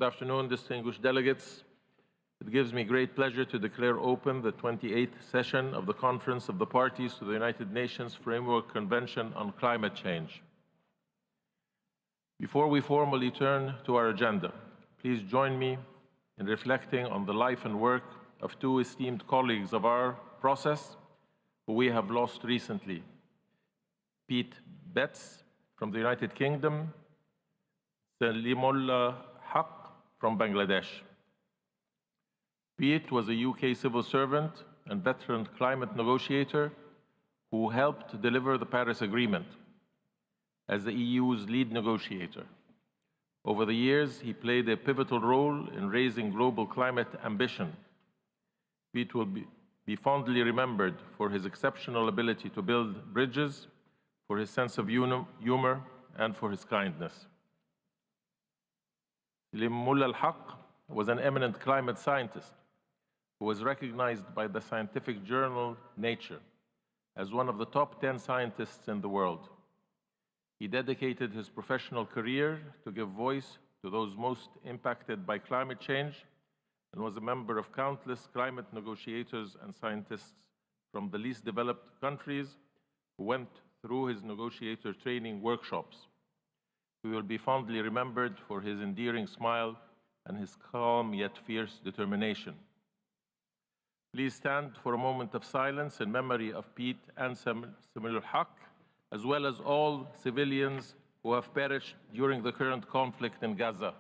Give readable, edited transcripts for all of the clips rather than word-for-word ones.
afternoon, distinguished delegates. It gives me great pleasure to declare open the 28th session of the Conference of the Parties to the United Nations Framework Convention on Climate Change. Before we formally turn to our agenda, please join me in reflecting on the life and work of two esteemed colleagues of our process who we have lost recently. Pete Betts from the United Kingdom, Salimullah Haq from Bangladesh. Pete was a UK civil servant and veteran climate negotiator who helped deliver the Paris Agreement as the EU's lead negotiator. Over the years, he played a pivotal role in raising global climate ambition. Pete will be fondly remembered for his exceptional ability to build bridges, for his sense of humor, and for his kindness. Salimullah al-Haq was an eminent climate scientist who was recognized by the scientific journal Nature as one of the top 10 scientists in the world. He dedicated his professional career to give voice to those most impacted by climate change and was a member of countless climate negotiators and scientists from the least developed countries who went through his negotiator training workshops. He will be fondly remembered for his endearing smile and his calm yet fierce determination. Please stand for a moment of silence in memory of Pete and Salimullah Haq, as well as all civilians who have perished during the current conflict in Gaza.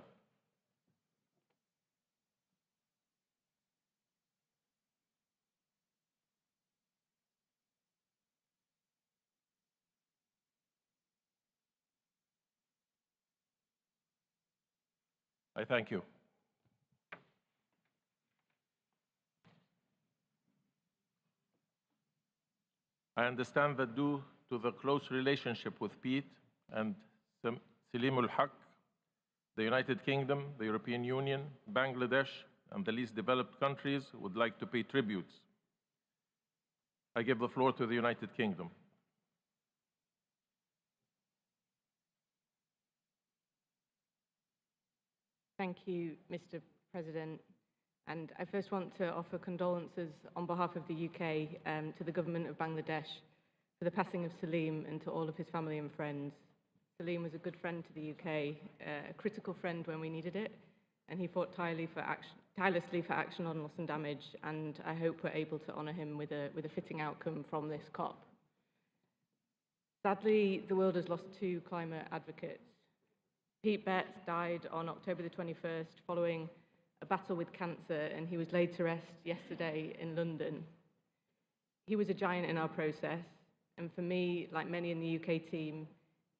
I thank you. I understand that due to the close relationship with Pete and Salimullah Haq, the United Kingdom, the European Union, Bangladesh, and the least developed countries would like to pay tributes. I give the floor to the United Kingdom. Thank you, Mr. President. And I first want to offer condolences on behalf of the UK to the government of Bangladesh for the passing of Salim and to all of his family and friends. Salim was a good friend to the UK, a critical friend when we needed it, and he fought tirelessly for action on loss and damage, and I hope we're able to honour him with a fitting outcome from this COP. Sadly, the world has lost two climate advocates. Pete Betts died on October the 21st following a battle with cancer, and he was laid to rest yesterday in London. He was a giant in our process, and for me, like many in the UK team,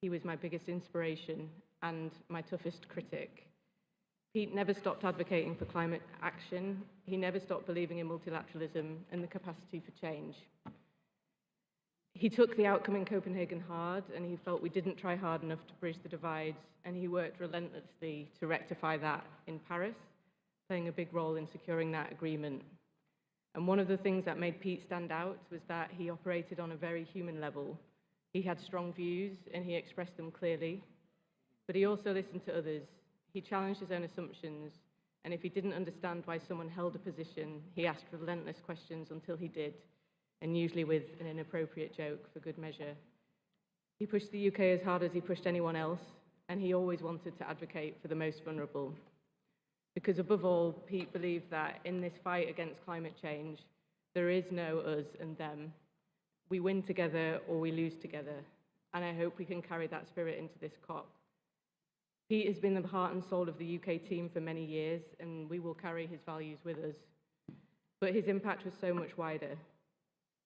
he was my biggest inspiration and my toughest critic. Pete never stopped advocating for climate action. He never stopped believing in multilateralism and the capacity for change. He took the outcome in Copenhagen hard, and he felt we didn't try hard enough to bridge the divides, and he worked relentlessly to rectify that in Paris, playing a big role in securing that agreement. And one of the things that made Pete stand out was that he operated on a very human level. He had strong views, and he expressed them clearly, but he also listened to others. He challenged his own assumptions, and if he didn't understand why someone held a position, he asked relentless questions until he did, and usually with an inappropriate joke for good measure. He pushed the UK as hard as he pushed anyone else, and he always wanted to advocate for the most vulnerable. Because above all, Pete believed that in this fight against climate change, there is no us and them. We win together or we lose together, and I hope we can carry that spirit into this COP. Pete has been the heart and soul of the UK team for many years, and we will carry his values with us. But his impact was so much wider.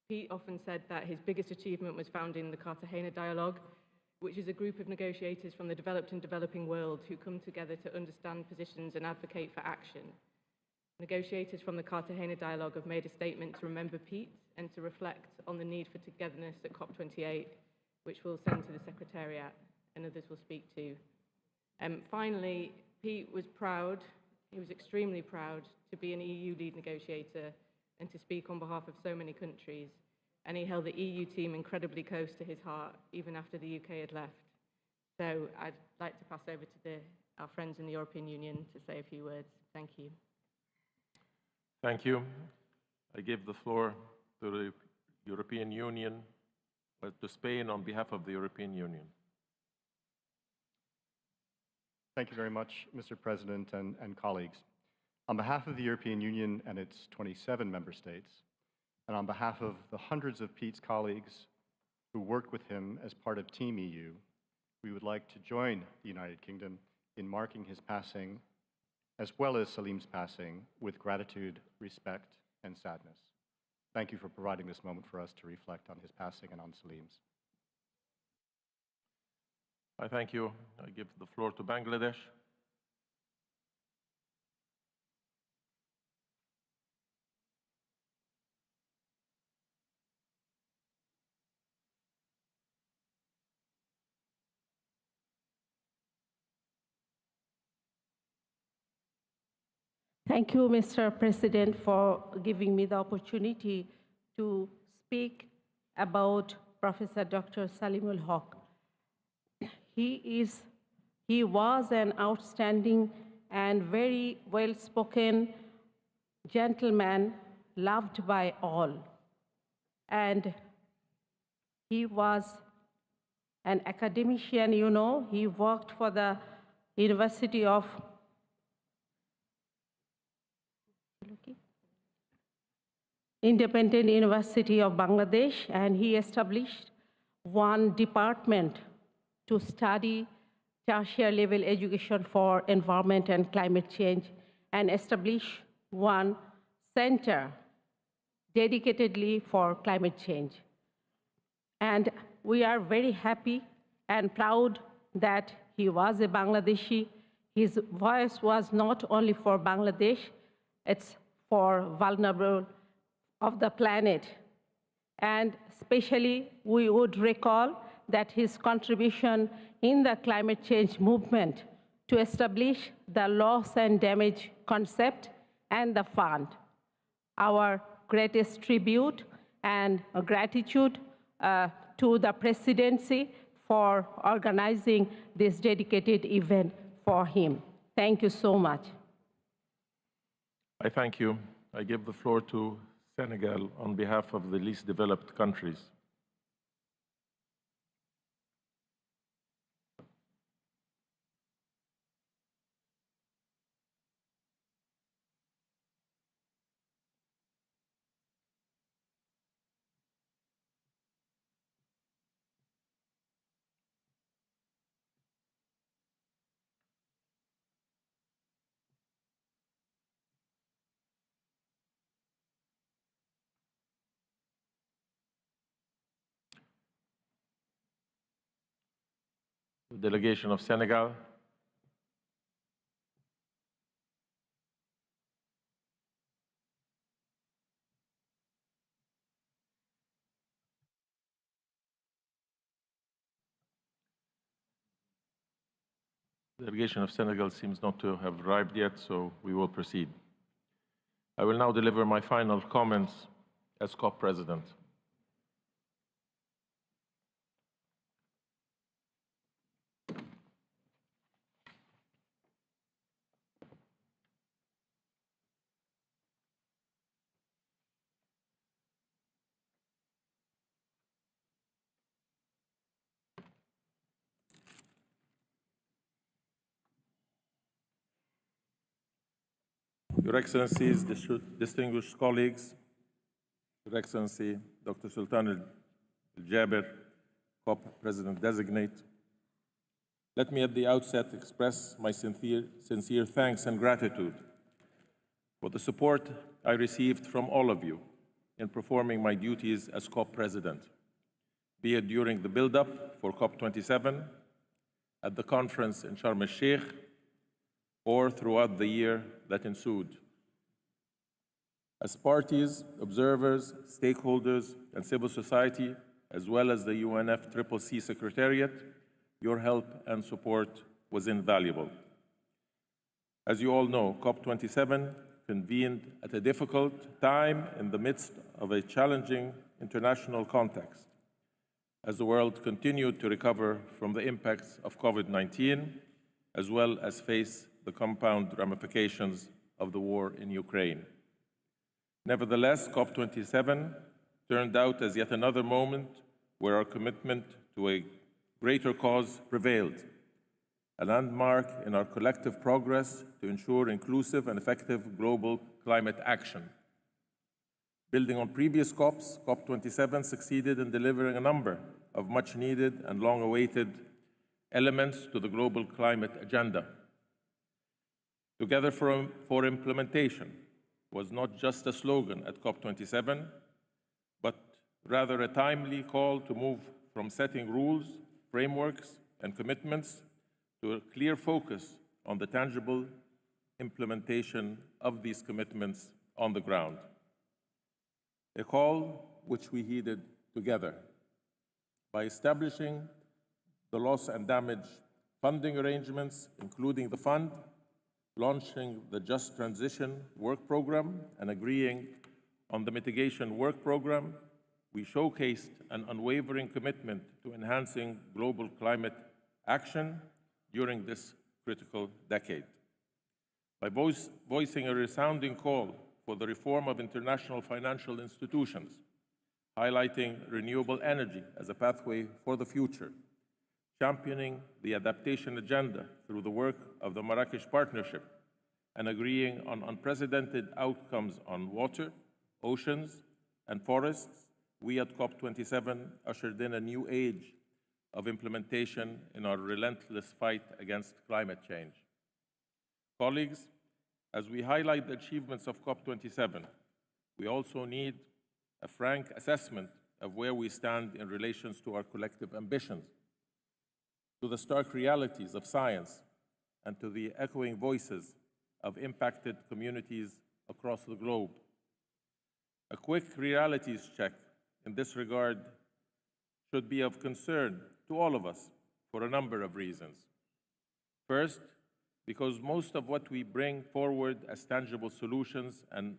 Pete often said that his biggest achievement was founding the Cartagena Dialogue, which is a group of negotiators from the developed and developing world who come together to understand positions and advocate for action. Negotiators from the Cartagena Dialogue have made a statement to remember Pete and to reflect on the need for togetherness at COP28, which we'll send to the Secretariat and others will speak to. Finally, Pete was proud, he was extremely proud to be an EU lead negotiator and to speak on behalf of so many countries. And he held the EU team incredibly close to his heart, even after the UK had left. So I'd like to pass over to the our friends in the European Union to say a few words. Thank you. Thank you. I give the floor to the European Union, to Spain on behalf of the European Union. Thank you very much, Mr. President and colleagues. On behalf of the European Union and its 27 member states, and on behalf of the hundreds of Pete's colleagues who worked with him as part of Team EU, we would like to join the United Kingdom in marking his passing, as well as Salim's passing, with gratitude, respect, and sadness. Thank you for providing this moment for us to reflect on his passing and on Salim's. I thank you. I give the floor to Bangladesh. Thank you, Mr. President, for giving me the opportunity to speak about Professor Dr. Salimul Haq. He was an outstanding and very well-spoken gentleman, loved by all. And he was an academician, you know. He worked for the University of Independent University of Bangladesh, and he established one department to study tertiary level education for environment and climate change, and establish one center dedicatedly for climate change. And we are very happy and proud that he was a Bangladeshi. His voice was not only for Bangladesh, it's for vulnerable of the planet. And especially, we would recall that his contribution in the climate change movement to establish the loss and damage concept and the fund. Our greatest tribute and gratitude to the presidency for organizing this dedicated event for him. Thank you so much. I thank you. I give the floor to Senegal on behalf of the least developed countries. The delegation of Senegal. The delegation of Senegal seems not to have arrived yet, so we will proceed. I will now deliver my final comments as COP President. Your Excellencies, distinguished colleagues, Your Excellency Dr. Sultan Al-Jaber, COP President-designate, let me at the outset express my sincere thanks and gratitude for the support I received from all of you in performing my duties as COP President, be it during the build-up for COP27, at the conference in Sharm el-Sheikh, or throughout the year that ensued. As parties, observers, stakeholders, and civil society, as well as the UNFCCC Secretariat, your help and support was invaluable. As you all know, COP27 convened at a difficult time in the midst of a challenging international context, as the world continued to recover from the impacts of COVID-19, as well as face the compound ramifications of the war in Ukraine. Nevertheless, COP27 turned out as yet another moment where our commitment to a greater cause prevailed, a landmark in our collective progress to ensure inclusive and effective global climate action. Building on previous COPs, COP27 succeeded in delivering a number of much-needed and long-awaited elements to the global climate agenda. Together for Implementation was not just a slogan at COP27, but rather a timely call to move from setting rules, frameworks, and commitments to a clear focus on the tangible implementation of these commitments on the ground. A call which we heeded together by establishing the loss and damage funding arrangements, including the fund, launching the Just Transition Work Program, and agreeing on the Mitigation Work Program. We showcased an unwavering commitment to enhancing global climate action during this critical decade. By voicing a resounding call for the reform of international financial institutions, highlighting renewable energy as a pathway for the future, championing the adaptation agenda through the work of the Marrakesh Partnership, and agreeing on unprecedented outcomes on water, oceans, and forests, we at COP27 ushered in a new age of implementation in our relentless fight against climate change. Colleagues, as we highlight the achievements of COP27, we also need a frank assessment of where we stand in relation to our collective ambitions, to the stark realities of science, and to the echoing voices of impacted communities across the globe. A quick realities check in this regard should be of concern to all of us for a number of reasons. First, because most of what we bring forward as tangible solutions and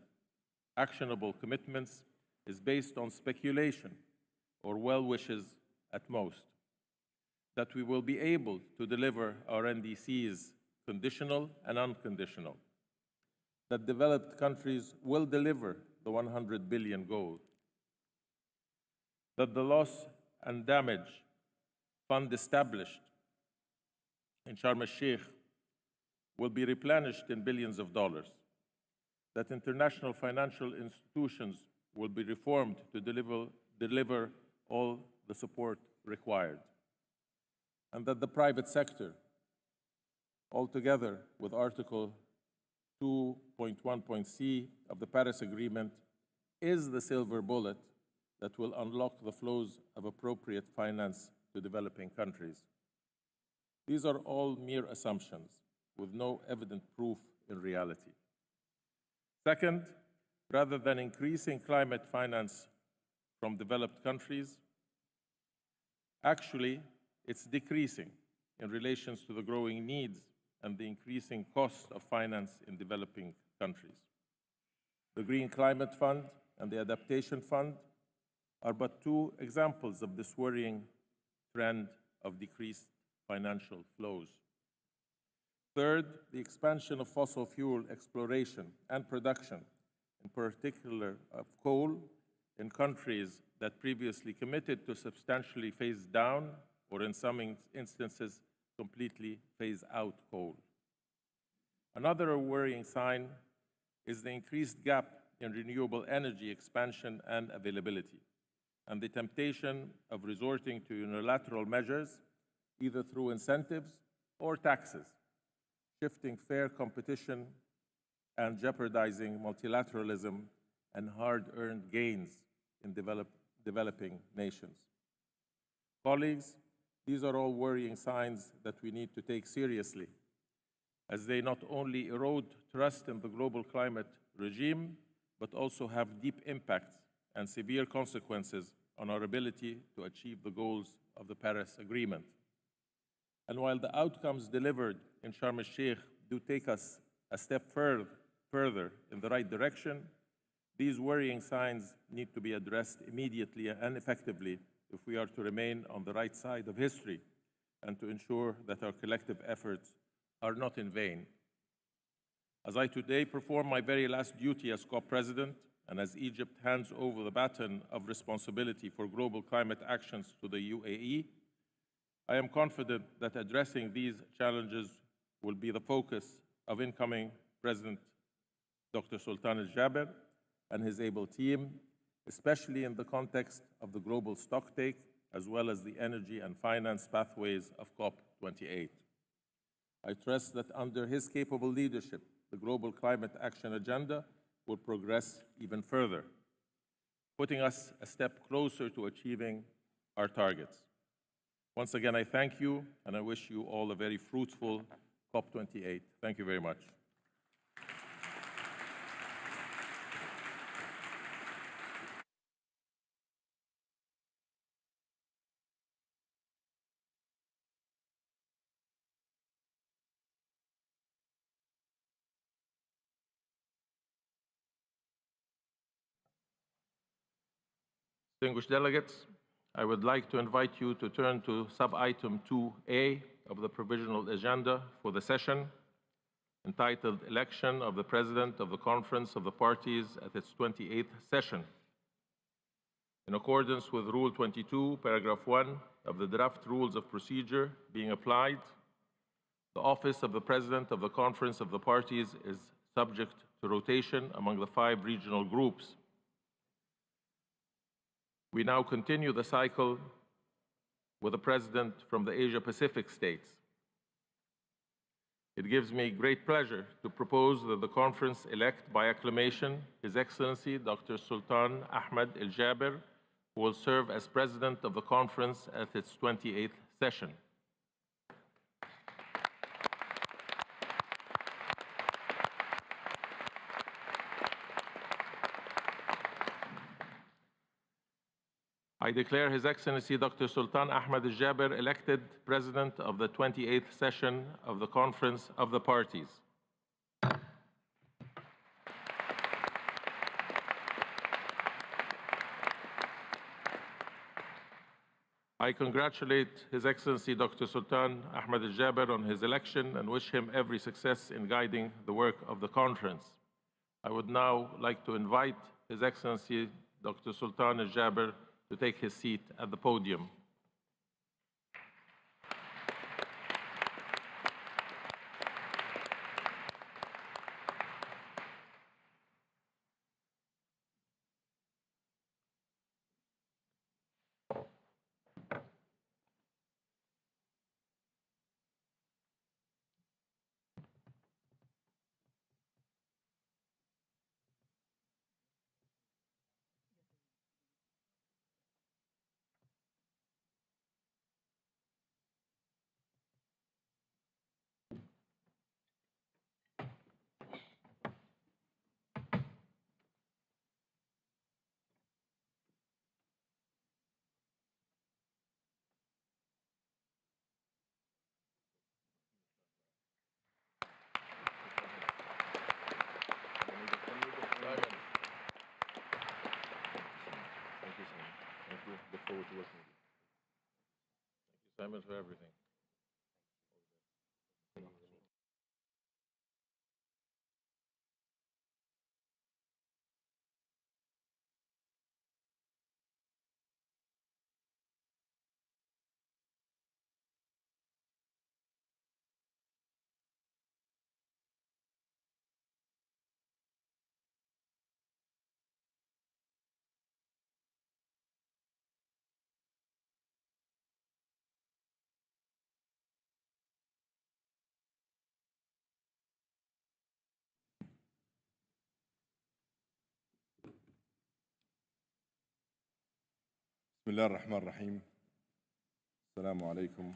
actionable commitments is based on speculation or well wishes at most. That we will be able to deliver our NDCs conditional and unconditional. That developed countries will deliver the 100 billion goal. That the loss and damage fund established in Sharm el-Sheikh will be replenished in billions of dollars. That international financial institutions will be reformed to deliver all the support required. And that the private sector, altogether with Article 2.1.c of the Paris Agreement, is the silver bullet that will unlock the flows of appropriate finance to developing countries. These are all mere assumptions with no evident proof in reality. Second, rather than increasing climate finance from developed countries, actually, it's decreasing in relation to the growing needs and the increasing cost of finance in developing countries. The Green Climate Fund and the Adaptation Fund are but two examples of this worrying trend of decreased financial flows. Third, the expansion of fossil fuel exploration and production, in particular of coal, in countries that previously committed to substantially phase down or in some instances completely phase out coal. Another worrying sign is the increased gap in renewable energy expansion and availability, and the temptation of resorting to unilateral measures, either through incentives or taxes, shifting fair competition and jeopardizing multilateralism and hard-earned gains in developing nations. Colleagues, these are all worrying signs that we need to take seriously, as they not only erode trust in the global climate regime, but also have deep impacts and severe consequences on our ability to achieve the goals of the Paris Agreement. And while the outcomes delivered in Sharm el-Sheikh do take us a step further in the right direction, these worrying signs need to be addressed immediately and effectively if we are to remain on the right side of history and to ensure that our collective efforts are not in vain. As I today perform my very last duty as COP President, and as Egypt hands over the baton of responsibility for global climate actions to the UAE, I am confident that addressing these challenges will be the focus of incoming President Dr. Sultan Al-Jaber and his able team, especially in the context of the global stocktake, as well as the energy and finance pathways of COP28. I trust that under his capable leadership, the global climate action agenda will progress even further, putting us a step closer to achieving our targets. Once again, I thank you, and I wish you all a very fruitful COP28. Thank you very much. Distinguished delegates, I would like to invite you to turn to sub-item 2A of the provisional agenda for the session, entitled Election of the President of the Conference of the Parties at its 28th session. In accordance with Rule 22, Paragraph 1 of the Draft Rules of Procedure being applied, the office of the President of the Conference of the Parties is subject to rotation among the 5 regional groups. We now continue the cycle with a president from the Asia-Pacific states. It gives me great pleasure to propose that the conference elect by acclamation His Excellency Dr. Sultan Ahmed Al-Jaber, who will serve as president of the conference at its 28th session. I declare His Excellency Dr. Sultan Ahmed Al-Jaber elected President of the 28th session of the Conference of the Parties. I congratulate His Excellency Dr. Sultan Ahmed Al-Jaber on his election and wish him every success in guiding the work of the conference. I would now like to invite His Excellency Dr. Sultan Al-Jaber to take his seat at the podium. Look forward to working with you. Thank you, Simon, for everything. بسم الله الرحمن الرحيم. السلام عليكم.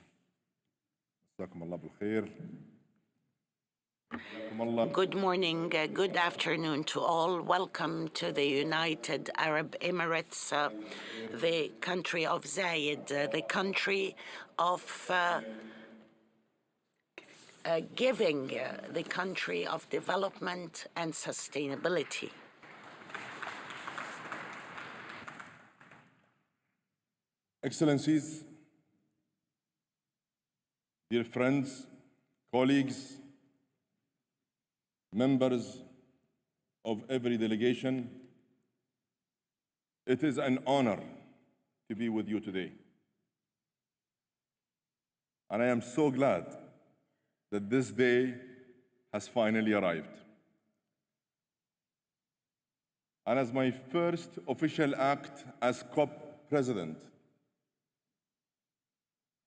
مساكم الله بالخير. Good morning, good afternoon to all. Welcome to the United Arab Emirates, the country of Zayed, the country of giving, the country of development and sustainability. Excellencies, dear friends, colleagues, members of every delegation, it is an honor to be with you today. And I am so glad that this day has finally arrived. And as my first official act as COP president,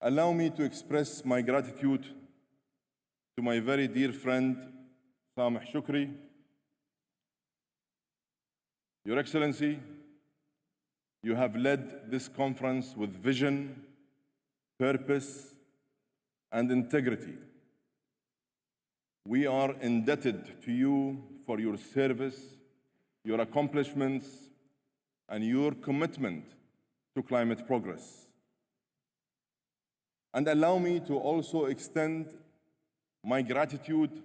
allow me to express my gratitude to my very dear friend, Sameh Shukri. Your Excellency, you have led this conference with vision, purpose, and integrity. We are indebted to you for your service, your accomplishments, and your commitment to climate progress. And allow me to also extend my gratitude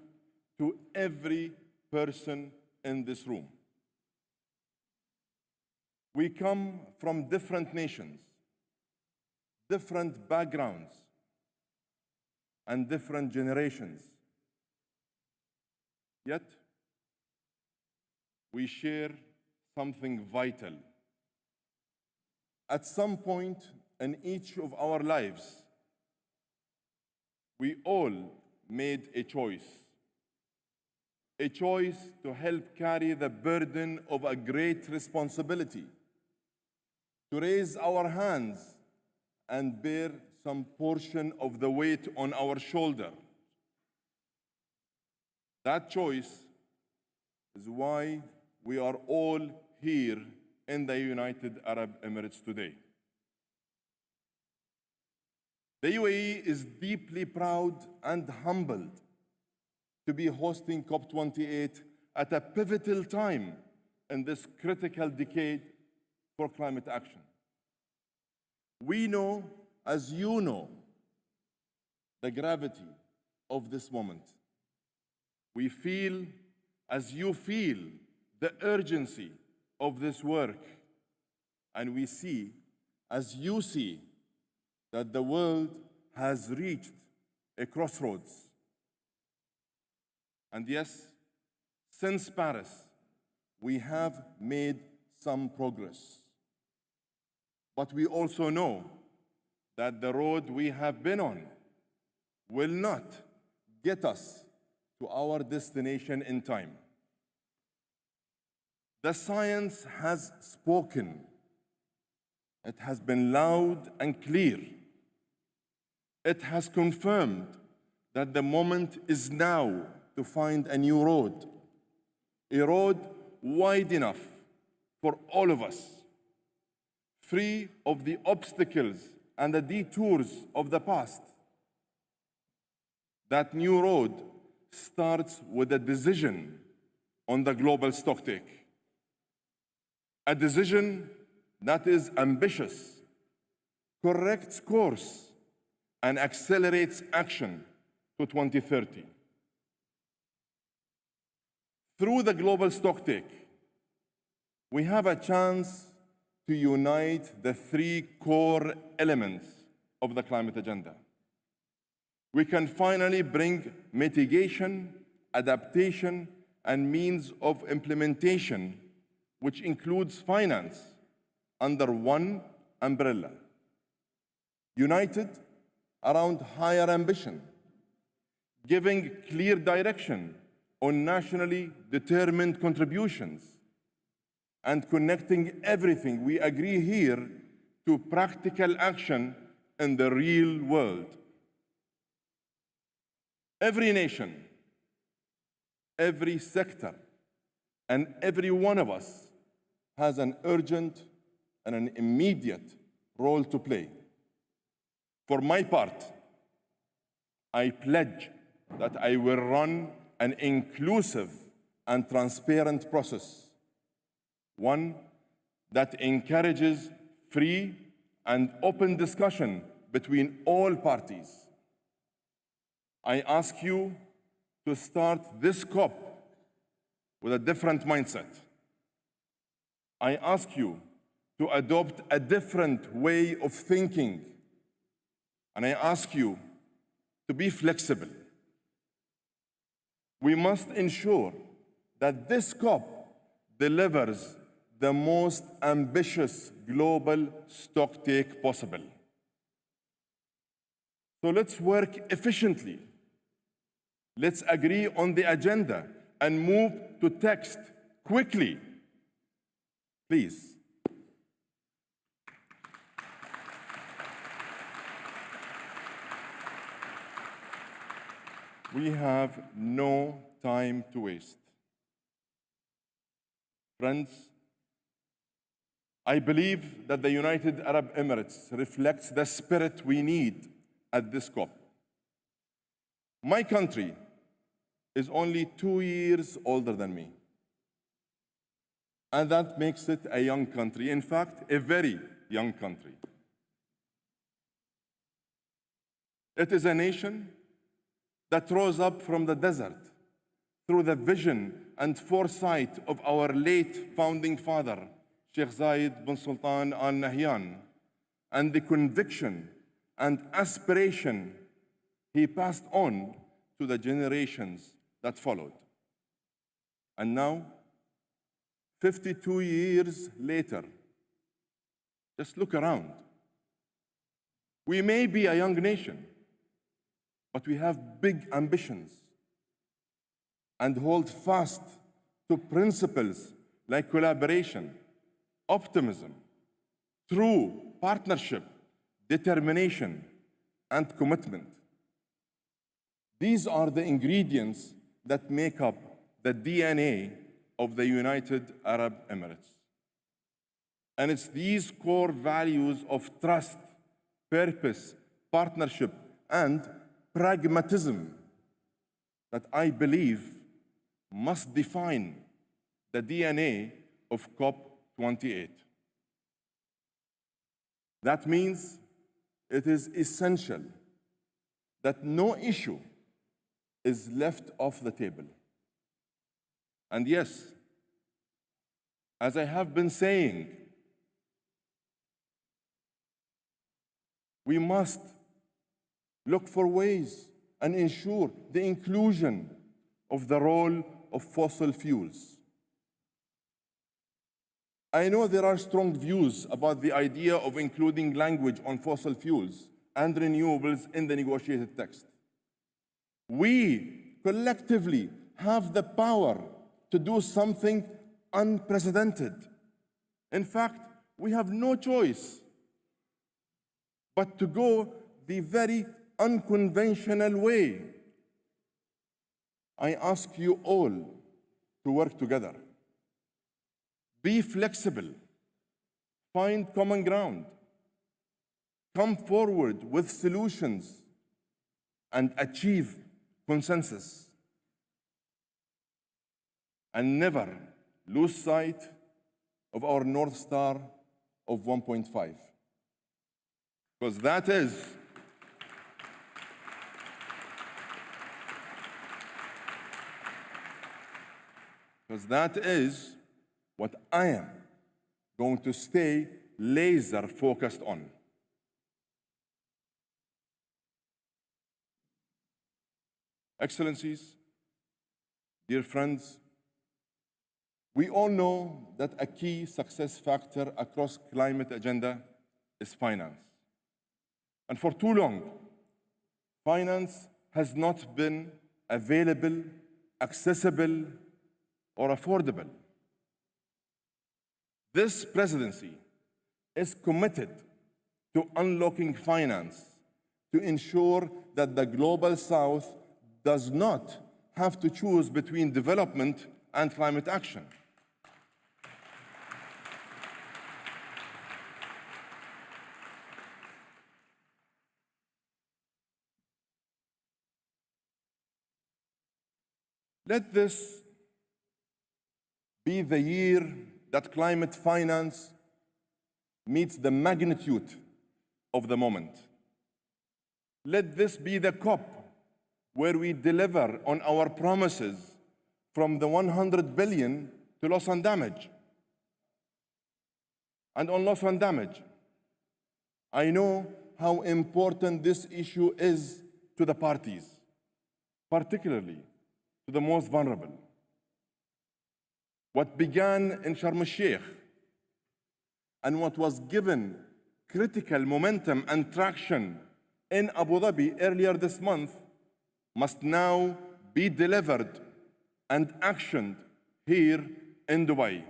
to every person in this room. We come from different nations, different backgrounds, and different generations. Yet, we share something vital. At some point in each of our lives, we all made a choice to help carry the burden of a great responsibility, to raise our hands and bear some portion of the weight on our shoulder. That choice is why we are all here in the United Arab Emirates today. The UAE is deeply proud and humbled to be hosting COP28 at a pivotal time in this critical decade for climate action. We know, as you know, the gravity of this moment. We feel, as you feel, the urgency of this work. And we see, as you see, that the world has reached a crossroads. And yes, since Paris, we have made some progress. But we also know that the road we have been on will not get us to our destination in time. The science has spoken. It has been loud and clear. It has confirmed that the moment is now to find a new road, a road wide enough for all of us, free of the obstacles and the detours of the past. That new road starts with a decision on the global stocktake, a decision that is ambitious, corrects course, and accelerates action to 2030. Through the global stocktake, we have a chance to unite the three core elements of the climate agenda. We can finally bring mitigation, adaptation, and means of implementation, which includes finance, under one umbrella, united around higher ambition, giving clear direction on nationally determined contributions, and connecting everything we agree here to practical action in the real world. Every nation, every sector, and every one of us has an urgent and an immediate role to play. For my part, I pledge that I will run an inclusive and transparent process, one that encourages free and open discussion between all parties. I ask you to start this COP with a different mindset. I ask you to adopt a different way of thinking. And I ask you to be flexible, We must ensure that this COP delivers the most ambitious global stocktake possible. So let's work efficiently. Let's agree on the agenda and move to text quickly. Please. We have no time to waste. Friends, I believe that the United Arab Emirates reflects the spirit we need at this COP. My country is only 2 years older than me. And that makes it a young country, in fact, a very young country. It is a nation that rose up from the desert through the vision and foresight of our late founding father, Sheikh Zayed bin Sultan Al Nahyan, and the conviction and aspiration he passed on to the generations that followed. And now, 52 years later, just look around. We may be a young nation, but we have big ambitions and hold fast to principles like collaboration, optimism, true partnership, determination, and commitment. These are the ingredients that make up the DNA of the United Arab Emirates. And it's these core values of trust, purpose, partnership, and pragmatism that I believe must define the DNA of COP28. That means it is essential that no issue is left off the table. And yes, as I have been saying, we must look for ways and ensure the inclusion of the role of fossil fuels. I know there are strong views about the idea of including language on fossil fuels and renewables in the negotiated text. We collectively have the power to do something unprecedented. In fact, we have no choice but to go the very unconventional way. I ask you all to work together. Be flexible. Find common ground. Come forward with solutions and achieve consensus. And never lose sight of our North Star of 1.5. Because that is what I am going to stay laser focused on. Excellencies, dear friends, we all know that a key success factor across climate agenda is finance. And for too long, finance has not been available, accessible, or affordable. This presidency is committed to unlocking finance to ensure that the Global South does not have to choose between development and climate action. Let this be the year that climate finance meets the magnitude of the moment. Let this be the COP where we deliver on our promises from the 100 billion to loss and damage. And on loss and damage, I know how important this issue is to the parties, particularly to the most vulnerable. What began in Sharm el-Sheikh and what was given critical momentum and traction in Abu Dhabi earlier this month must now be delivered and actioned here in Dubai.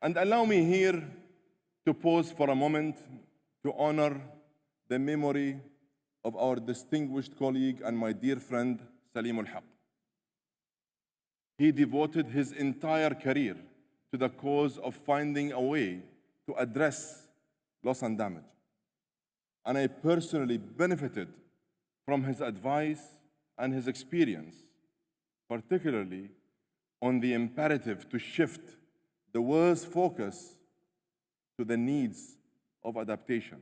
And allow me here to pause for a moment to honor the memory of our distinguished colleague and my dear friend, Salim al-Haq. He devoted his entire career to the cause of finding a way to address loss and damage. And I personally benefited from his advice and his experience, particularly on the imperative to shift the world's focus to the needs of adaptation.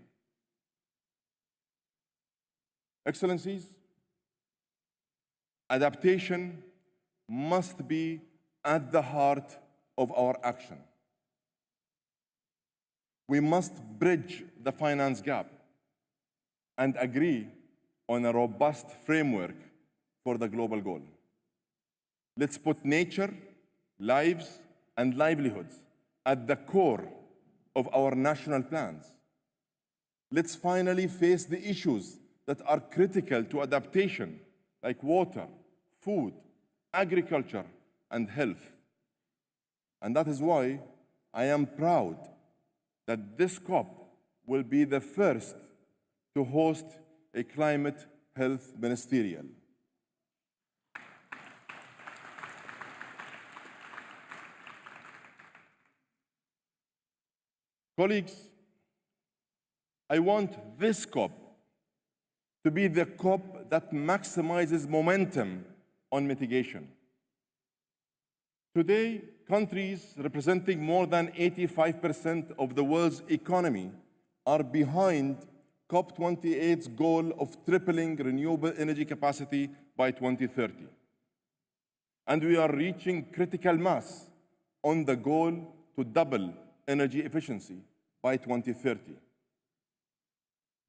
Excellencies, adaptation must be at the heart of our action. We must bridge the finance gap and agree on a robust framework for the global goal. Let's put nature, lives, and livelihoods at the core of our national plans. Let's finally face the issues that are critical to adaptation, like water, food, agriculture, and health. And that is why I am proud that this COP will be the first to host a climate health ministerial. Colleagues, I want this COP to be the COP that maximizes momentum on mitigation. Today, countries representing more than 85% of the world's economy are behind COP28's goal of tripling renewable energy capacity by 2030. And we are reaching critical mass on the goal to double energy efficiency by 2030.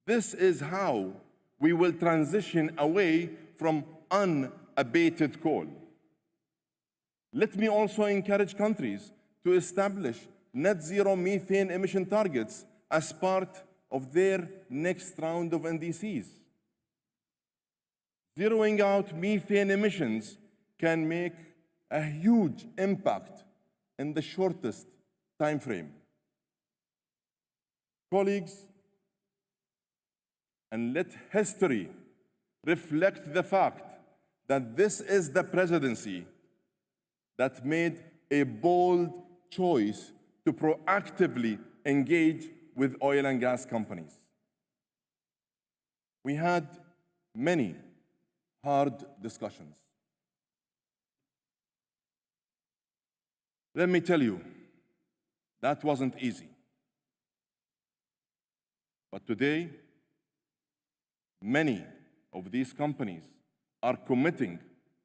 This is how we will transition away from unabated coal. Let me also encourage countries to establish net zero methane emission targets as part of their next round of NDCs. Zeroing out methane emissions can make a huge impact in the shortest time frame. Colleagues, and let history reflect the fact that this is the presidency that made a bold choice to proactively engage with oil and gas companies. We had many hard discussions. Let me tell you, that wasn't easy. But today, many of these companies are committing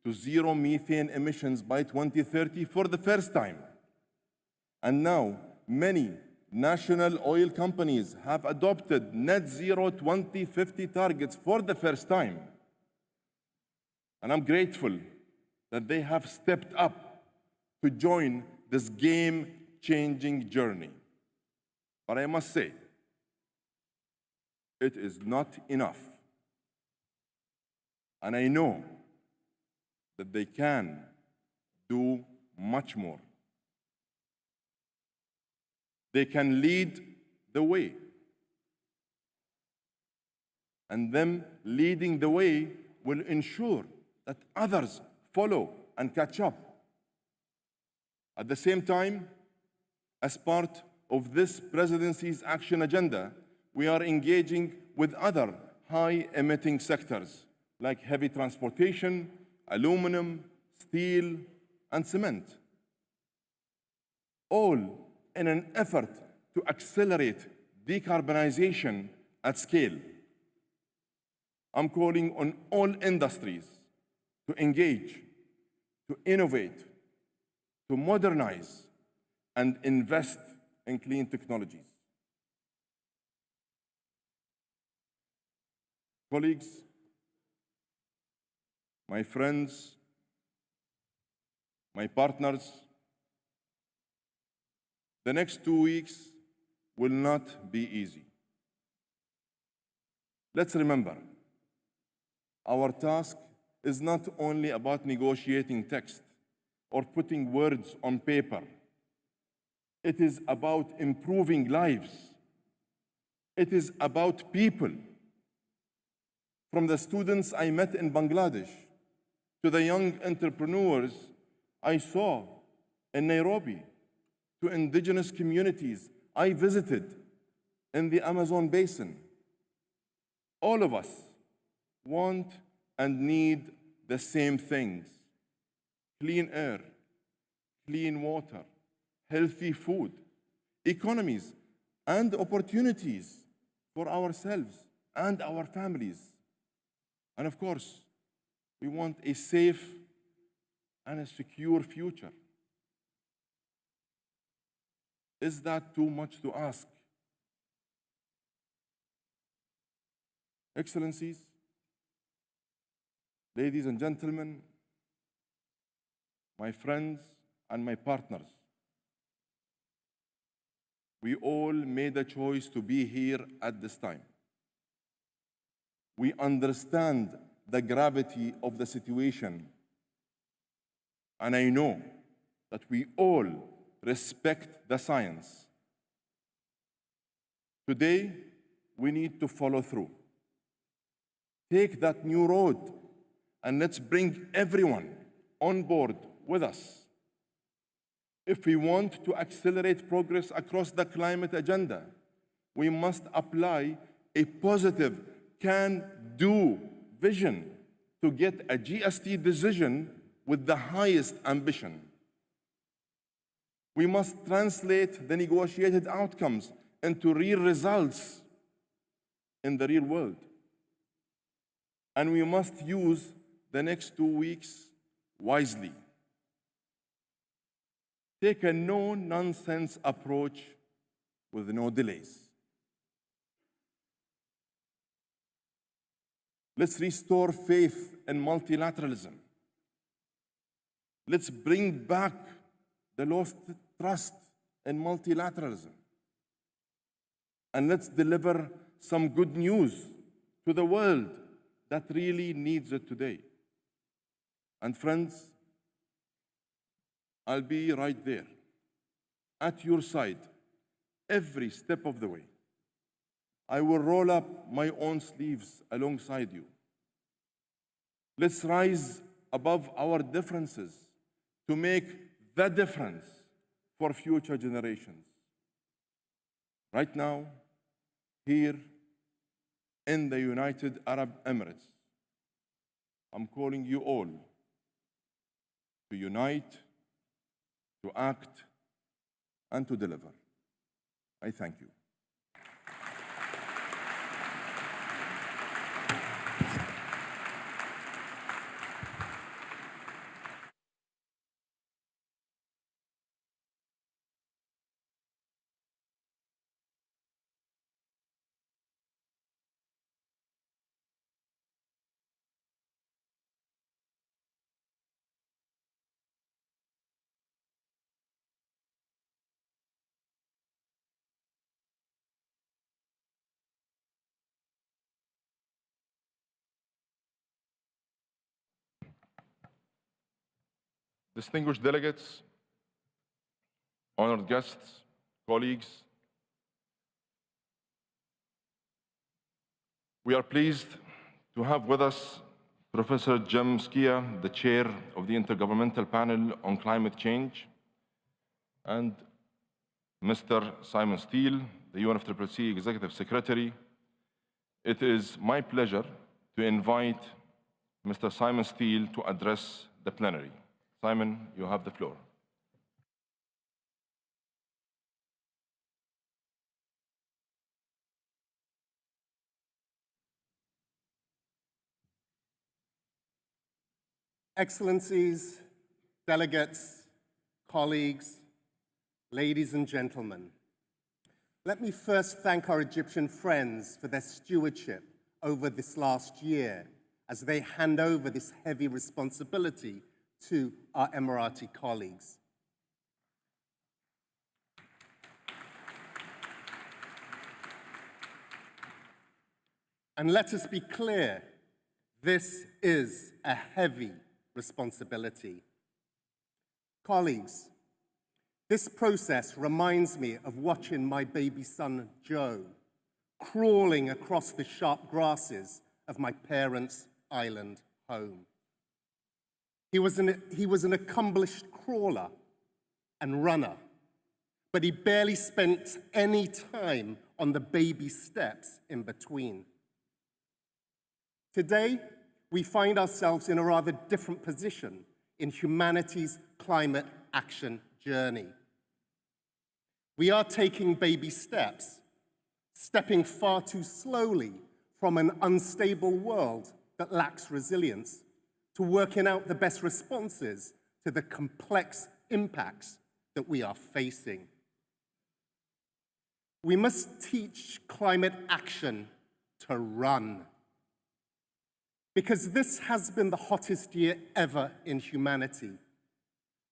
to zero methane emissions by 2030 for the first time. And now, many national oil companies have adopted net zero 2050 targets for the first time. And I'm grateful that they have stepped up to join this game-changing journey. But I must say, it is not enough. And I know that they can do much more. They can lead the way. And them leading the way will ensure that others follow and catch up. At the same time, as part of this presidency's action agenda, we are engaging with other high-emitting sectors like heavy transportation, aluminum, steel, and cement, all in an effort to accelerate decarbonization at scale. I'm calling on all industries to engage, to innovate, to modernize, and invest in clean technologies. Colleagues, my friends, my partners, the next 2 weeks will not be easy. Let's remember, our task is not only about negotiating text or putting words on paper. It is about improving lives. It is about people. From the students I met in Bangladesh to the young entrepreneurs I saw in Nairobi, to indigenous communities I visited in the Amazon basin. All of us want and need the same things: clean air, clean water, healthy food, economies, and opportunities for ourselves and our families. And of course, we want a safe and a secure future. Is that too much to ask? Excellencies, ladies and gentlemen, my friends and my partners, we all made a choice to be here at this time. We understand the gravity of the situation, and I know that we all respect the science. Today, we need to follow through. Take that new road, and let's bring everyone on board with us. If we want to accelerate progress across the climate agenda, we must apply a positive can-do vision to get a GST decision with the highest ambition. We must translate the negotiated outcomes into real results in the real world. And we must use the next 2 weeks wisely. Take a no-nonsense approach with no delays. Let's restore faith in multilateralism. Let's bring back the lost trust in multilateralism. And let's deliver some good news to the world that really needs it today. And friends, I'll be right there, at your side, every step of the way. I will roll up my own sleeves alongside you. Let's rise above our differences to make the difference for future generations. Right now, here in the United Arab Emirates, I'm calling you all to unite, to act, and to deliver. I thank you. Distinguished delegates, honored guests, colleagues, we are pleased to have with us Professor Jem Skia, the chair of the Intergovernmental Panel on Climate Change, and Mr. Simon Steele, the UNFCCC Executive Secretary. It is my pleasure to invite Mr. Simon Steele to address the plenary. Simon, you have the floor. Excellencies, delegates, colleagues, ladies and gentlemen, let me first thank our Egyptian friends for their stewardship over this last year as they hand over this heavy responsibility to our Emirati colleagues. And let us be clear, this is a heavy responsibility. Colleagues, this process reminds me of watching my baby son, Joe, crawling across the sharp grasses of my parents' island home. He was an accomplished crawler and runner, but he barely spent any time on the baby steps in between. Today, we find ourselves in a rather different position in humanity's climate action journey. We are taking baby steps, stepping far too slowly from an unstable world that lacks resilience to working out the best responses to the complex impacts that we are facing. We must teach climate action to run, because this has been the hottest year ever in humanity.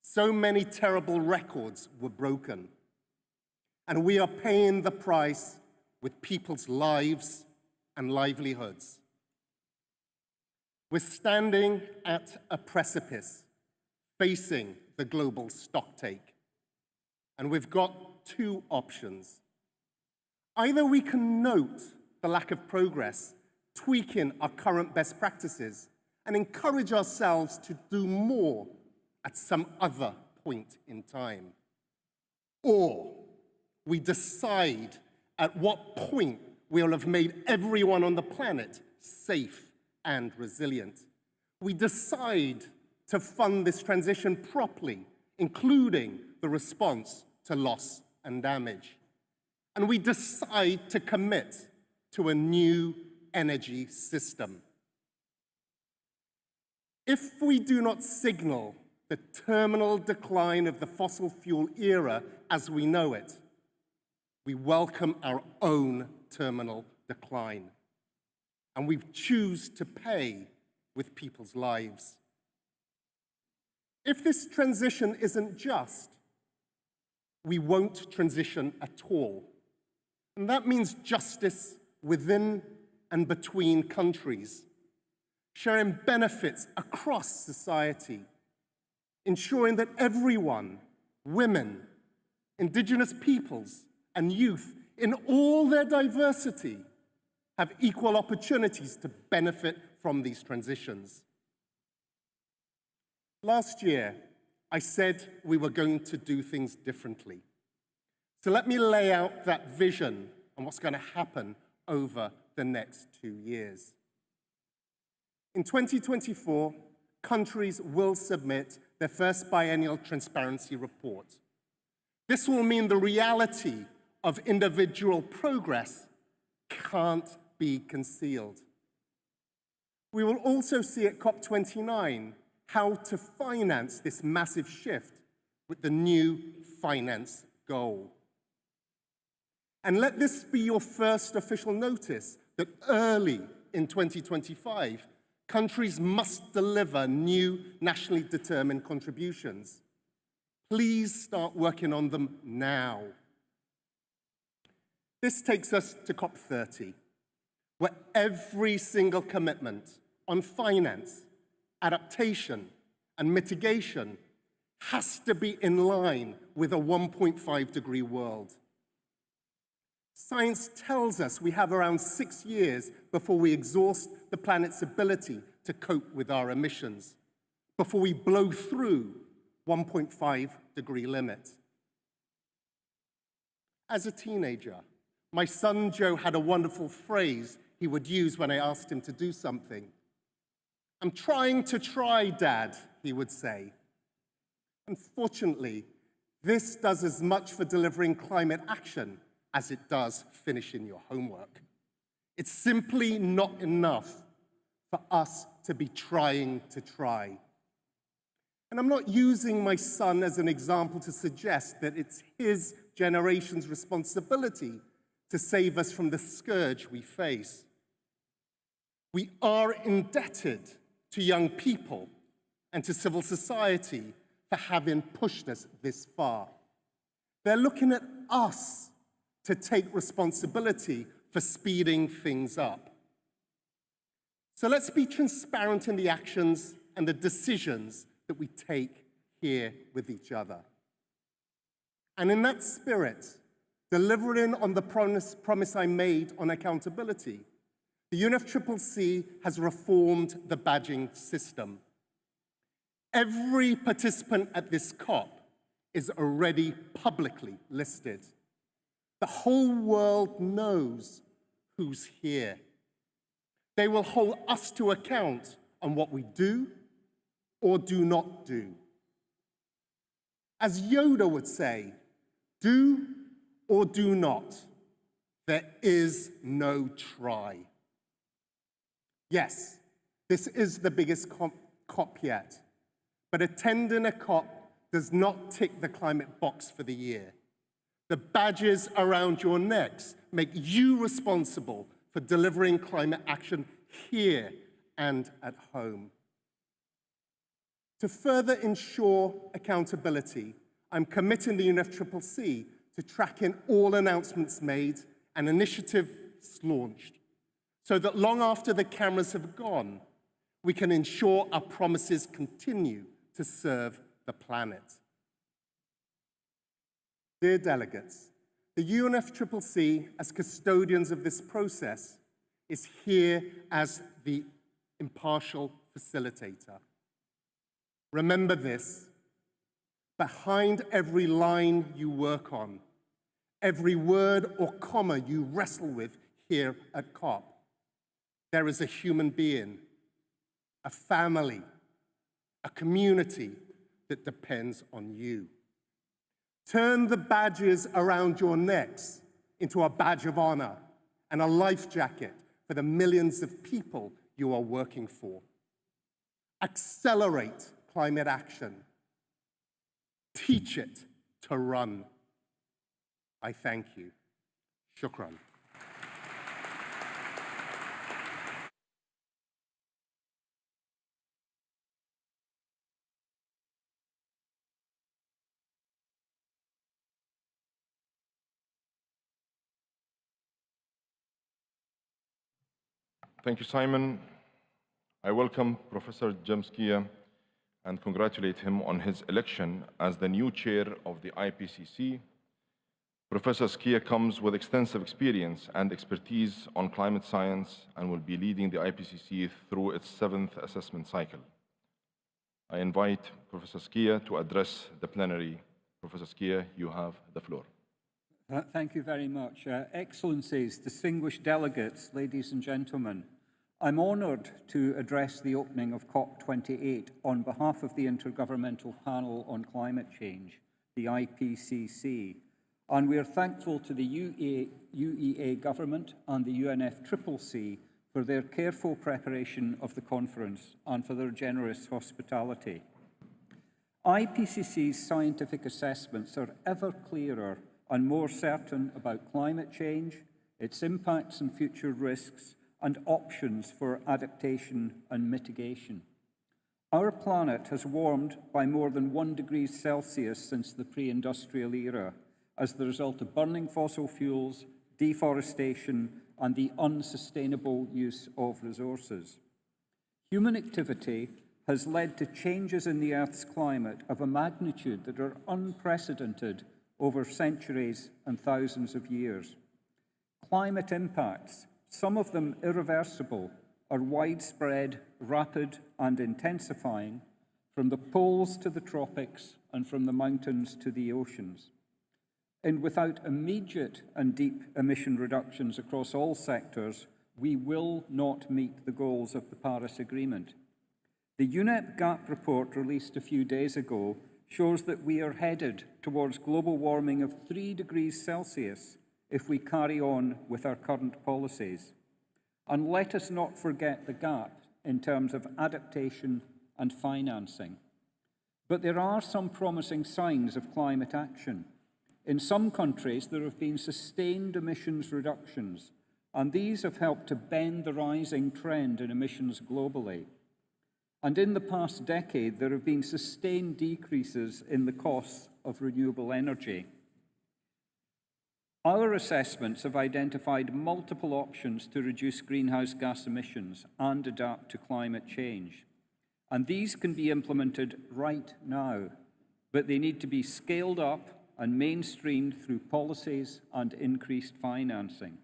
So many terrible records were broken, and we are paying the price with people's lives and livelihoods. We're standing at a precipice, facing the global stocktake, and we've got two options. Either we can note the lack of progress, tweaking our current best practices, and encourage ourselves to do more at some other point in time. Or we decide at what point we'll have made everyone on the planet safe and resilient. We decide to fund this transition properly, including the response to loss and damage. And we decide to commit to a new energy system. If we do not signal the terminal decline of the fossil fuel era as we know it, we welcome our own terminal decline, and we choose to pay with people's lives. If this transition isn't just, we won't transition at all. And that means justice within and between countries, sharing benefits across society, ensuring that everyone, women, indigenous peoples, and youth, in all their diversity, have equal opportunities to benefit from these transitions. Last year, I said we were going to do things differently. So let me lay out that vision and what's going to happen over the next 2 years. In 2024, countries will submit their first biennial transparency report. This will mean the reality of individual progress can't be concealed. We will also see at COP29 how to finance this massive shift with the new finance goal. And let this be your first official notice that early in 2025, countries must deliver new nationally determined contributions. Please start working on them now. This takes us to COP30, where every single commitment on finance, adaptation, and mitigation has to be in line with a 1.5-degree world. Science tells us we have around 6 years before we exhaust the planet's ability to cope with our emissions, before we blow through 1.5-degree limit. As a teenager, my son Joe had a wonderful phrase he would use when I asked him to do something. "I'm trying to try, Dad," he would say. Unfortunately, this does as much for delivering climate action as it does finishing your homework. It's simply not enough for us to be trying to try. And I'm not using my son as an example to suggest that it's his generation's responsibility to save us from the scourge we face. We are indebted to young people and to civil society for having pushed us this far. They're looking at us to take responsibility for speeding things up. So let's be transparent in the actions and the decisions that we take here with each other. And in that spirit, delivering on the promise I made on accountability, the UNFCCC has reformed the badging system. Every participant at this COP is already publicly listed. The whole world knows who's here. They will hold us to account on what we do or do not do. As Yoda would say, do or do not. There is no try. Yes, this is the biggest COP yet, but attending a COP does not tick the climate box for the year. The badges around your necks make you responsible for delivering climate action here and at home. To further ensure accountability, I'm committing the UNFCCC to tracking all announcements made and initiatives launched, so that long after the cameras have gone, we can ensure our promises continue to serve the planet. Dear delegates, the UNFCCC, as custodians of this process, is here as the impartial facilitator. Remember this: behind every line you work on, every word or comma you wrestle with here at COP, there is a human being, a family, a community that depends on you. Turn the badges around your necks into a badge of honor and a life jacket for the millions of people you are working for. Accelerate climate action. Teach it to run. I thank you. Shukran. Thank you, Simon. I welcome Professor Jamskia and congratulate him on his election as the new chair of the IPCC. Professor Skia comes with extensive experience and expertise on climate science and will be leading the IPCC through its 7th assessment cycle. I invite Professor Skia to address the plenary. Professor Skia, you have the floor. Thank you very much. Excellencies, distinguished delegates, ladies and gentlemen, I'm honoured to address the opening of COP28 on behalf of the Intergovernmental Panel on Climate Change, the IPCC, and we are thankful to the UEA government and the UNFCCC for their careful preparation of the conference and for their generous hospitality. IPCC's scientific assessments are ever clearer and more certain about climate change, its impacts and future risks, and options for adaptation and mitigation. Our planet has warmed by more than 1 degree Celsius since the pre-industrial era as the result of burning fossil fuels, deforestation, and the unsustainable use of resources. Human activity has led to changes in the Earth's climate of a magnitude that are unprecedented over centuries and thousands of years. Climate impacts, some of them irreversible, are widespread, rapid, and intensifying, from the poles to the tropics and from the mountains to the oceans. And without immediate and deep emission reductions across all sectors, we will not meet the goals of the Paris Agreement. The UNEP GAP report released a few days ago shows that we are headed towards global warming of 3 degrees Celsius if we carry on with our current policies. And let us not forget the gap in terms of adaptation and financing. But there are some promising signs of climate action. In some countries, there have been sustained emissions reductions, and these have helped to bend the rising trend in emissions globally. And in the past decade, there have been sustained decreases in the costs of renewable energy. Our assessments have identified multiple options to reduce greenhouse gas emissions and adapt to climate change. And these can be implemented right now, but they need to be scaled up and mainstreamed through policies and increased financing.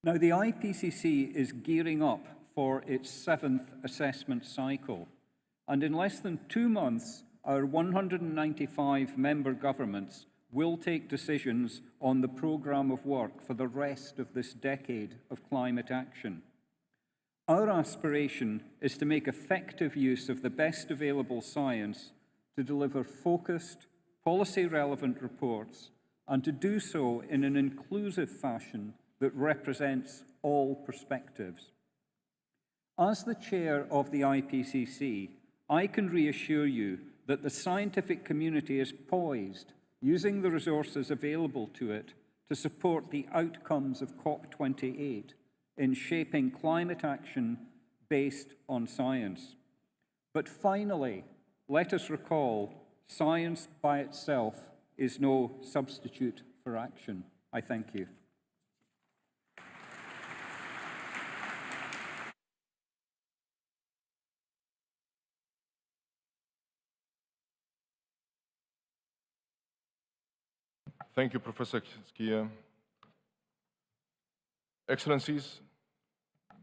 Now, the IPCC is gearing up for its 7th assessment cycle, and in less than 2 months, our 195 member governments will take decisions on the programme of work for the rest of this decade of climate action. Our aspiration is to make effective use of the best available science to deliver focused, policy-relevant reports, and to do so in an inclusive fashion that represents all perspectives. As the chair of the IPCC, I can reassure you that the scientific community is poised, using the resources available to it, to support the outcomes of COP28 in shaping climate action based on science. But finally, let us recall, science by itself is no substitute for action. I thank you. Thank you, Professor Skia. Excellencies,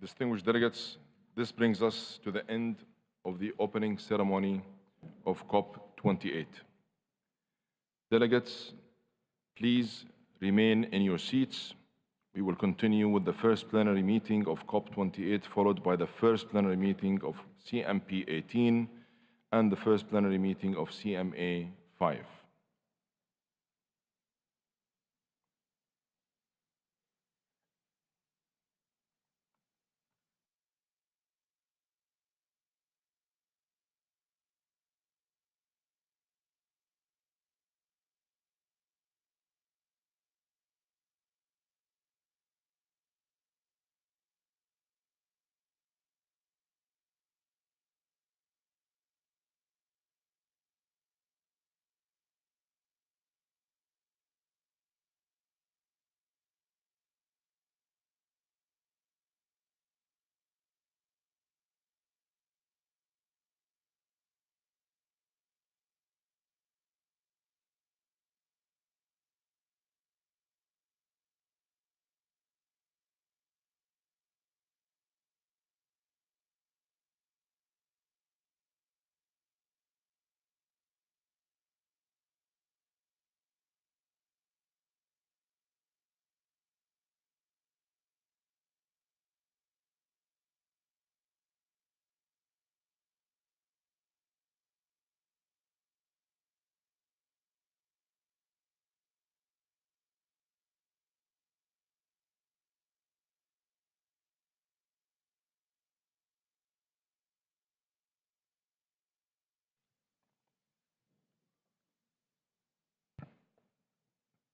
distinguished delegates, this brings us to the end of the opening ceremony of COP28. Delegates, please remain in your seats. We will continue with the first plenary meeting of COP28, followed by the first plenary meeting of CMP18 and the first plenary meeting of CMA5.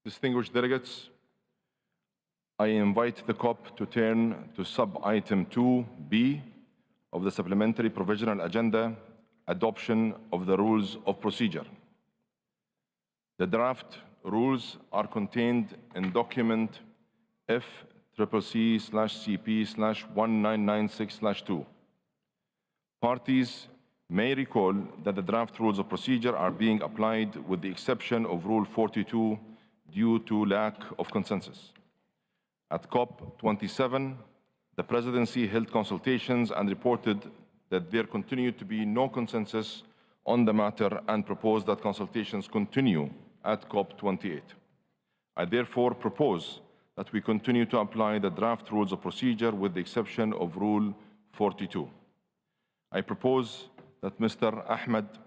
Distinguished delegates, I invite the COP to turn to sub-item 2B of the Supplementary Provisional Agenda, adoption of the rules of procedure. The draft rules are contained in document FCCC/CP/1996/2. Parties may recall that the draft rules of procedure are being applied with the exception of Rule 42 due to lack of consensus. At COP27, the presidency held consultations and reported that there continued to be no consensus on the matter and proposed that consultations continue at COP28. I therefore propose that we continue to apply the draft rules of procedure with the exception of Rule 42. I propose that Mr. Ahmed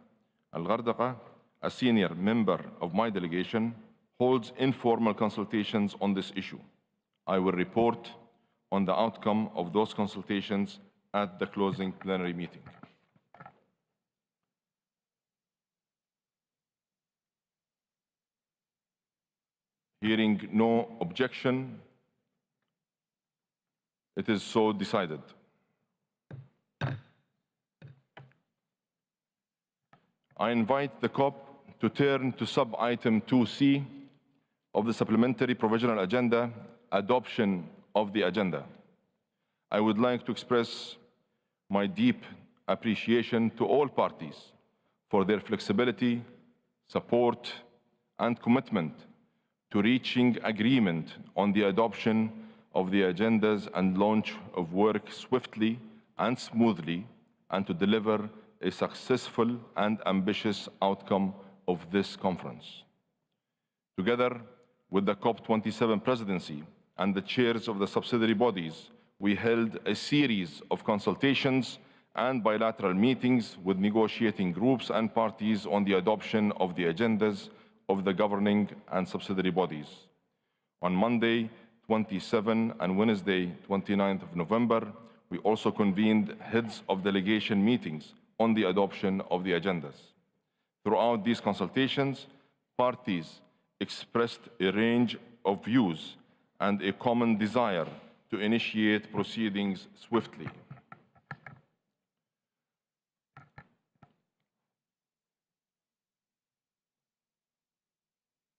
Al-Ghardaqa, a senior member of my delegation, holds informal consultations on this issue. I will report on the outcome of those consultations at the closing plenary meeting. Hearing no objection, It is so decided. I invite the COP to turn to sub-item 2C of the Supplementary Provisional Agenda, adoption of the agenda. I would like to express my deep appreciation to all parties for their flexibility, support, and commitment to reaching agreement on the adoption of the agendas and launch of work swiftly and smoothly, and to deliver a successful and ambitious outcome of this conference. Together with the COP27 presidency and the chairs of the subsidiary bodies, we held a series of consultations and bilateral meetings with negotiating groups and parties on the adoption of the agendas of the governing and subsidiary bodies. On Monday, 27 and Wednesday, 29th of November, we also convened heads of delegation meetings on the adoption of the agendas. Throughout these consultations, parties expressed a range of views and a common desire to initiate proceedings swiftly.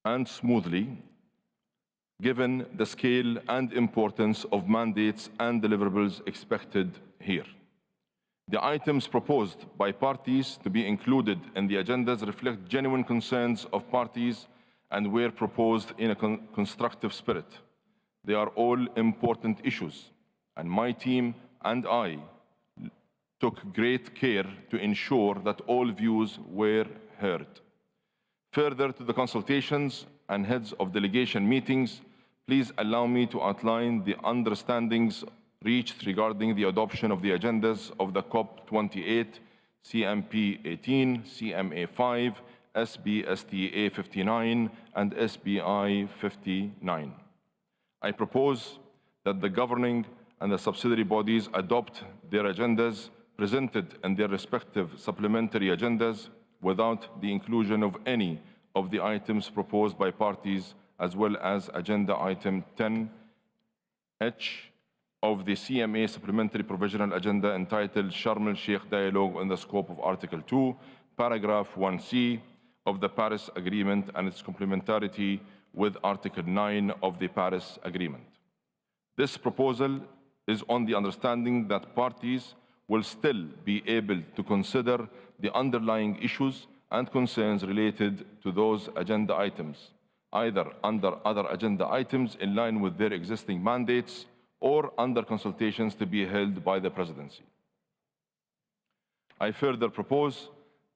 And smoothly, given the scale and importance of mandates and deliverables expected here. The items proposed by parties to be included in the agendas reflect genuine concerns of parties and were proposed in a constructive spirit. They are all important issues, and my team and I took great care to ensure that all views were heard. Further to the consultations and heads of delegation meetings, please allow me to outline the understandings reached regarding the adoption of the agendas of the COP28, CMP 18, CMA 5, SBSTA 59, and SBI 59. I propose that the governing and the subsidiary bodies adopt their agendas presented in their respective supplementary agendas without the inclusion of any of the items proposed by parties, as well as Agenda Item 10H of the CMA Supplementary Provisional Agenda entitled Sharm el-Sheikh Dialogue in the scope of Article 2, Paragraph 1C of the Paris Agreement and its complementarity with Article 9 of the Paris Agreement. This proposal is on the understanding that parties will still be able to consider the underlying issues and concerns related to those agenda items, either under other agenda items in line with their existing mandates or under consultations to be held by the Presidency. I further propose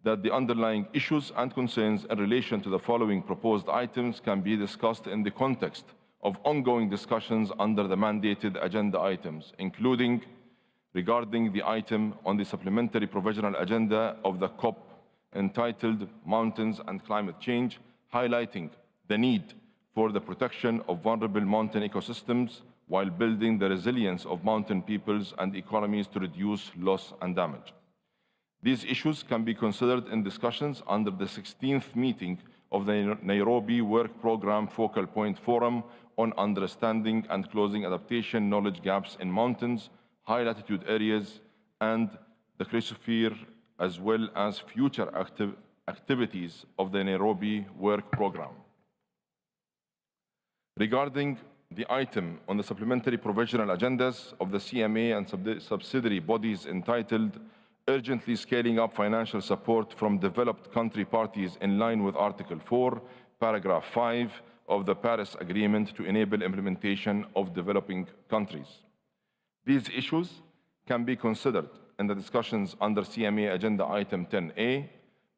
that the underlying issues and concerns in relation to the following proposed items can be discussed in the context of ongoing discussions under the mandated agenda items, including regarding the item on the supplementary provisional agenda of the COP entitled Mountains and Climate Change, highlighting the need for the protection of vulnerable mountain ecosystems while building the resilience of mountain peoples and economies to reduce loss and damage. These issues can be considered in discussions under the 16th meeting of the Nairobi Work Programme Focal Point Forum on Understanding and Closing Adaptation Knowledge Gaps in Mountains, High Latitude Areas, and the Chrysosphere, as well as future activities of the Nairobi Work Programme. Regarding the item on the supplementary provisional agendas of the CMA and subsidiary bodies entitled Urgently Scaling Up Financial Support from Developed Country Parties in line with Article 4, Paragraph 5 of the Paris Agreement to enable implementation of developing countries. These issues can be considered in the discussions under CMA Agenda Item 10A,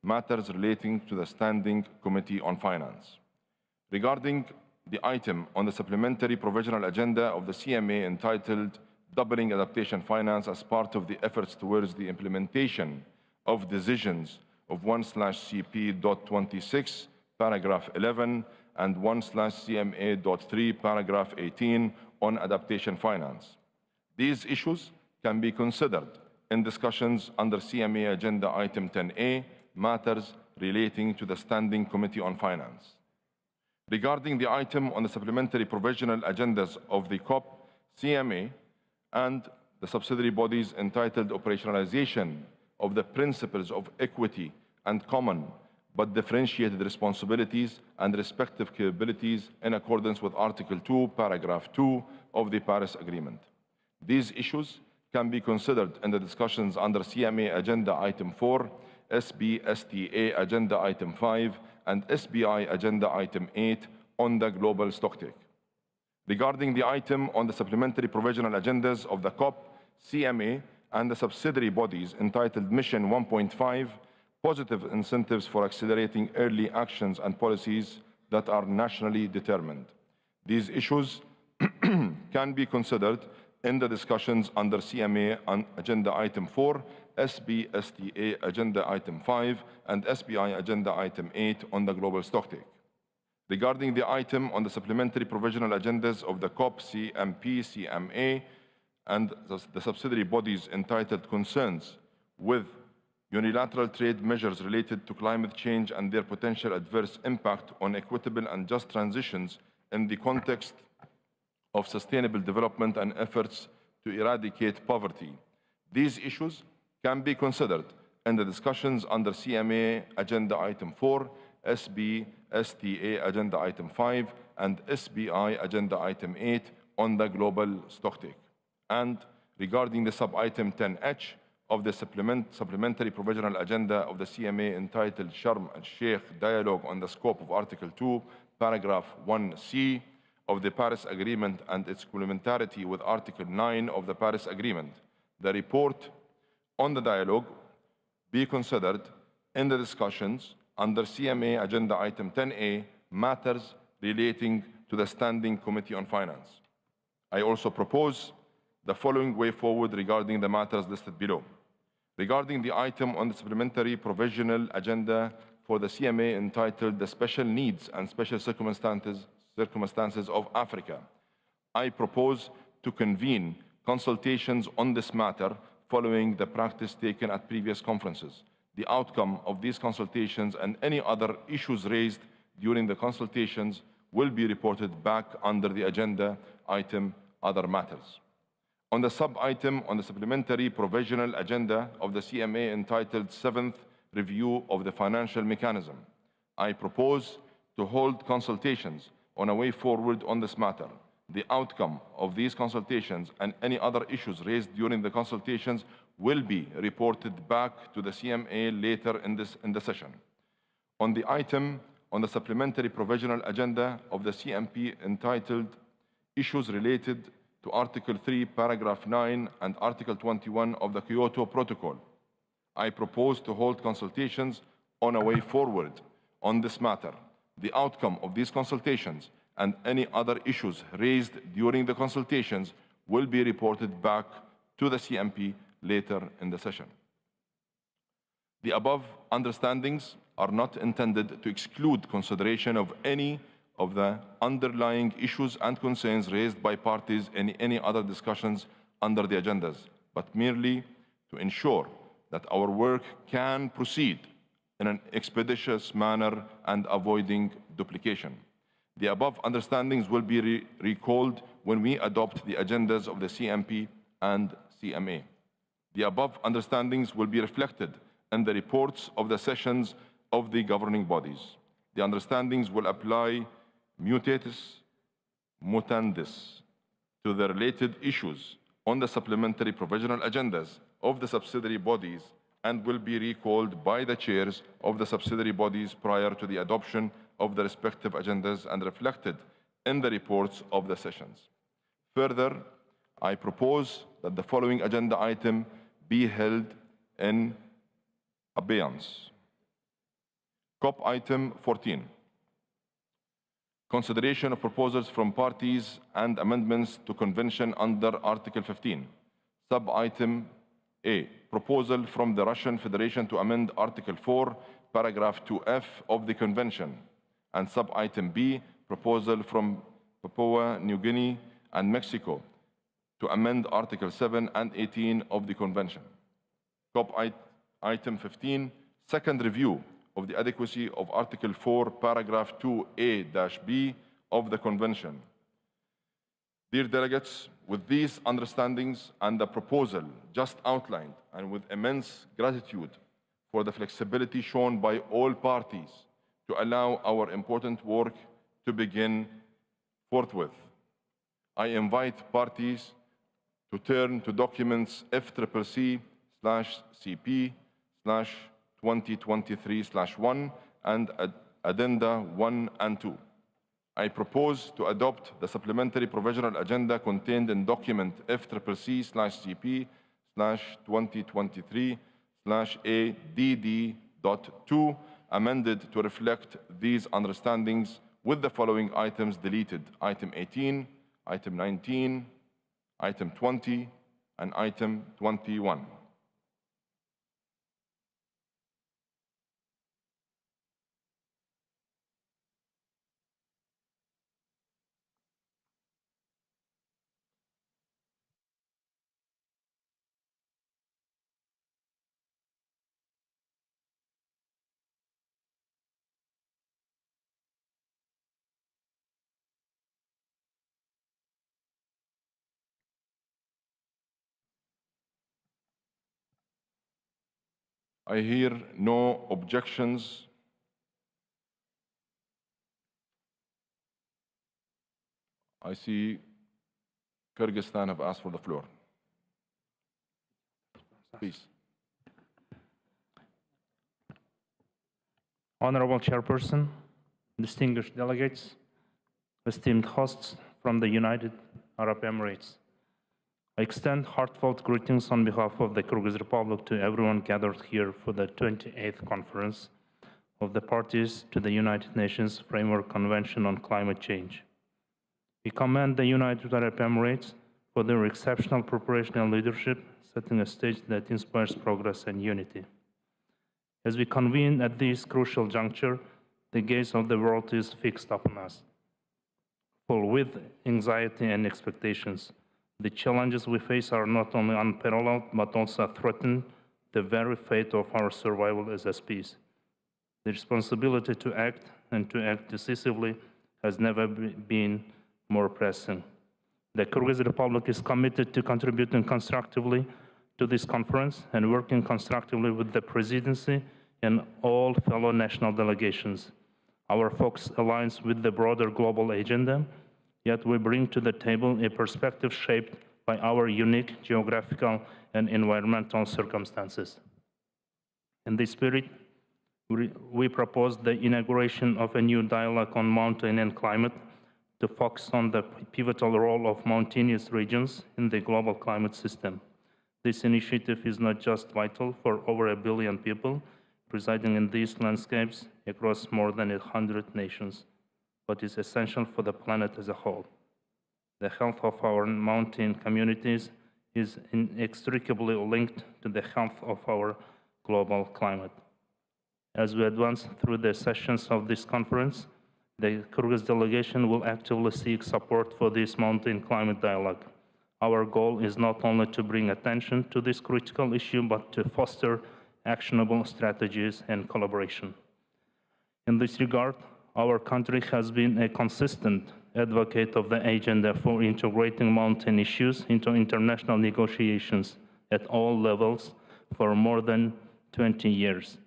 matters relating to the Standing Committee on Finance. Regarding the item on the supplementary provisional agenda of the CMA entitled Doubling Adaptation Finance as part of the efforts towards the implementation of decisions of 1/CP.26, paragraph 11, and 1/CMA.3, paragraph 18 on adaptation finance. These issues can be considered in discussions under CMA Agenda Item 10A, matters relating to the Standing Committee on Finance. Regarding the item on the supplementary provisional agendas of the COP, CMA, and the subsidiary bodies entitled Operationalization of the Principles of Equity and Common but Differentiated Responsibilities and Respective Capabilities in accordance with Article 2, Paragraph 2 of the Paris Agreement. These issues can be considered in the discussions under CMA Agenda Item 4, SBSTA Agenda Item 5, and SBI Agenda Item 8 on the global stocktake. Regarding the item on the supplementary provisional agendas of the COP, CMA, and the subsidiary bodies entitled Mission 1.5, positive incentives for accelerating early actions and policies that are nationally determined. These issues can be considered in the discussions under CMA on Agenda Item 4, SBSTA Agenda Item 5, and SBI Agenda Item 8 on the global stocktake. Regarding the item on the supplementary provisional agendas of the COP, CMP, CMA, and the subsidiary bodies entitled Concerns with unilateral trade measures related to climate change and their potential adverse impact on equitable and just transitions in the context of sustainable development and efforts to eradicate poverty. These issues can be considered in the discussions under CMA Agenda Item 4, SBSTA Agenda Item 5, and SBI Agenda Item 8 on the global stocktake. And regarding the sub-item 10H of the supplementary provisional agenda of the CMA entitled Sharm el-Sheikh Dialogue on the Scope of Article 2, Paragraph 1C of the Paris Agreement and its complementarity with Article 9 of the Paris Agreement, the report on the dialogue be considered in the discussions under CMA Agenda Item 10A, matters relating to the Standing Committee on Finance. I also propose the following way forward regarding the matters listed below. Regarding the item on the supplementary provisional agenda for the CMA entitled The Special Needs and Special Circumstances of Africa, I propose to convene consultations on this matter following the practice taken at previous conferences. The outcome of these consultations and any other issues raised during the consultations will be reported back under the agenda item Other Matters. On the sub-item on the supplementary provisional agenda of the CMA entitled 7th Review of the Financial Mechanism, I propose to hold consultations on a way forward on this matter. The outcome of these consultations and any other issues raised during the consultations will be reported back to the CMA later in the session. On the item on the supplementary provisional agenda of the CMP entitled Issues Related to Article 3, Paragraph 9 and Article 21 of the Kyoto Protocol, I propose to hold consultations on a way forward on this matter. The outcome of these consultations and any other issues raised during the consultations will be reported back to the CMP later in the session. The above understandings are not intended to exclude consideration of any of the underlying issues and concerns raised by parties in any other discussions under the agendas, but merely to ensure that our work can proceed in an expeditious manner and avoiding duplication. The above understandings will be recalled when we adopt the agendas of the CMP and CMA. The above understandings will be reflected in the reports of the sessions of the governing bodies. The understandings will apply mutatis mutandis to the related issues on the supplementary provisional agendas of the subsidiary bodies and will be recalled by the chairs of the subsidiary bodies prior to the adoption of the respective agendas and reflected in the reports of the sessions. Further, I propose that the following agenda item be held in abeyance. COP item 14. Consideration of proposals from parties and amendments to convention under Article 15. Sub-item A, proposal from the Russian Federation to amend Article 4, Paragraph 2F of the convention. And sub-item B, proposal from Papua New Guinea and Mexico to amend Article 7 and 18 of the convention. COP item 15, second review of the adequacy of Article 4, Paragraph 2A-B of the Convention. Dear delegates, with these understandings and the proposal just outlined, and with immense gratitude for the flexibility shown by all parties to allow our important work to begin forthwith, I invite parties to turn to documents FCCP/CP/2023/1 and Addenda 1 and 2. I propose to adopt the supplementary provisional agenda contained in document FCCC/CP/2023/ADD.2, amended to reflect these understandings with the following items deleted: item 18, item 19, item 20, and item 21. I hear no objections. I see Kyrgyzstan have asked for the floor. Please. Honorable Chairperson, distinguished delegates, esteemed hosts from the United Arab Emirates. I extend heartfelt greetings on behalf of the Kyrgyz Republic to everyone gathered here for the 28th Conference of the Parties to the United Nations Framework Convention on Climate Change. We commend the United Arab Emirates for their exceptional preparation and leadership, setting a stage that inspires progress and unity. As we convene at this crucial juncture, the gaze of the world is fixed upon us. Full with anxiety and expectations, the challenges we face are not only unparalleled, but also threaten the very fate of our survival as a species. The responsibility to act and to act decisively has never been more pressing. The Kyrgyz Republic is committed to contributing constructively to this conference and working constructively with the Presidency and all fellow national delegations. Our focus aligns with the broader global agenda, yet we bring to the table a perspective shaped by our unique geographical and environmental circumstances. In this spirit, we propose the inauguration of a new dialogue on mountain and climate to focus on the pivotal role of mountainous regions in the global climate system. This initiative is not just vital for over 1 billion people residing in these landscapes across more than 100 nations, but is essential for the planet as a whole. The health of our mountain communities is inextricably linked to the health of our global climate. As we advance through the sessions of this conference, the Kyrgyz delegation will actively seek support for this mountain climate dialogue. Our goal is not only to bring attention to this critical issue, but to foster actionable strategies and collaboration. In this regard, our country has been a consistent advocate of the agenda for integrating mountain issues into international negotiations at all levels for more than 20 years.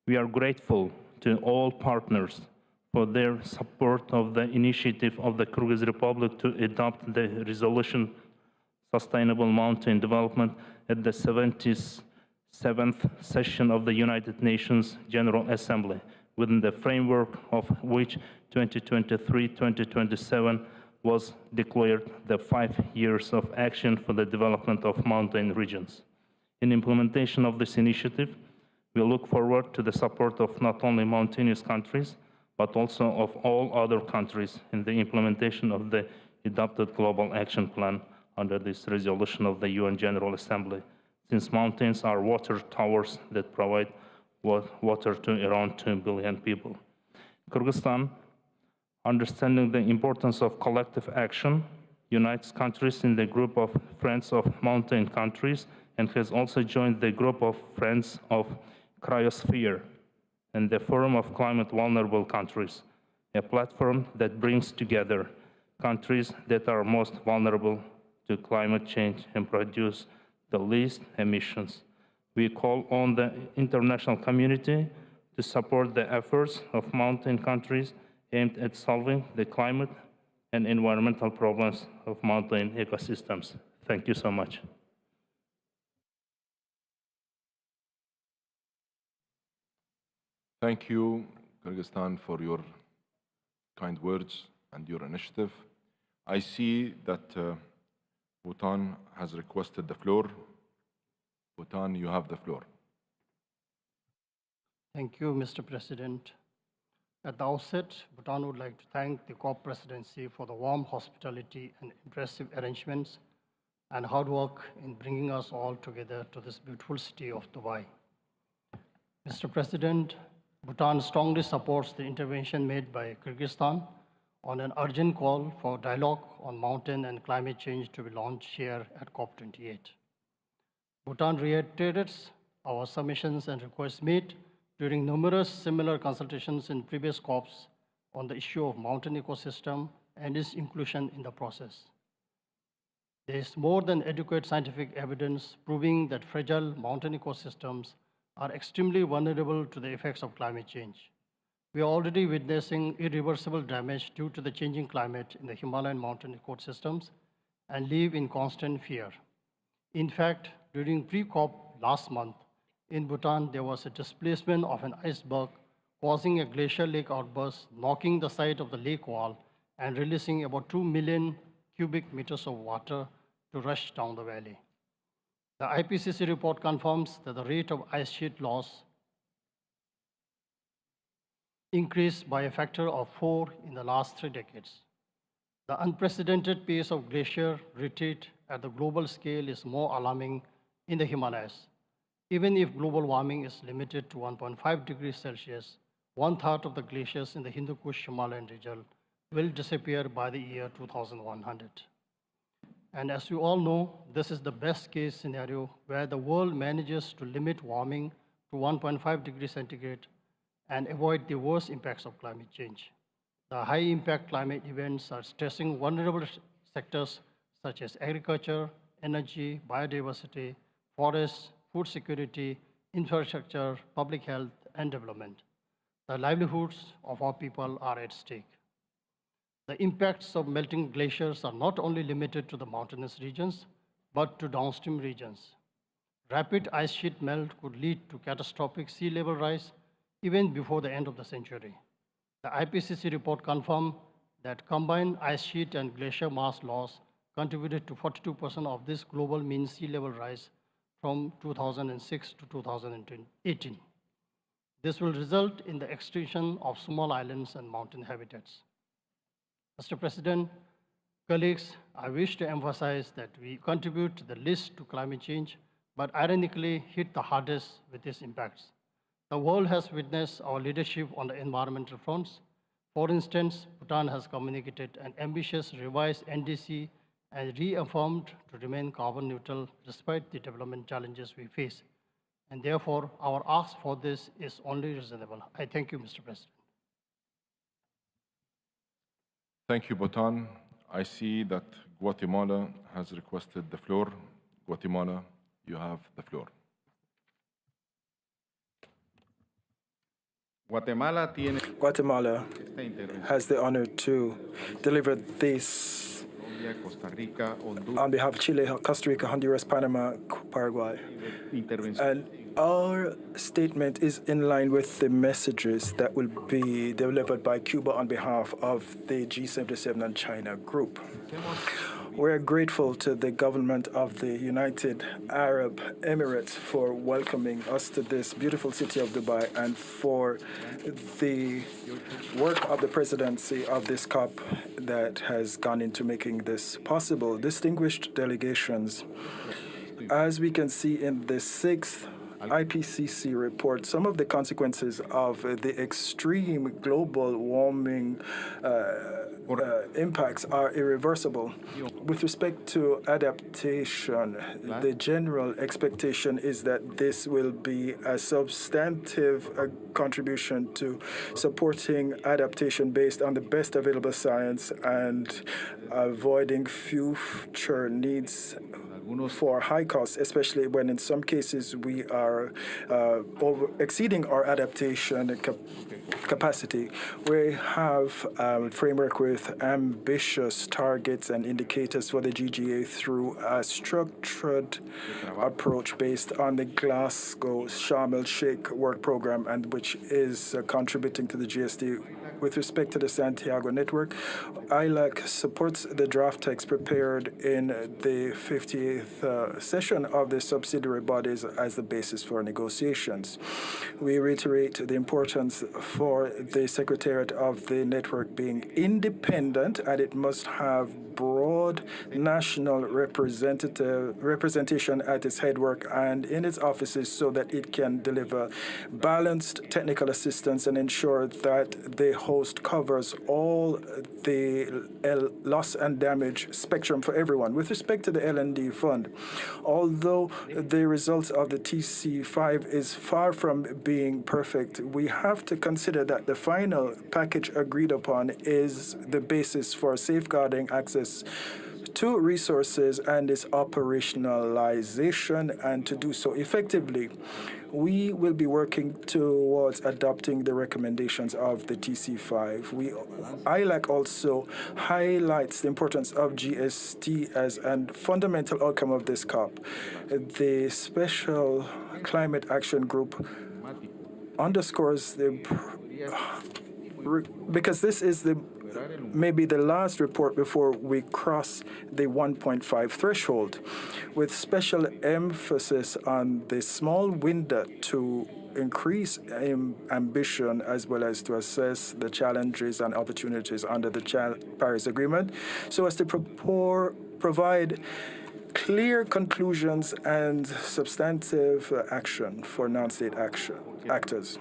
We are grateful to all partners for their support of the initiative of the Kyrgyz Republic to adopt the resolution Sustainable Mountain Development at the 77th session of the United Nations General Assembly, within the framework of which 2023-2027 was declared the 5 years of action for the development of mountain regions. In implementation of this initiative, we look forward to the support of not only mountainous countries, but also of all other countries in the implementation of the adopted Global Action Plan under this resolution of the UN General Assembly, since mountains are water towers that provide water to around 2 billion people. Kyrgyzstan, understanding the importance of collective action, unites countries in the group of Friends of Mountain Countries and has also joined the group of Friends of Cryosphere and the Forum of Climate Vulnerable Countries, a platform that brings together countries that are most vulnerable to climate change and produce the least emissions. We call on the international community to support the efforts of mountain countries aimed at solving the climate and environmental problems of mountain ecosystems. Thank you so much. Thank you, Kyrgyzstan, for your kind words and your initiative. I see that Bhutan has requested the floor. Bhutan, you have the floor. Thank you, Mr. President. At the outset, Bhutan would like to thank the COP presidency for the warm hospitality and impressive arrangements and hard work in bringing us all together to this beautiful city of Dubai. Mr. President, Bhutan strongly supports the intervention made by Kyrgyzstan on an urgent call for dialogue on mountain and climate change to be launched here at COP28. Bhutan reiterates our submissions and requests made during numerous similar consultations in previous COPs on the issue of mountain ecosystem and its inclusion in the process. There is more than adequate scientific evidence proving that fragile mountain ecosystems are extremely vulnerable to the effects of climate change. We are already witnessing irreversible damage due to the changing climate in the Himalayan mountain ecosystems and live in constant fear. In fact, during pre-COP last month, in Bhutan, there was a displacement of an iceberg causing a glacial lake outburst, knocking the side of the lake wall and releasing about 2 million cubic meters of water to rush down the valley. The IPCC report confirms that the rate of ice sheet loss increased by a factor of 4 in the last 3 decades. The unprecedented pace of glacier retreat at the global scale is more alarming in the Himalayas. Even if global warming is limited to 1.5 degrees Celsius, 1/3 of the glaciers in the Hindu Kush Himalayan region will disappear by the year 2100. And as you all know, this is the best case scenario where the world manages to limit warming to 1.5 degrees centigrade and avoid the worst impacts of climate change. The high impact climate events are stressing vulnerable sectors such as agriculture, energy, biodiversity, forests, food security, infrastructure, public health, and development. The livelihoods of our people are at stake. The impacts of melting glaciers are not only limited to the mountainous regions, but to downstream regions. Rapid ice sheet melt could lead to catastrophic sea level rise even before the end of the century. The IPCC report confirmed that combined ice sheet and glacier mass loss contributed to 42% of this global mean sea level rise from 2006 to 2018. This will result in the extinction of small islands and mountain habitats. Mr. President, colleagues, I wish to emphasize that we contribute the least to climate change, but ironically hit the hardest with its impacts. The world has witnessed our leadership on the environmental fronts. For instance, Bhutan has communicated an ambitious revised NDC and reaffirmed to remain carbon neutral despite the development challenges we face. And therefore, our ask for this is only reasonable. I thank you, Mr. President. Thank you, Bhutan. I see that Guatemala has requested the floor. Guatemala, you have the floor. Guatemala has the honor to deliver this on behalf of Chile, Costa Rica, Honduras, Panama, Paraguay. And our statement is in line with the messages that will be delivered by Cuba on behalf of the G77 and China group. We're grateful to the government of the United Arab Emirates for welcoming us to this beautiful city of Dubai and for the work of the presidency of this COP that has gone into making this possible. Distinguished delegations, as we can see in the 6th IPCC report, some of the consequences of the extreme global warming impacts are irreversible. With respect to adaptation, the general expectation is that this will be a substantive contribution to supporting adaptation based on the best available science and avoiding future needs for high costs, especially when in some cases we are exceeding our adaptation capacity. We have a framework with ambitious targets and indicators for the GGA through a structured approach based on the Glasgow Sharm el-Sheikh work program, and which is contributing to the GSD. With respect to the Santiago network, ILAC supports the draft text prepared in the 50th session of the subsidiary bodies as the basis for negotiations. We reiterate the importance for the Secretariat of the network being independent, and it must have broad national representation at its headwork and in its offices so that it can deliver balanced technical assistance and ensure that the host covers all the loss and damage spectrum for everyone. With respect to the L&D fund, although the results of the TC5 is far from being perfect, we have to consider that the final package agreed upon is the basis for safeguarding access to resources and its operationalization, and to do so effectively. We will be working towards adopting the recommendations of the TC5. ILAC also highlights the importance of GST as a fundamental outcome of this COP. The Special Climate Action Group underscores because this is maybe the last report before we cross the 1.5 threshold, with special emphasis on the small window to increase ambition as well as to assess the challenges and opportunities under the Paris Agreement, so as to provide clear conclusions and substantive action for non-state actors.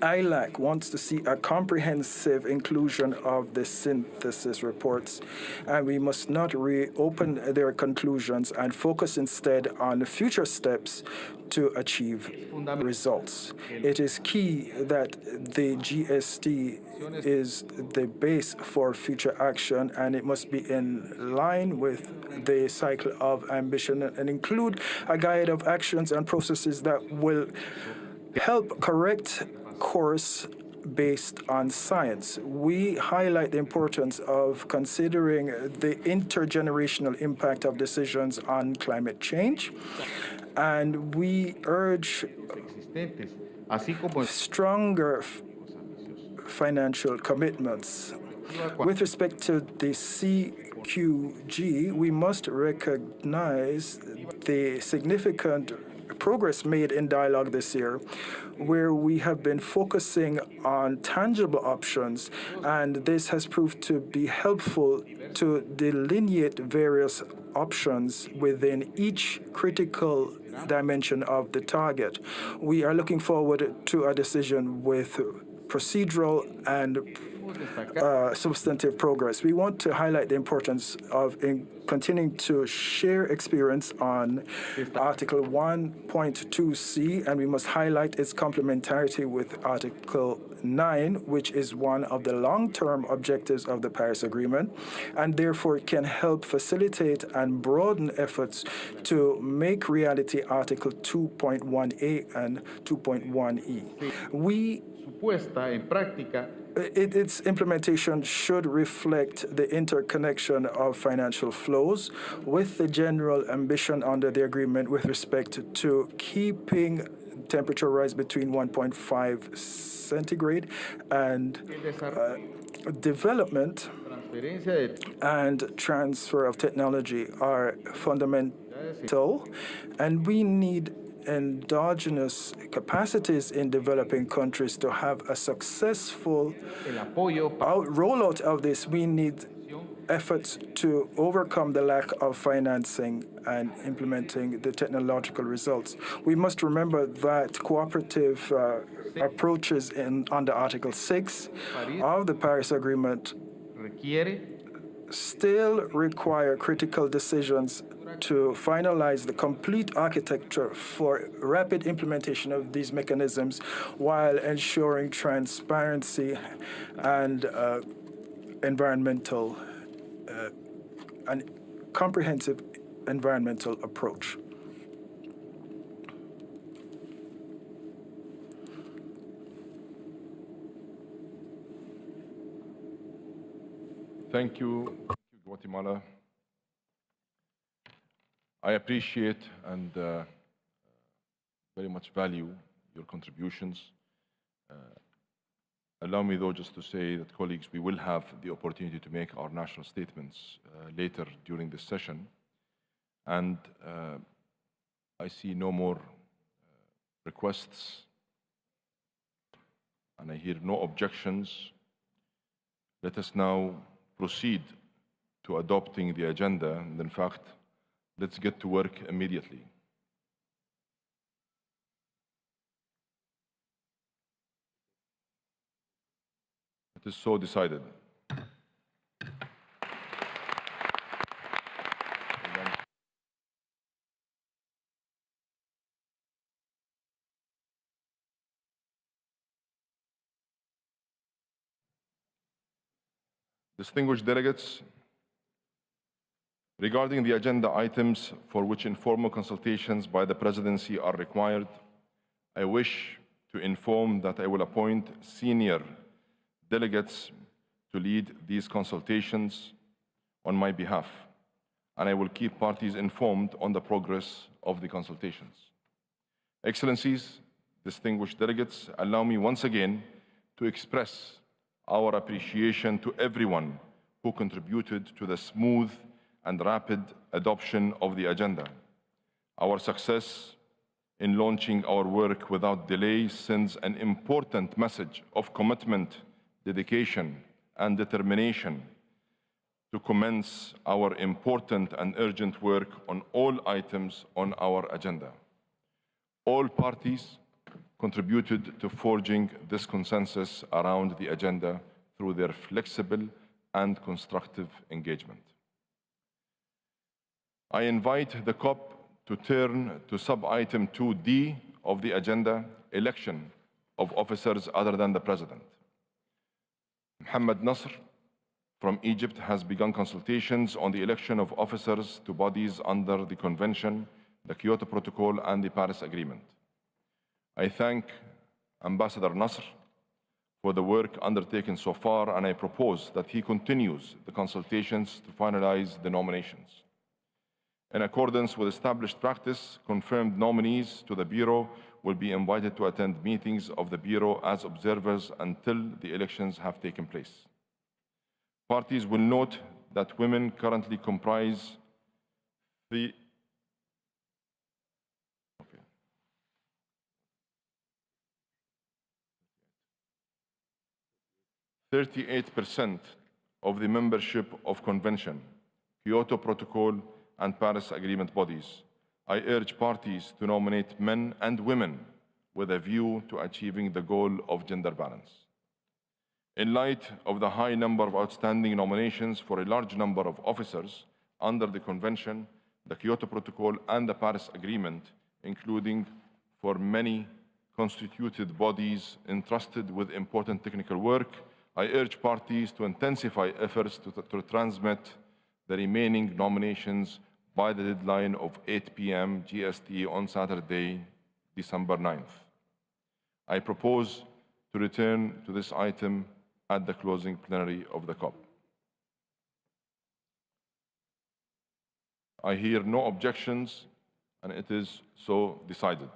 ILAC wants to see a comprehensive inclusion of the synthesis reports, and we must not reopen their conclusions and focus instead on future steps to achieve results. It is key that the GST is the base for future action, and it must be in line with the cycle of ambition and include a guide of actions and processes that will help correct course based on science. We highlight the importance of considering the intergenerational impact of decisions on climate change, and we urge stronger financial commitments. With respect to the CQG, we must recognize the significant progress made in dialogue this year, where we have been focusing on tangible options, and this has proved to be helpful to delineate various options within each critical dimension of the target. We are looking forward to a decision with procedural and substantive progress. We want to highlight the importance of continuing to share experience on Article 1.2c, and we must highlight its complementarity with Article 9, which is one of the long-term objectives of the Paris Agreement, and therefore can help facilitate and broaden efforts to make reality Article 2.1a and 2.1e. Its implementation should reflect the interconnection of financial flows with the general ambition under the agreement with respect to keeping temperature rise between 1.5 centigrade, and development and transfer of technology are fundamental, and we need endogenous capacities in developing countries to have a successful rollout of this. We need efforts to overcome the lack of financing and implementing the technological results. We must remember that cooperative approaches under Article 6 of the Paris Agreement still require critical decisions to finalize the complete architecture for rapid implementation of these mechanisms while ensuring transparency and environmental and comprehensive environmental approach. Thank you, Guatemala. I appreciate and very much value your contributions. Allow me, though, just to say that, colleagues, we will have the opportunity to make our national statements later during this session. And I see no more requests, and I hear no objections. Let us now proceed to adopting the agenda, and in fact, let's get to work immediately. It is so decided. Distinguished delegates, regarding the agenda items for which informal consultations by the Presidency are required, I wish to inform that I will appoint senior delegates to lead these consultations on my behalf, and I will keep parties informed on the progress of the consultations. Excellencies, distinguished delegates, allow me once again to express our appreciation to everyone who contributed to the smooth and rapid adoption of the agenda. Our success in launching our work without delay sends an important message of commitment, dedication, and determination to commence our important and urgent work on all items on our agenda. All parties contributed to forging this consensus around the agenda through their flexible and constructive engagement. I invite the COP to turn to sub-item 2D of the agenda, election of officers other than the President. Mohammed Nasr from Egypt has begun consultations on the election of officers to bodies under the Convention, the Kyoto Protocol, and the Paris Agreement. I thank Ambassador Nasr for the work undertaken so far, and I propose that he continues the consultations to finalize the nominations. In accordance with established practice, confirmed nominees to the Bureau will be invited to attend meetings of the Bureau as observers until the elections have taken place. Parties will note that women currently comprise the 38% of the membership of Convention, Kyoto Protocol, and Paris Agreement bodies. I urge parties to nominate men and women with a view to achieving the goal of gender balance. In light of the high number of outstanding nominations for a large number of officers under the Convention, the Kyoto Protocol, and the Paris Agreement, including for many constituted bodies entrusted with important technical work, I urge parties to intensify efforts to transmit the remaining nominations by the deadline of 8 p.m. GST on Saturday, December 9th. I propose to return to this item at the closing plenary of the COP. I hear no objections, and it is so decided.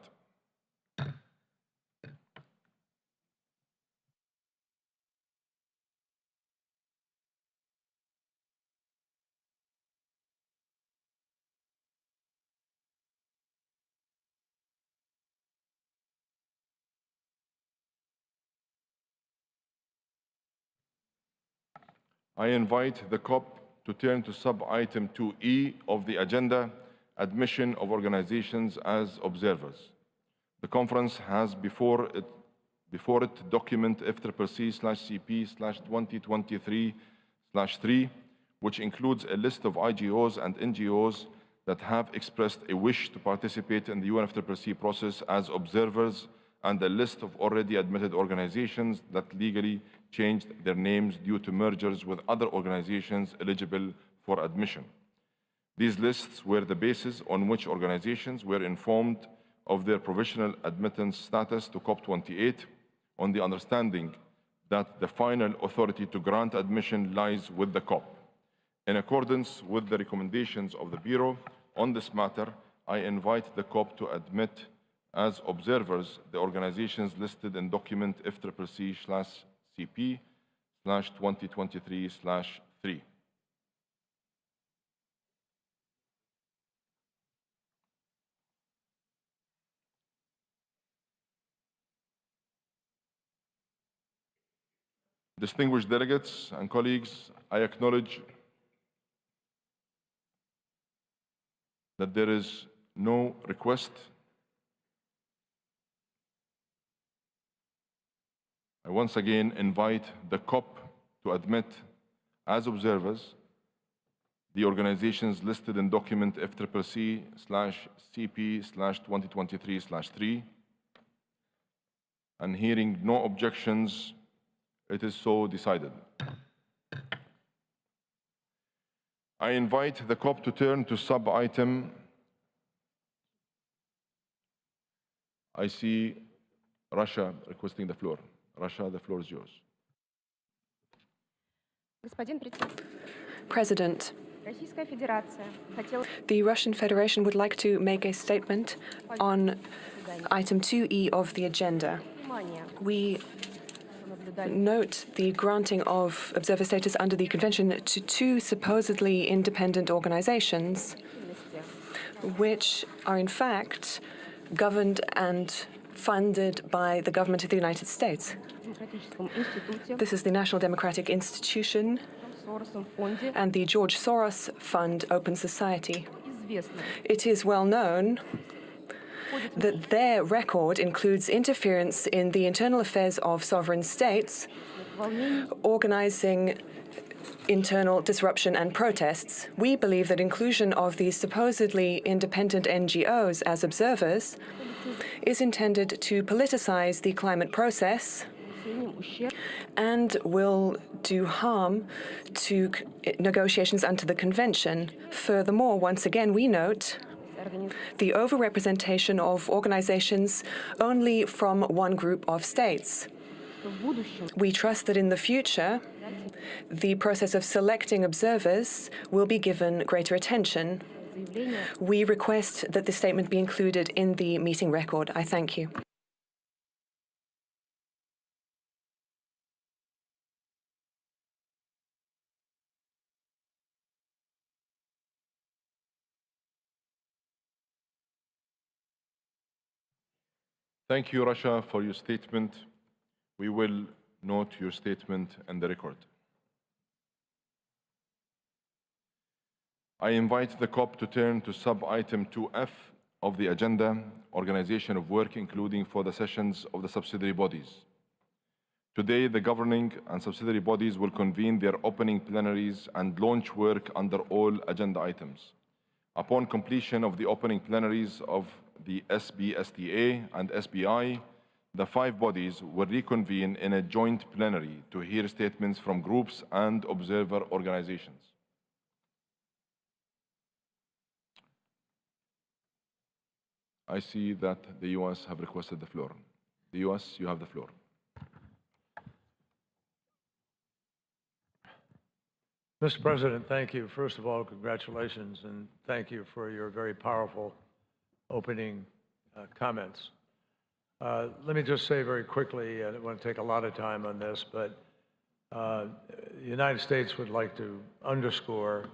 I invite the COP to turn to sub-item 2E of the agenda, admission of organizations as observers. The conference has before it document FCCP/2023/3, which includes a list of IGOs and NGOs that have expressed a wish to participate in the UNFCCC process as observers, and a list of already admitted organizations that legally changed their names due to mergers with other organizations eligible for admission. These lists were the basis on which organizations were informed of their provisional admittance status to COP28, on the understanding that the final authority to grant admission lies with the COP. In accordance with the recommendations of the Bureau on this matter, I invite the COP to admit as observers the organizations listed in document FCCP/CP/2023/3. Distinguished delegates and colleagues, I acknowledge that there is no request. I once again invite the COP to admit as observers the organizations listed in document FCCP/CP/2023/3, and hearing no objections, it is so decided. I invite the COP to turn to sub-item. I see Russia requesting the floor. Russia, the floor is yours. President, the Russian Federation would like to make a statement on item 2E of the agenda. We note the granting of observer status under the convention to two supposedly independent organizations, which are in fact governed and funded by the government of the United States. This is the National Democratic Institution and the George Soros Fund Open Society. It is well known that their record includes interference in the internal affairs of sovereign states, organizing internal disruption and protests. We believe that inclusion of these supposedly independent NGOs as observers is intended to politicize the climate process and will do harm to negotiations under the convention. Furthermore, once again, we note the overrepresentation of organizations only from one group of states. We trust that in the future, the process of selecting observers will be given greater attention. We request that this statement be included in the meeting record. I thank you. Thank you, Russia, for your statement. We will note your statement in the record. I invite the COP to turn to sub-item 2F of the agenda, organization of work, including for the sessions of the subsidiary bodies. Today, the governing and subsidiary bodies will convene their opening plenaries and launch work under all agenda items. Upon completion of the opening plenaries of the SBSTA and SBI, the five bodies will reconvene in a joint plenary to hear statements from groups and observer organizations. I see that the US have requested the floor. The US, you have the floor. Mr. President, thank you. First of all, congratulations, and thank you for your very powerful opening comments. Let me just say very quickly, I don't want to take a lot of time on this, but the United States would like to underscore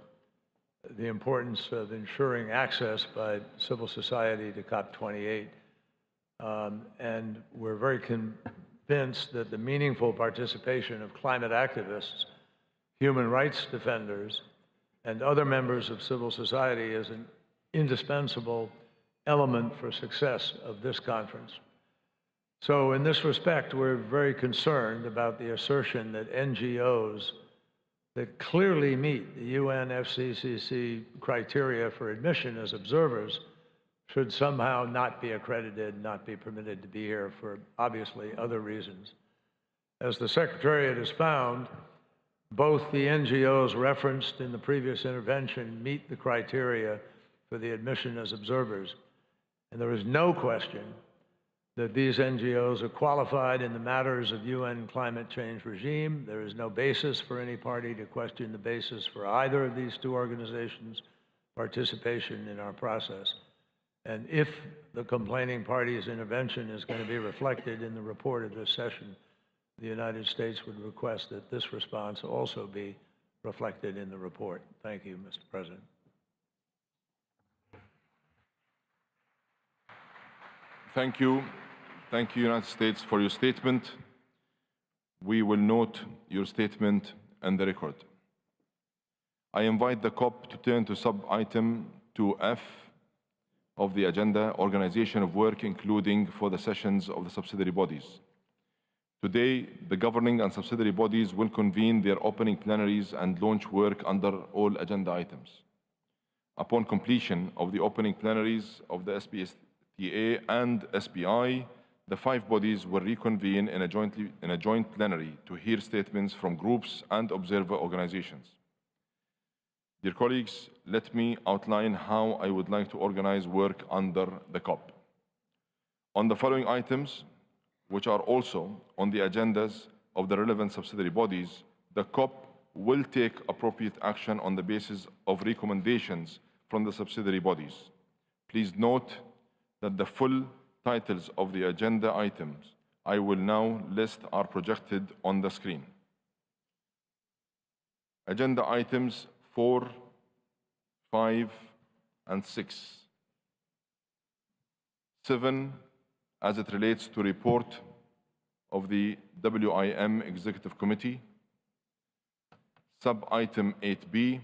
the importance of ensuring access by civil society to COP28. And we're very convinced that the meaningful participation of climate activists, human rights defenders, and other members of civil society is an indispensable element for success of this conference. So in this respect, we're very concerned about the assertion that NGOs that clearly meet the UNFCCC criteria for admission as observers should somehow not be accredited, not be permitted to be here for obviously other reasons. As the Secretariat has found, both the NGOs referenced in the previous intervention meet the criteria for the admission as observers. And there is no question that these NGOs are qualified in the matters of UN climate change regime. There is no basis for any party to question the basis for either of these two organizations' participation in our process. And if the complaining party's intervention is going to be reflected in the report of this session, the United States would request that this response also be reflected in the report. Thank you, Mr. President. Thank you. Thank you, United States, for your statement. We will note your statement and the record. I invite the COP to turn to sub-item 2F of the agenda, organization of work, including for the sessions of the subsidiary bodies. Today, the governing and subsidiary bodies will convene their opening plenaries and launch work under all agenda items. Upon completion of the opening plenaries of the SBSTA and SBI, the 5 bodies will reconvene in a joint plenary to hear statements from groups and observer organizations. Dear colleagues, let me outline how I would like to organize work under the COP. On the following items, which are also on the agendas of the relevant subsidiary bodies, the COP will take appropriate action on the basis of recommendations from the subsidiary bodies. Please note that the full titles of the agenda items I will now list are projected on the screen. Agenda items 4, 5, and 6. 7, as it relates to report of the WIM Executive Committee. Sub-item 8B,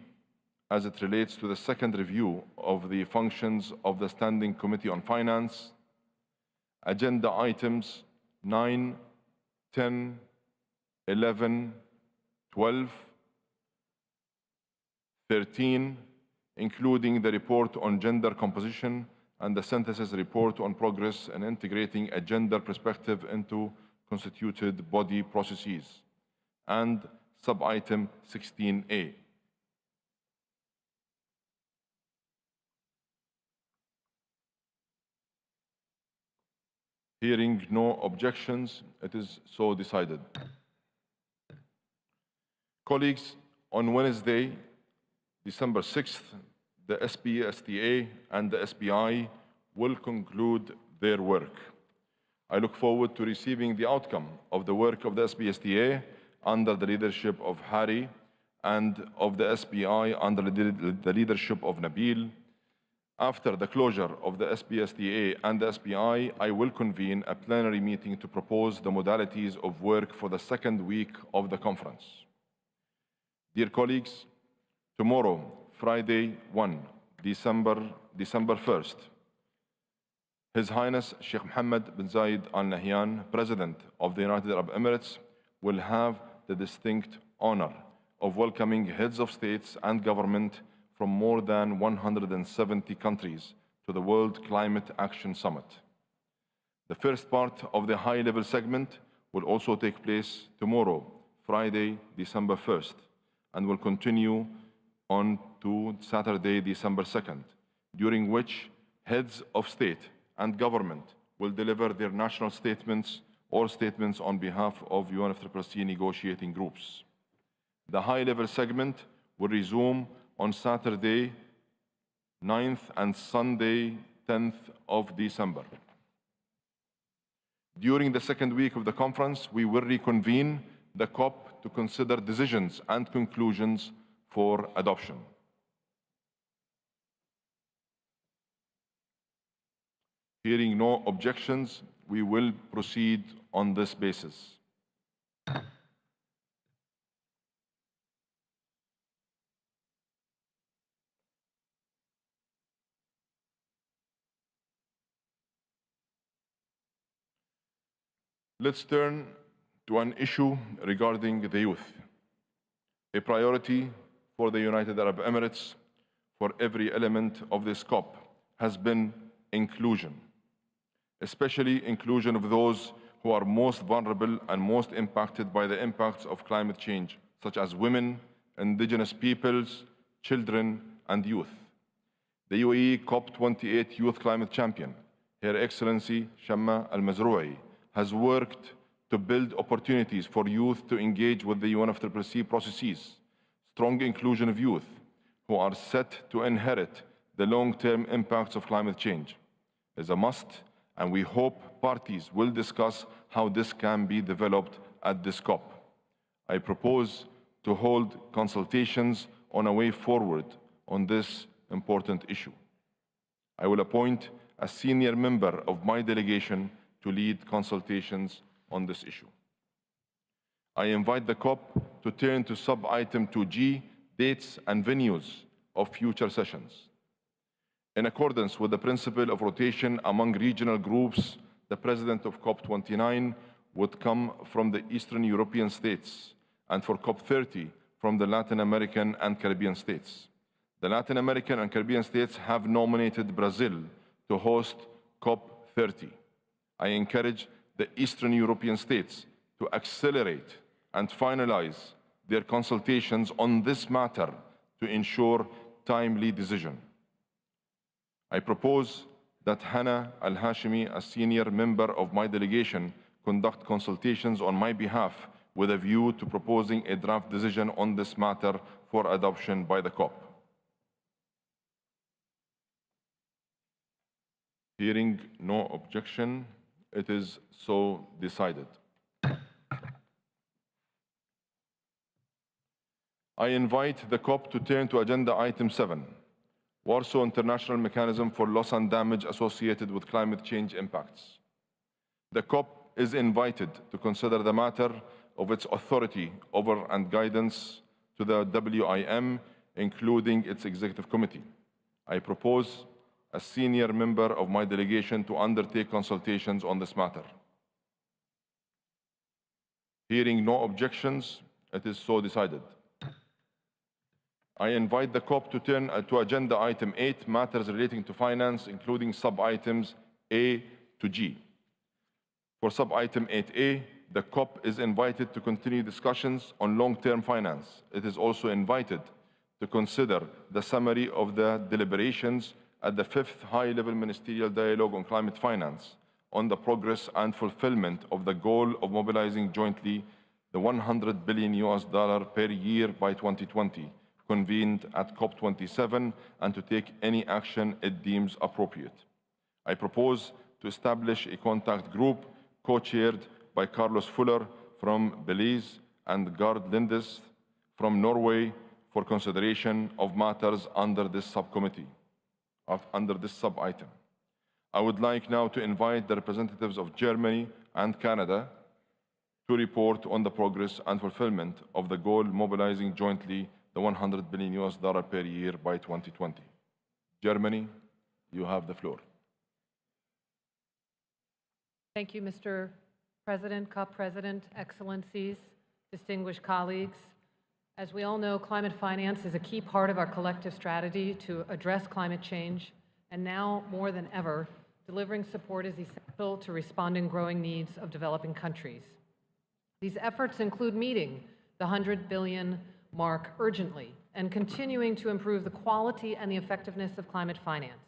as it relates to the second review of the functions of the Standing Committee on Finance. Agenda items 9, 10, 11, 12, 13, including the report on gender composition and the synthesis report on progress in integrating a gender perspective into constituted body processes, and sub-item 16A. Hearing no objections, it is so decided. Colleagues, on Wednesday, December 6th, the SBSTA and the SBI will conclude their work. I look forward to receiving the outcome of the work of the SBSTA under the leadership of Harry and of the SBI under the leadership of Nabil. After the closure of the SBSTA and the SBI, I will convene a plenary meeting to propose the modalities of work for the second week of the conference. Dear colleagues, tomorrow, Friday 1, December 1st, His Highness Sheikh Mohammed bin Zayed Al Nahyan, President of the United Arab Emirates, will have the distinct honor of welcoming heads of states and government from more than 170 countries to the World Climate Action Summit. The first part of the high-level segment will also take place tomorrow, Friday, December 1st, and will continue on to Saturday, December 2nd, during which heads of state and government will deliver their national statements or statements on behalf of UNFCCC negotiating groups. The high-level segment will resume on Saturday 9th and Sunday 10th of December. During the second week of the conference, we will reconvene the COP to consider decisions and conclusions for adoption. Hearing no objections, we will proceed on this basis. Let's turn to an issue regarding the youth. A priority for the United Arab Emirates for every element of this COP has been inclusion, especially inclusion of those who are most vulnerable and most impacted by the impacts of climate change, such as women, indigenous peoples, children, and youth. The UAE COP28 Youth Climate Champion, Her Excellency Shamma Al-Mazrou'i, has worked to build opportunities for youth to engage with the UNFCCC processes, strong inclusion of youth who are set to inherit the long-term impacts of climate change is a must, and we hope parties will discuss how this can be developed at this COP. I propose to hold consultations on a way forward on this important issue. I will appoint a senior member of my delegation to lead consultations on this issue. I invite the COP to turn to sub-item 2G, dates and venues of future sessions. In accordance with the principle of rotation among regional groups, the president of COP29 would come from the Eastern European states, and for COP30 from the Latin American and Caribbean states. The Latin American and Caribbean states have nominated Brazil to host COP30. I encourage the Eastern European states to accelerate and finalize their consultations on this matter to ensure timely decision. I propose that Hannah Al-Hashimi, a senior member of my delegation, conduct consultations on my behalf with a view to proposing a draft decision on this matter for adoption by the COP. Hearing no objection, it is so decided. I invite the COP to turn to agenda item 7, Warsaw International Mechanism for Loss and Damage Associated with Climate Change Impacts. The COP is invited to consider the matter of its authority over and guidance to the WIM, including its executive committee. I propose a senior member of my delegation to undertake consultations on this matter. Hearing no objections, it is so decided. I invite the COP to turn to agenda item 8, matters relating to finance, including sub-items A to G. For sub-item 8A, the COP is invited to continue discussions on long-term finance. It is also invited to consider the summary of the deliberations at the 5th High-Level Ministerial Dialogue on Climate Finance on the progress and fulfillment of the goal of mobilizing jointly the $100 billion per year by 2020, convened at COP27, and to take any action it deems appropriate. I propose to establish a contact group co-chaired by Carlos Fuller from Belize and Gard Lindes from Norway for consideration of matters under this subcommittee, under this sub-item. I would like now to invite the representatives of Germany and Canada to report on the progress and fulfillment of the goal mobilizing jointly the $100 billion per year by 2020. Germany, you have the floor. Thank you, Mr. President, COP President, Excellencies, distinguished colleagues. As we all know, climate finance is a key part of our collective strategy to address climate change, and now more than ever, delivering support is essential to responding growing needs of developing countries. These efforts include meeting the $100 billion mark urgently and continuing to improve the quality and the effectiveness of climate finance.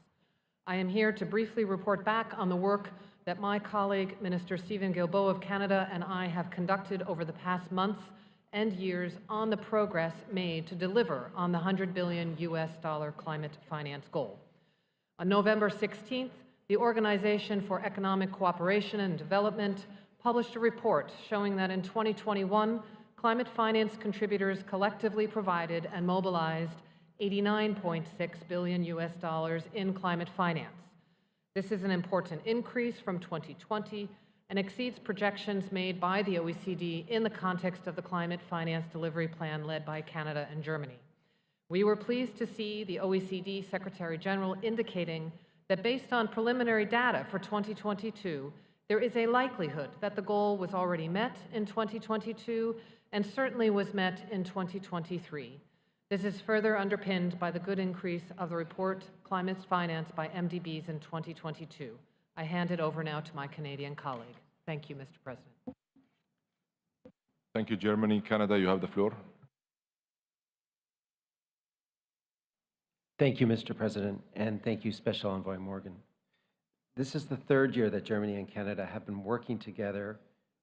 I am here to briefly report back on the work that my colleague, Minister Stephen Guilbeault of Canada, and I have conducted over the past months and years on the progress made to deliver on the $100 billion climate finance goal. On November 16th, the Organization for Economic Cooperation and Development published a report showing that in 2021, climate finance contributors collectively provided and mobilized $89.6 billion in climate finance. This is an important increase from 2020 and exceeds projections made by the OECD in the context of the Climate Finance Delivery Plan led by Canada and Germany. We were pleased to see the OECD Secretary General indicating that based on preliminary data for 2022, There is a likelihood that the goal was already met in 2022 and certainly was met in 2023. This is further underpinned by the good increase of the report Climate Finance by MDBs in 2022. I hand it over now to my Canadian colleague. Thank you, Mr. President. Thank you, Germany. Canada, you have the floor. Thank you, Mr. President, and thank you, Special Envoy Morgan. This is the third year that Germany and Canada have been working together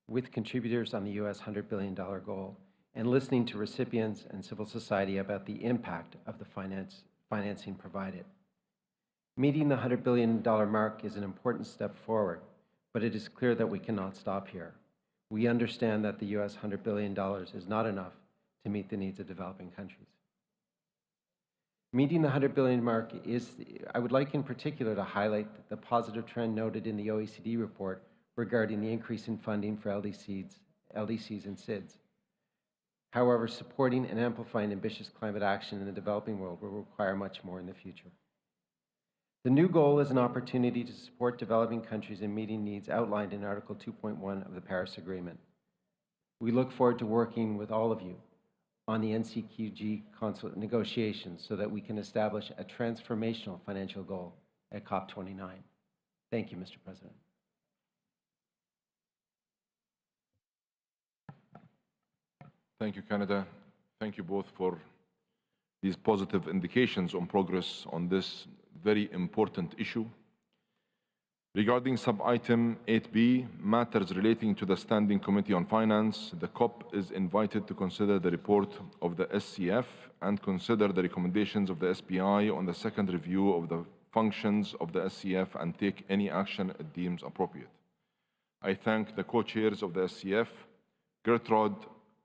with contributors on the U.S. $100 billion goal and listening to recipients and civil society about the impact of the financing provided. Meeting the $100 billion mark is an important step forward, but it is clear that we cannot stop here. We understand that the U.S. $100 billion is not enough to meet the needs of developing countries. Meeting the $100 billion mark I would like in particular to highlight the positive trend noted in the OECD report regarding the increase in funding for LDCs and SIDS. However, supporting and amplifying ambitious climate action in the developing world will require much more in the future. The new goal is an opportunity to support developing countries in meeting needs outlined in Article 2.1 of the Paris Agreement. We look forward to working with all of you on the NCQG negotiations so that we can establish a transformational financial goal at COP29. Thank you, Mr. President. Thank you, Canada. Thank you both for these positive indications on progress on this very important issue. Regarding sub-item 8B, matters relating to the Standing Committee on Finance, the COP is invited to consider the report of the SCF and consider the recommendations of the SPI on the second review of the functions of the SCF and take any action it deems appropriate. I thank the co-chairs of the SCF, Gertrud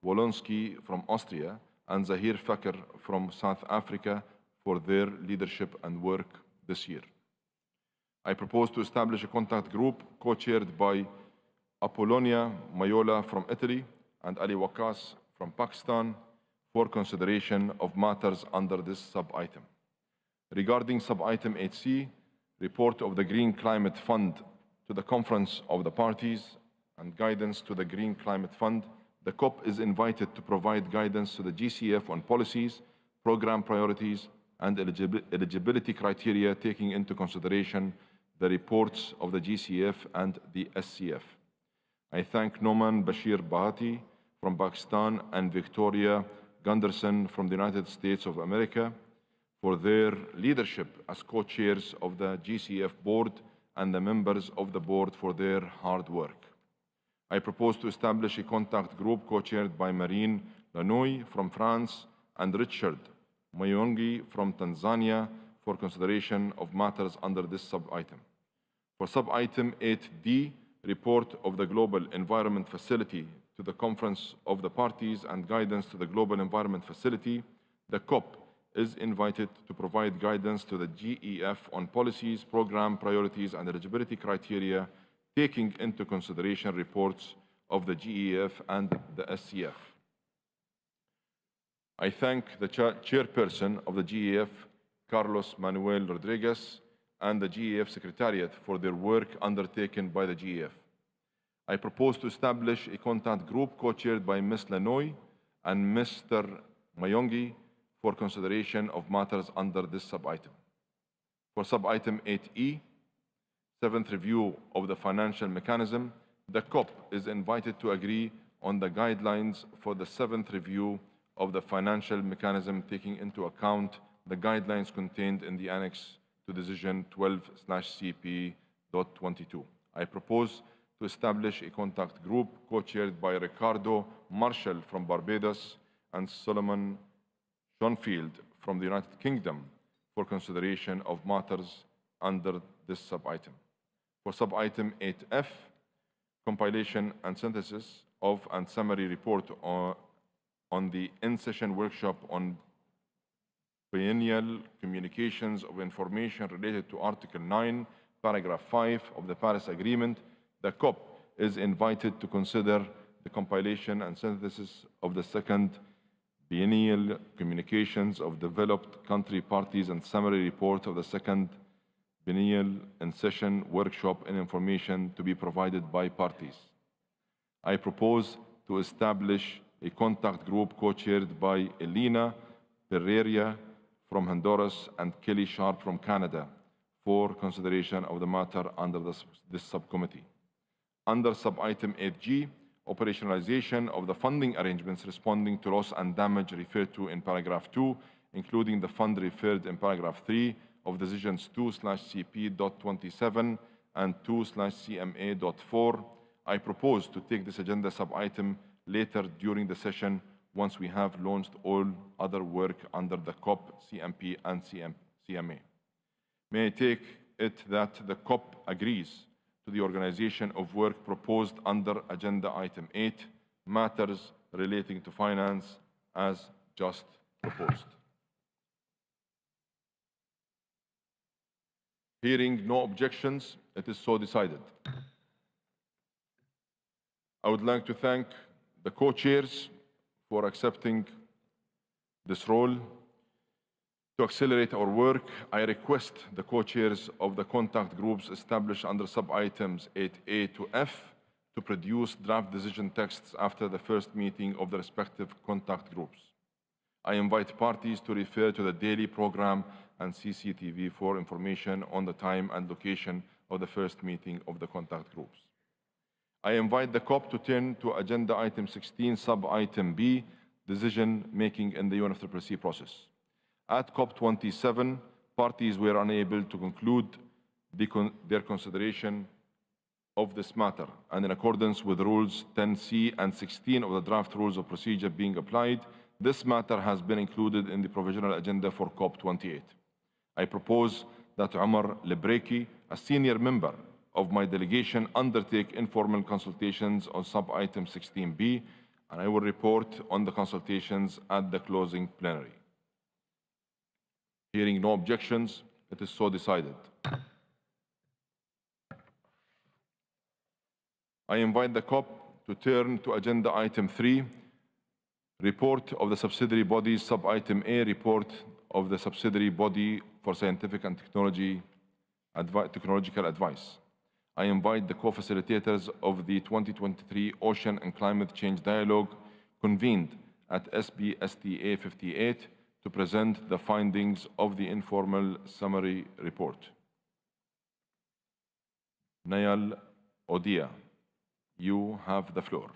Wolonski from Austria and Zahir Fakr from South Africa for their leadership and work this year. I propose to establish a contact group co-chaired by Apollonia Maiola from Italy and Ali Waqas from Pakistan for consideration of matters under this sub-item. Regarding sub-item 8C, report of the Green Climate Fund to the Conference of the Parties and guidance to the Green Climate Fund, the COP is invited to provide guidance to the GCF on policies, program priorities, and eligibility criteria taking into consideration the reports of the GCF and the SCF. I thank Noman Bashir Bahati from Pakistan and Victoria Gunderson from the United States of America for their leadership as co-chairs of the GCF board and the members of the board for their hard work. I propose to establish a contact group co-chaired by Marine Lanoy from France and Richard Mayongi from Tanzania for consideration of matters under this sub-item. For sub-item 8D, report of the Global Environment Facility to the Conference of the Parties and guidance to the Global Environment Facility, the COP is invited to provide guidance to the GEF on policies, program priorities, and eligibility criteria, taking into consideration reports of the GEF and the SCF. I thank the chairperson of the GEF, Carlos Manuel Rodriguez, and the GEF Secretariat for their work undertaken by the GEF. I propose to establish a contact group co-chaired by Ms. Lanoy and Mr. Mayongi for consideration of matters under this sub-item. For sub-item 8E, seventh review of the financial mechanism, the COP is invited to agree on the guidelines for the seventh review of the financial mechanism, taking into account the guidelines contained in the annex to decision 12/CP.22. I propose to establish a contact group co-chaired by Ricardo Marshall from Barbados and Solomon Schoenfield from the United Kingdom for consideration of matters under this sub-item. For sub-item 8F, compilation and synthesis of and summary report on the in-session workshop on biennial communications of information related to Article 9, Paragraph 5 of the Paris Agreement, the COP is invited to consider the compilation and synthesis of the second biennial communications of developed country parties and summary report of the second biennial in-session workshop and information to be provided by parties. I propose to establish a contact group co-chaired by Elena Pereira from Honduras and Kelly Sharp from Canada for consideration of the matter under this subcommittee. Under sub-item 8G, operationalization of the funding arrangements responding to loss and damage referred to in paragraph 2, including the fund referred in paragraph 3 of decisions 2/CP.27 and 2/CMA.4, I propose to take this agenda sub-item later during the session once we have launched all other work under the COP, CMP, and CMA. May I take it that the COP agrees to the organization of work proposed under agenda item 8, matters relating to finance as just proposed. Hearing no objections, it is so decided. I would like to thank the co-chairs for accepting this role. To accelerate our work, I request the co-chairs of the contact groups established under sub-items 8A to F to produce draft decision texts after the first meeting of the respective contact groups. I invite parties to refer to the daily program and CCTV for information on the time and location of the first meeting of the contact groups. I invite the COP to turn to agenda item 16, sub-item B, decision-making in the UNFCCC process. At COP27, parties were unable to conclude their consideration of this matter, and in accordance with rules 10C and 16 of the draft rules of procedure being applied, this matter has been included in the provisional agenda for COP28. I propose that Omar Lebreki, a senior member of my delegation, undertake informal consultations on sub-item 16B, and I will report on the consultations at the closing plenary. Hearing no objections, it is so decided. I invite the COP to turn to agenda item 3, report of the subsidiary bodies, sub-item A, report of the subsidiary body for scientific and technological advice. I invite the co-facilitators of the 2023 Ocean and Climate Change Dialogue convened at SBSTA 58 to present the findings of the informal summary report. Nayal Odia, you have the floor.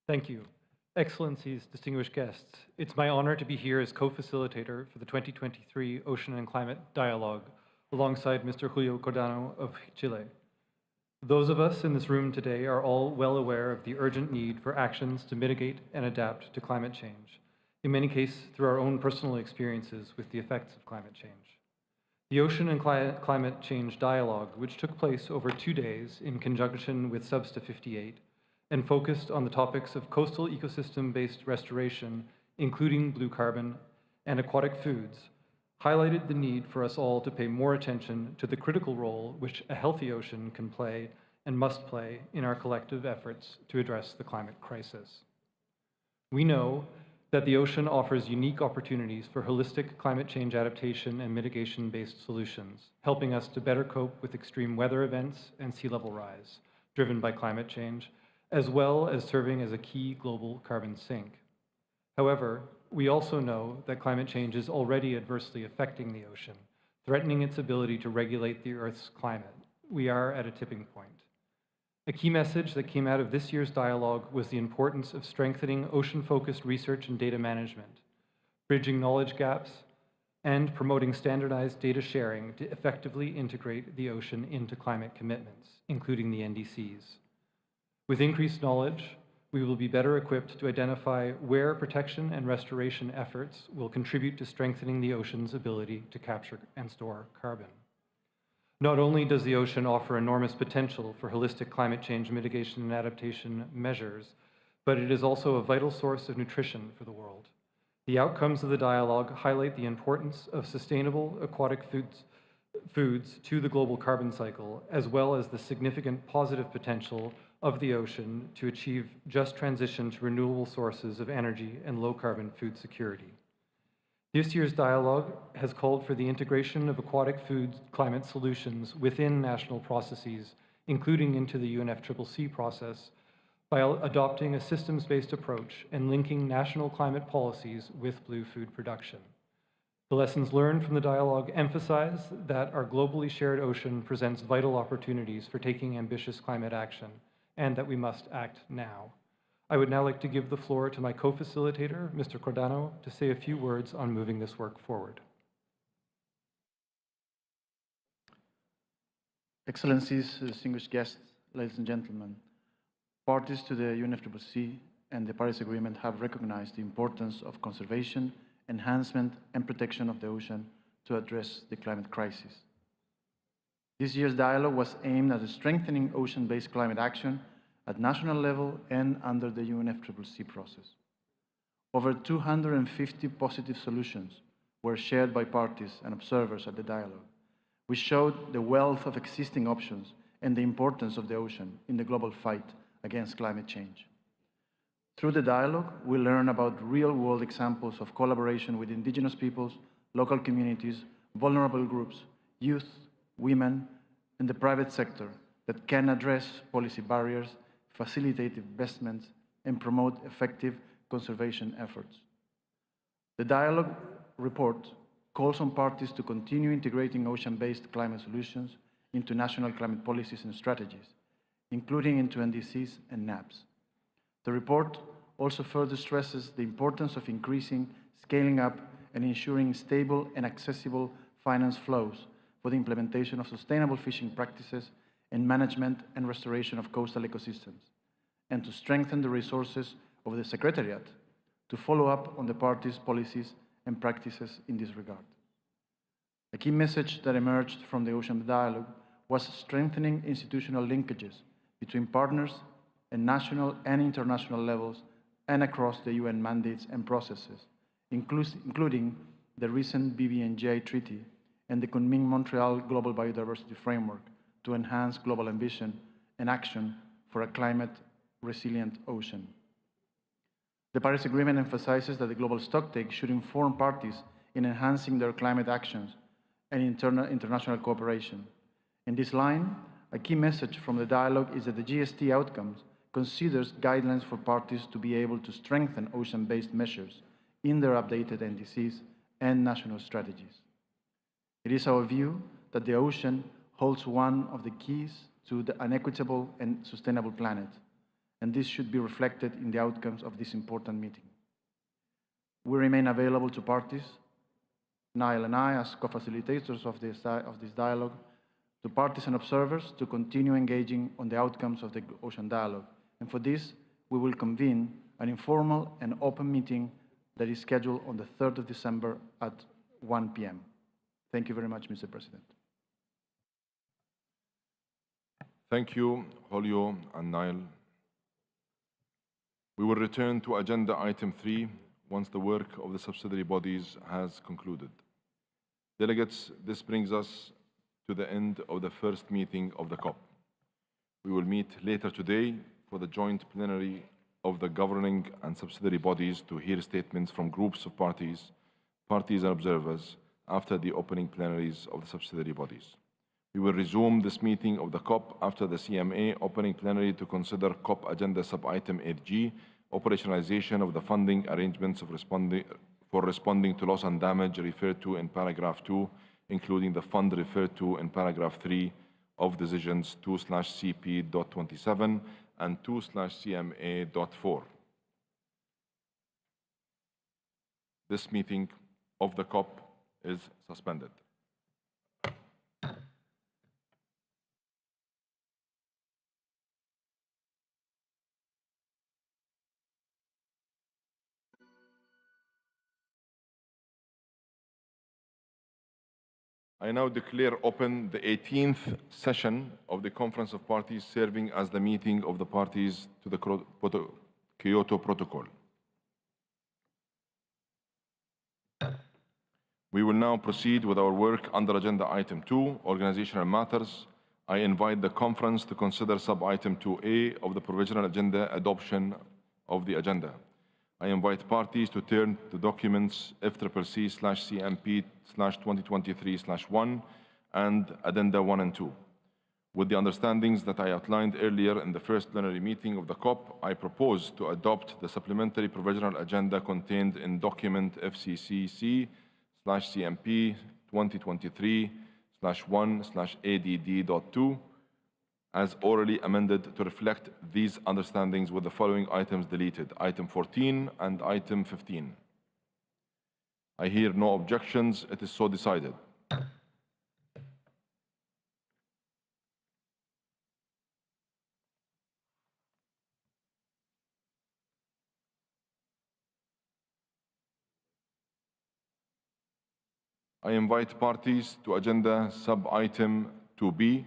Thank you. Excellencies, distinguished guests, it's my honor to be here as co-facilitator for the 2023 Ocean and Climate Dialogue alongside Mr. Julio Cordano of Chile. Those of us in this room today are all well aware of the urgent need for actions to mitigate and adapt to climate change, in many cases through our own personal experiences with the effects of climate change. The Ocean and Climate Change Dialogue, which took place over 2 days in conjunction with Substa 58, and focused on the topics of coastal ecosystem-based restoration, including blue carbon and aquatic foods, highlighted the need for us all to pay more attention to the critical role which a healthy ocean can play and must play in our collective efforts to address the climate crisis. We know that the ocean offers unique opportunities for holistic climate change adaptation and mitigation-based solutions, helping us to better cope with extreme weather events and sea level rise driven by climate change, as well as serving as a key global carbon sink. However, we also know that climate change is already adversely affecting the ocean, threatening its ability to regulate the Earth's climate. We are at a tipping point. A key message that came out of this year's dialogue was the importance of strengthening ocean-focused research and data management, bridging knowledge gaps, and promoting standardized data sharing to effectively integrate the ocean into climate commitments, including the NDCs. With increased knowledge, we will be better equipped to identify where protection and restoration efforts will contribute to strengthening the ocean's ability to capture and store carbon. Not only does the ocean offer enormous potential for holistic climate change mitigation and adaptation measures, but it is also a vital source of nutrition for the world. The outcomes of the dialogue highlight the importance of sustainable aquatic foods to the global carbon cycle, as well as the significant positive potential of the ocean to achieve just transition to renewable sources of energy and low-carbon food security. This year's dialogue has called for the integration of aquatic food climate solutions within national processes, including into the UNFCCC process, by adopting a systems-based approach and linking national climate policies with blue food production. The lessons learned from the dialogue emphasize that our globally shared ocean presents vital opportunities for taking ambitious climate action, and that we must act now. I would now like to give the floor to my co-facilitator, Mr. Cordano, to say a few words on moving this work forward. Excellencies, distinguished guests, ladies and gentlemen, parties to the UNFCCC and the Paris Agreement have recognized the importance of conservation, enhancement, and protection of the ocean to address the climate crisis. This year's dialogue was aimed at strengthening ocean-based climate action at national level and under the UNFCCC process. Over 250 positive solutions were shared by parties and observers at the dialogue, which showed the wealth of existing options and the importance of the ocean in the global fight against climate change. Through the dialogue, we learn about real-world examples of collaboration with indigenous peoples, local communities, vulnerable groups, youth, women, and the private sector that can address policy barriers, facilitate investments, and promote effective conservation efforts. The dialogue report calls on parties to continue integrating ocean-based climate solutions into national climate policies and strategies, including into NDCs and NAPs. The report also further stresses the importance of increasing, scaling up, and ensuring stable and accessible finance flows for the implementation of sustainable fishing practices and management and restoration of coastal ecosystems, and to strengthen the resources of the Secretariat to follow up on the parties' policies and practices in this regard. A key message that emerged from the Ocean Dialogue was strengthening institutional linkages between partners at national and international levels and across the UN mandates and processes, including the recent BBNJ Treaty and the Kunming-Montreal Global Biodiversity Framework to enhance global ambition and action for a climate-resilient ocean. The Paris Agreement emphasizes that the global stocktake should inform parties in enhancing their climate actions and international cooperation. In this line, a key message from the dialogue is that the GST outcomes considers guidelines for parties to be able to strengthen ocean-based measures in their updated NDCs and national strategies. It is our view that the ocean holds one of the keys to an equitable and sustainable planet, and this should be reflected in the outcomes of this important meeting. We remain available to parties, Niall and I, as co-facilitators of this dialogue, to parties and observers to continue engaging on the outcomes of the Ocean Dialogue. And for this, we will convene an informal and open meeting that is scheduled on the 3rd of December at 1 p.m. Thank you very much, Mr. President. Thank you, Julio and Niall. We will return to agenda item 3 once the work of the subsidiary bodies has concluded. Delegates, this brings us to the end of the first meeting of the COP. We will meet later today for the joint plenary of the governing and subsidiary bodies to hear statements from groups of parties and observers after the opening plenaries of the subsidiary bodies. We will resume this meeting of the COP after the CMA opening plenary to consider COP agenda sub-item 8G, operationalization of the funding arrangements for responding to loss and damage referred to in paragraph 2, including the fund referred to in paragraph 3 of decisions 2/CP.27 and 2/CMA.4. This meeting of the COP is suspended. I now declare open the 18th session of the Conference of Parties, serving as the meeting of the parties to the Kyoto Protocol. We will now proceed with our work under agenda item 2, organizational matters. I invite the conference to consider sub-item 2A of the provisional agenda, adoption of the agenda. I invite parties to turn to documents FCC/CMP/2023/1 and Addenda 1 and 2. With the understandings that I outlined earlier in the first plenary meeting of the COP, I propose to adopt the supplementary provisional agenda contained in document FCC/CMP/2023/1/ADD.2 as orally amended to reflect these understandings with the following items deleted, item 14 and item 15. I hear no objections. It is so decided. I invite parties to agenda sub-item 2B,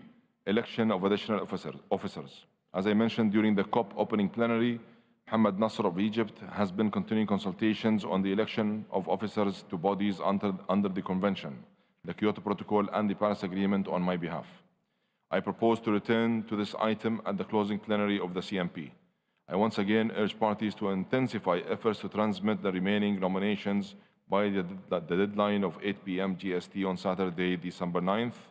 election of additional officers. As I mentioned during the COP opening plenary, Mohammed Nasser of Egypt has been continuing consultations on the election of officers to bodies under the Convention, the Kyoto Protocol, and the Paris Agreement on my behalf. I propose to return to this item at the closing plenary of the CMP. I once again urge parties to intensify efforts to transmit the remaining nominations by the deadline of 8 p.m. GST on Saturday, December 9th.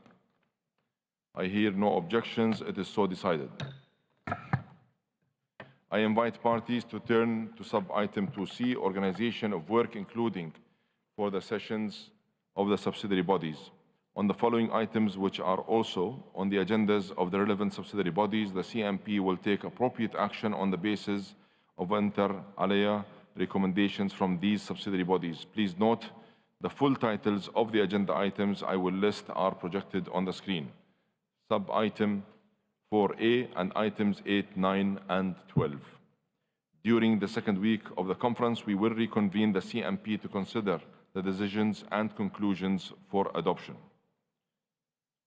I hear no objections. It is so decided. I invite parties to turn to sub-item 2C, organization of work, including for the sessions of the subsidiary bodies. On the following items, which are also on the agendas of the relevant subsidiary bodies, the CMP will take appropriate action on the basis of inter alia recommendations from these subsidiary bodies. Please note the full titles of the agenda items I will list are projected on the screen. Sub-item 4A and items 8, 9, and 12. During the second week of the conference, we will reconvene the CMP to consider the decisions and conclusions for adoption.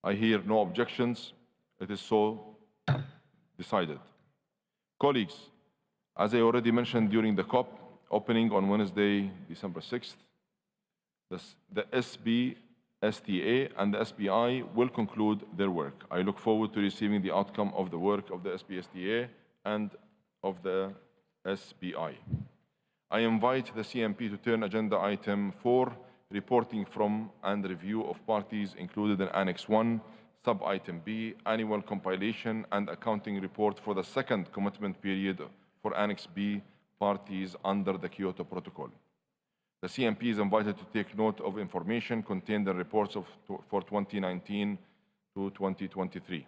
I hear no objections. It is so decided. Colleagues, as I already mentioned during the COP opening on Wednesday, December 6th, the SBSTA and the SBI will conclude their work. I look forward to receiving the outcome of the work of the SBSTA and of the SBI. I invite the CMP to turn agenda item 4, reporting from and review of parties included in Annex 1, sub-item B, annual compilation and accounting report for the second commitment period for Annex B parties under the Kyoto Protocol. The CMP is invited to take note of information contained in reports for 2019 to 2023.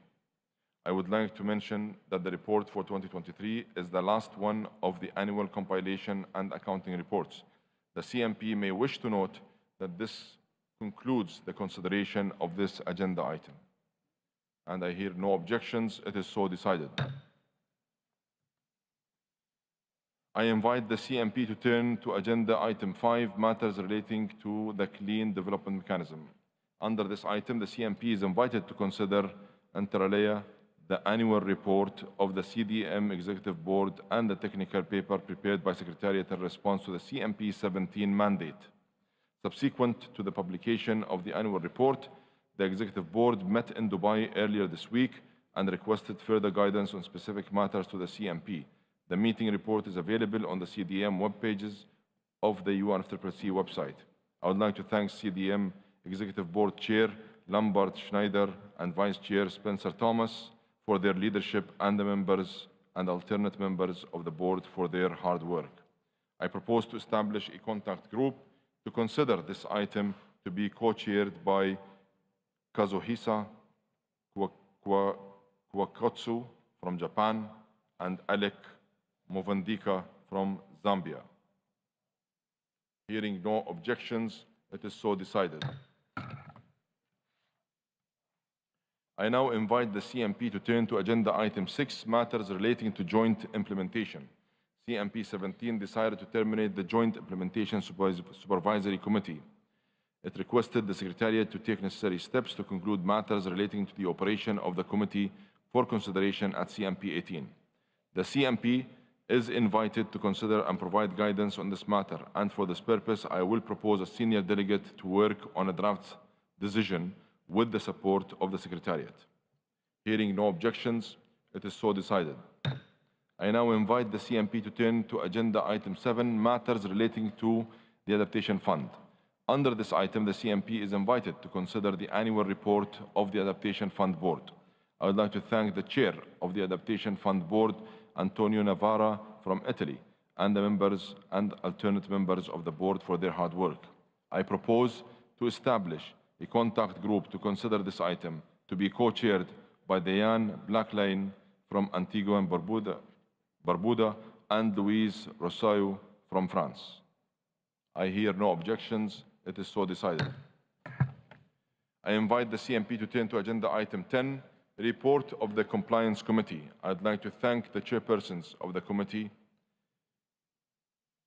I would like to mention that the report for 2023 is the last one of the annual compilation and accounting reports. The CMP may wish to note that this concludes the consideration of this agenda item. And I hear no objections. It is so decided. I invite the CMP to turn to agenda item 5, matters relating to the Clean Development Mechanism. Under this item, the CMP is invited to consider, inter alia, the annual report of the CDM Executive Board and the technical paper prepared by Secretariat in response to the CMP 17 mandate. Subsequent to the publication of the annual report, the Executive Board met in Dubai earlier this week and requested further guidance on specific matters to the CMP. The meeting report is available on the CDM web pages of the UNFCCC website. I would like to thank CDM Executive Board Chair Lambert Schneider and Vice Chair Spencer Thomas for their leadership, and the members and alternate members of the board for their hard work. I propose to establish a contact group to consider this item to be co-chaired by Kazuhisa Kwakotsu from Japan and Alec Movandika from Zambia. Hearing no objections, it is so decided. I now invite the CMP to turn to agenda item 6, matters relating to joint implementation. CMP 17 decided to terminate the Joint Implementation Supervisory Committee. It requested the Secretariat to take necessary steps to conclude matters relating to the operation of the committee for consideration at CMP 18. The CMP is invited to consider and provide guidance on this matter, and for this purpose, I will propose a senior delegate to work on a draft decision with the support of the Secretariat. Hearing no objections, it is so decided. I now invite the CMP to turn to Agenda Item 7, matters relating to the Adaptation Fund. Under this item, the CMP is invited to consider the annual report of the Adaptation Fund Board. I would like to thank the Chair of the Adaptation Fund Board, Antonio Navarra from Italy, and the members and alternate members of the board for their hard work. I propose to establish a contact group to consider this item, to be co-chaired by Diane Blackline from Antigua and Barbuda and Louise Rosario from France. I hear no objections. It is so decided. I invite the CMP to turn to Agenda Item 10, Report of the Compliance Committee. I'd like to thank the chairpersons of the committee,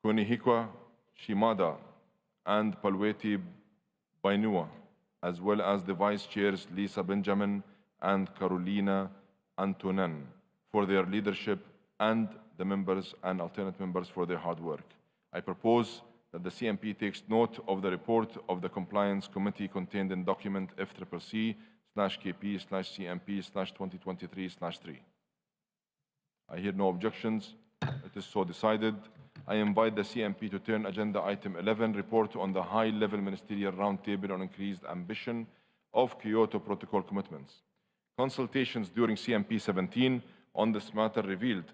Kunihiko Shimada and Palweti Bainua, as well as the vice chairs Lisa Benjamin and Carolina Antonen for their leadership, and the members and alternate members for their hard work. I propose that the CMP takes note of the report of the Compliance Committee contained in document FCCP/KP/CMP/2023/3. I hear no objections. It is so decided. I invite the CMP to turn Agenda Item 11, report on the high-level ministerial roundtable on increased ambition of Kyoto Protocol commitments. Consultations during CMP 17 on this matter revealed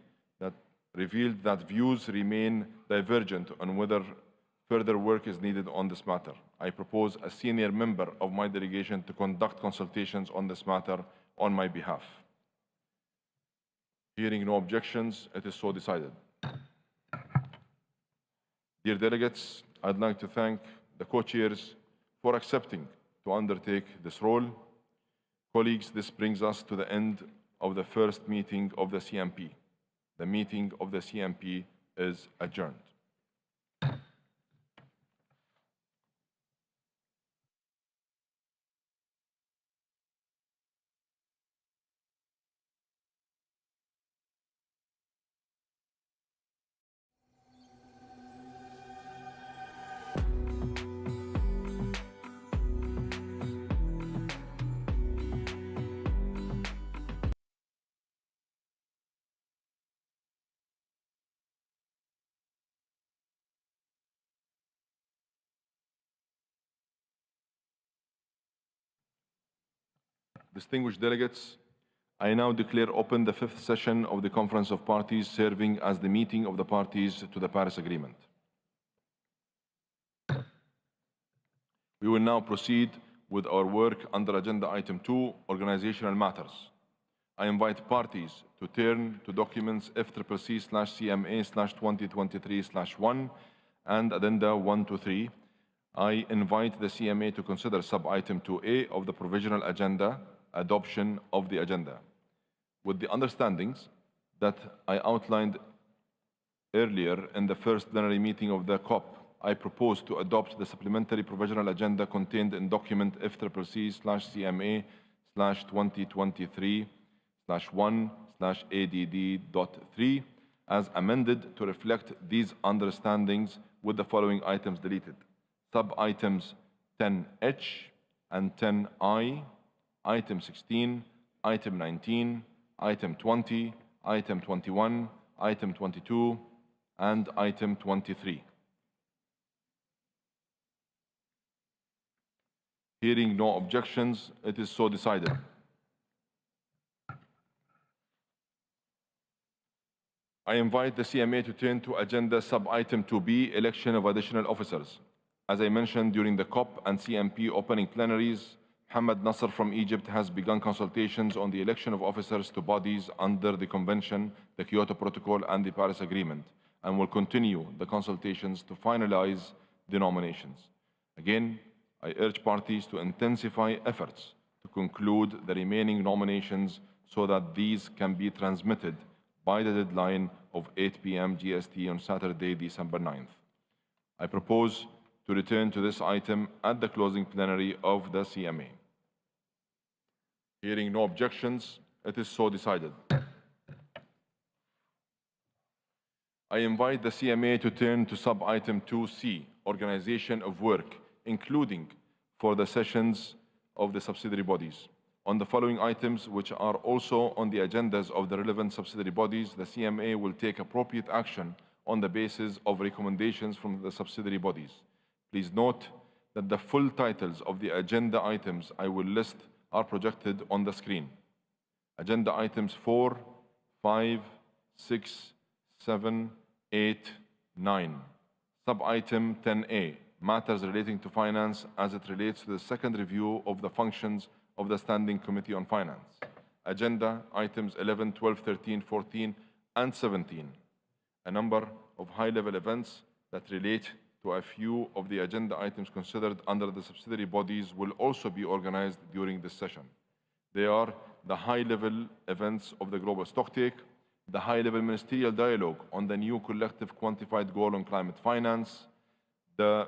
that views remain divergent on whether further work is needed on this matter. I propose a senior member of my delegation to conduct consultations on this matter on my behalf. Hearing no objections, it is so decided. Dear delegates, I'd like to thank the co-chairs for accepting to undertake this role. Colleagues, this brings us to the end of the first meeting of the CMP. The meeting of the CMP is adjourned. Distinguished delegates, I now declare open the fifth session of the Conference of Parties, serving as the meeting of the parties to the Paris Agreement. We will now proceed with our work under Agenda Item 2, Organizational Matters. I invite parties to turn to documents FCCC/CMA/2023/1 and Addenda 1 to 3. I invite the CMA to consider sub-item 2A of the provisional agenda, adoption of the agenda. With the understandings that I outlined earlier in the first plenary meeting of the COP, I propose to adopt the supplementary provisional agenda contained in document FCCC/CMA/2023/1/ADD.3 as amended to reflect these understandings, with the following items deleted. Sub-items 10H and 10I, Item 16, Item 19, Item 20, Item 21, Item 22, and Item 23. Hearing no objections, it is so decided. I invite the CMA to turn to Agenda Sub-Item 2B, election of additional officers. As I mentioned during the COP and CMP opening plenaries, Mohammed Nasser from Egypt has begun consultations on the election of officers to bodies under the Convention, the Kyoto Protocol, and the Paris Agreement, and will continue the consultations to finalize the nominations. Again, I urge parties to intensify efforts to conclude the remaining nominations so that these can be transmitted by the deadline of 8 p.m. GST on Saturday, December 9th. I propose to return to this item at the closing plenary of the CMA. Hearing no objections, it is so decided. I invite the CMA to turn to sub-item 2C, organization of work, including for the sessions of the subsidiary bodies. On the following items, which are also on the agendas of the relevant subsidiary bodies, the CMA will take appropriate action on the basis of recommendations from the subsidiary bodies. Please note that the full titles of the agenda items I will list are projected on the screen. Agenda items 4, 5, 6, 7, 8, 9. Sub-item 10A, matters relating to finance as it relates to the second review of the functions of the Standing Committee on Finance. Agenda items 11, 12, 13, 14, and 17. A number of high-level events that relate to a few of the agenda items considered under the subsidiary bodies will also be organized during this session. They are the high-level events of the global stocktake, the high-level ministerial dialogue on the new collective quantified goal on climate finance, the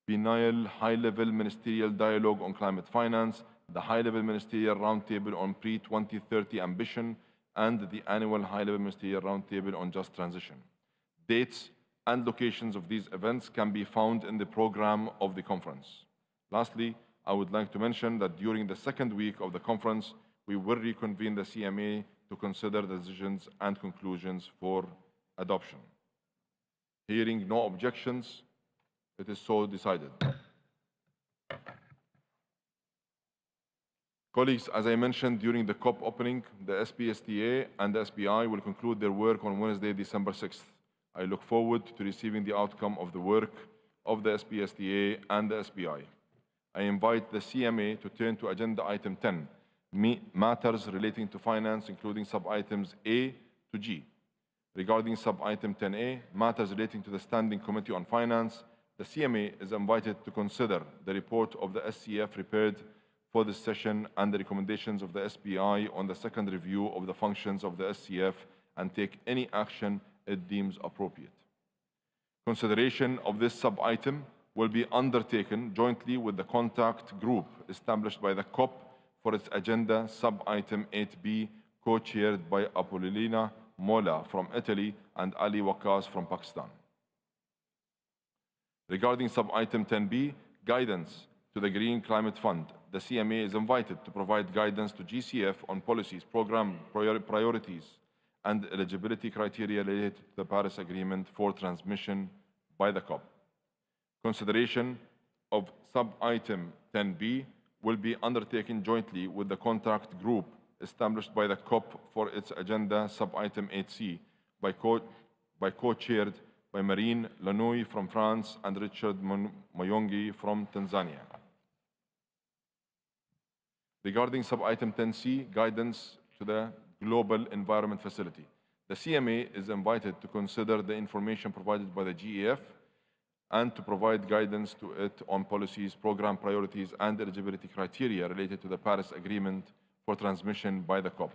biennial high-level ministerial dialogue on climate finance, the high-level ministerial roundtable on pre-2030 ambition, and the annual high-level ministerial roundtable on just transition. Dates and locations of these events can be found in the program of the conference. Lastly, I would like to mention that during the second week of the conference, we will reconvene the CMA to consider the decisions and conclusions for adoption. Hearing no objections, it is so decided. Colleagues, as I mentioned during the COP opening, the SPSTA and the SPI will conclude their work on Wednesday, December 6th. I look forward to receiving the outcome of the work of the SPSTA and the SPI. I invite the CMA to turn to agenda item 10, matters relating to finance, including sub-items A to G. Regarding sub-item 10A, matters relating to the Standing Committee on Finance, the CMA is invited to consider the report of the SCF prepared for this session and the recommendations of the SPI on the second review of the functions of the SCF and take any action it deems appropriate. Consideration of this sub-item will be undertaken jointly with the contact group established by the COP for its agenda sub-item 8B, co-chaired by Apollina Mola from Italy and Ali Waqas from Pakistan. Regarding sub-item 10B, guidance to the Green Climate Fund, the CMA is invited to provide guidance to GCF on policies, program priorities, and eligibility criteria related to the Paris Agreement for transmission by the COP. Consideration of sub-item 10B will be undertaken jointly with the contact group established by the COP for its agenda sub-item 8C by co-chaired by Marine Lanouille from France and Richard Mayongi from Tanzania. Regarding sub-item 10C, guidance to the Global Environment Facility, the CMA is invited to consider the information provided by the GEF and to provide guidance to it on policies, program priorities, and eligibility criteria related to the Paris Agreement for transmission by the COP.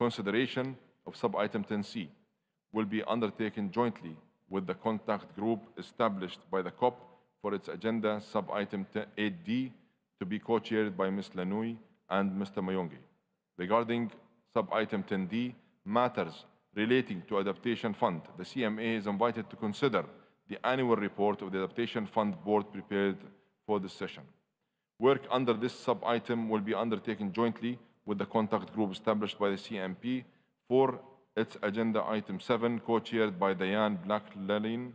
Consideration of sub-item 10C will be undertaken jointly with the contact group established by the COP for its agenda sub-item 8D to be co-chaired by Ms. Lanouille and Mr. Mayongi. Regarding sub-item 10D, matters relating to Adaptation Fund, the CMA is invited to consider the annual report of the Adaptation Fund Board prepared for this session. Work under this sub-item will be undertaken jointly with the contact group established by the CMP for its agenda item 7, co-chaired by Diane Black-Lalin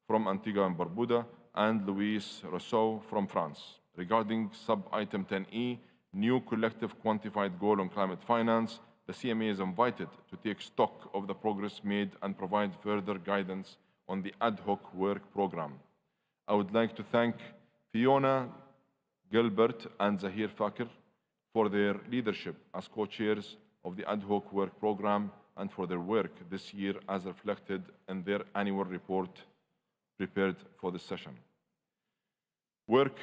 from Antigua and Barbuda and Louis Rousseau from France. Regarding sub-item 10E, new collective quantified goal on climate finance, the CMA is invited to take stock of the progress made and provide further guidance on the ad hoc work program. I would like to thank Fiona Gilbert and Zahir Fakir for their leadership as co-chairs of the ad hoc work program and for their work this year as reflected in their annual report prepared for this session. Work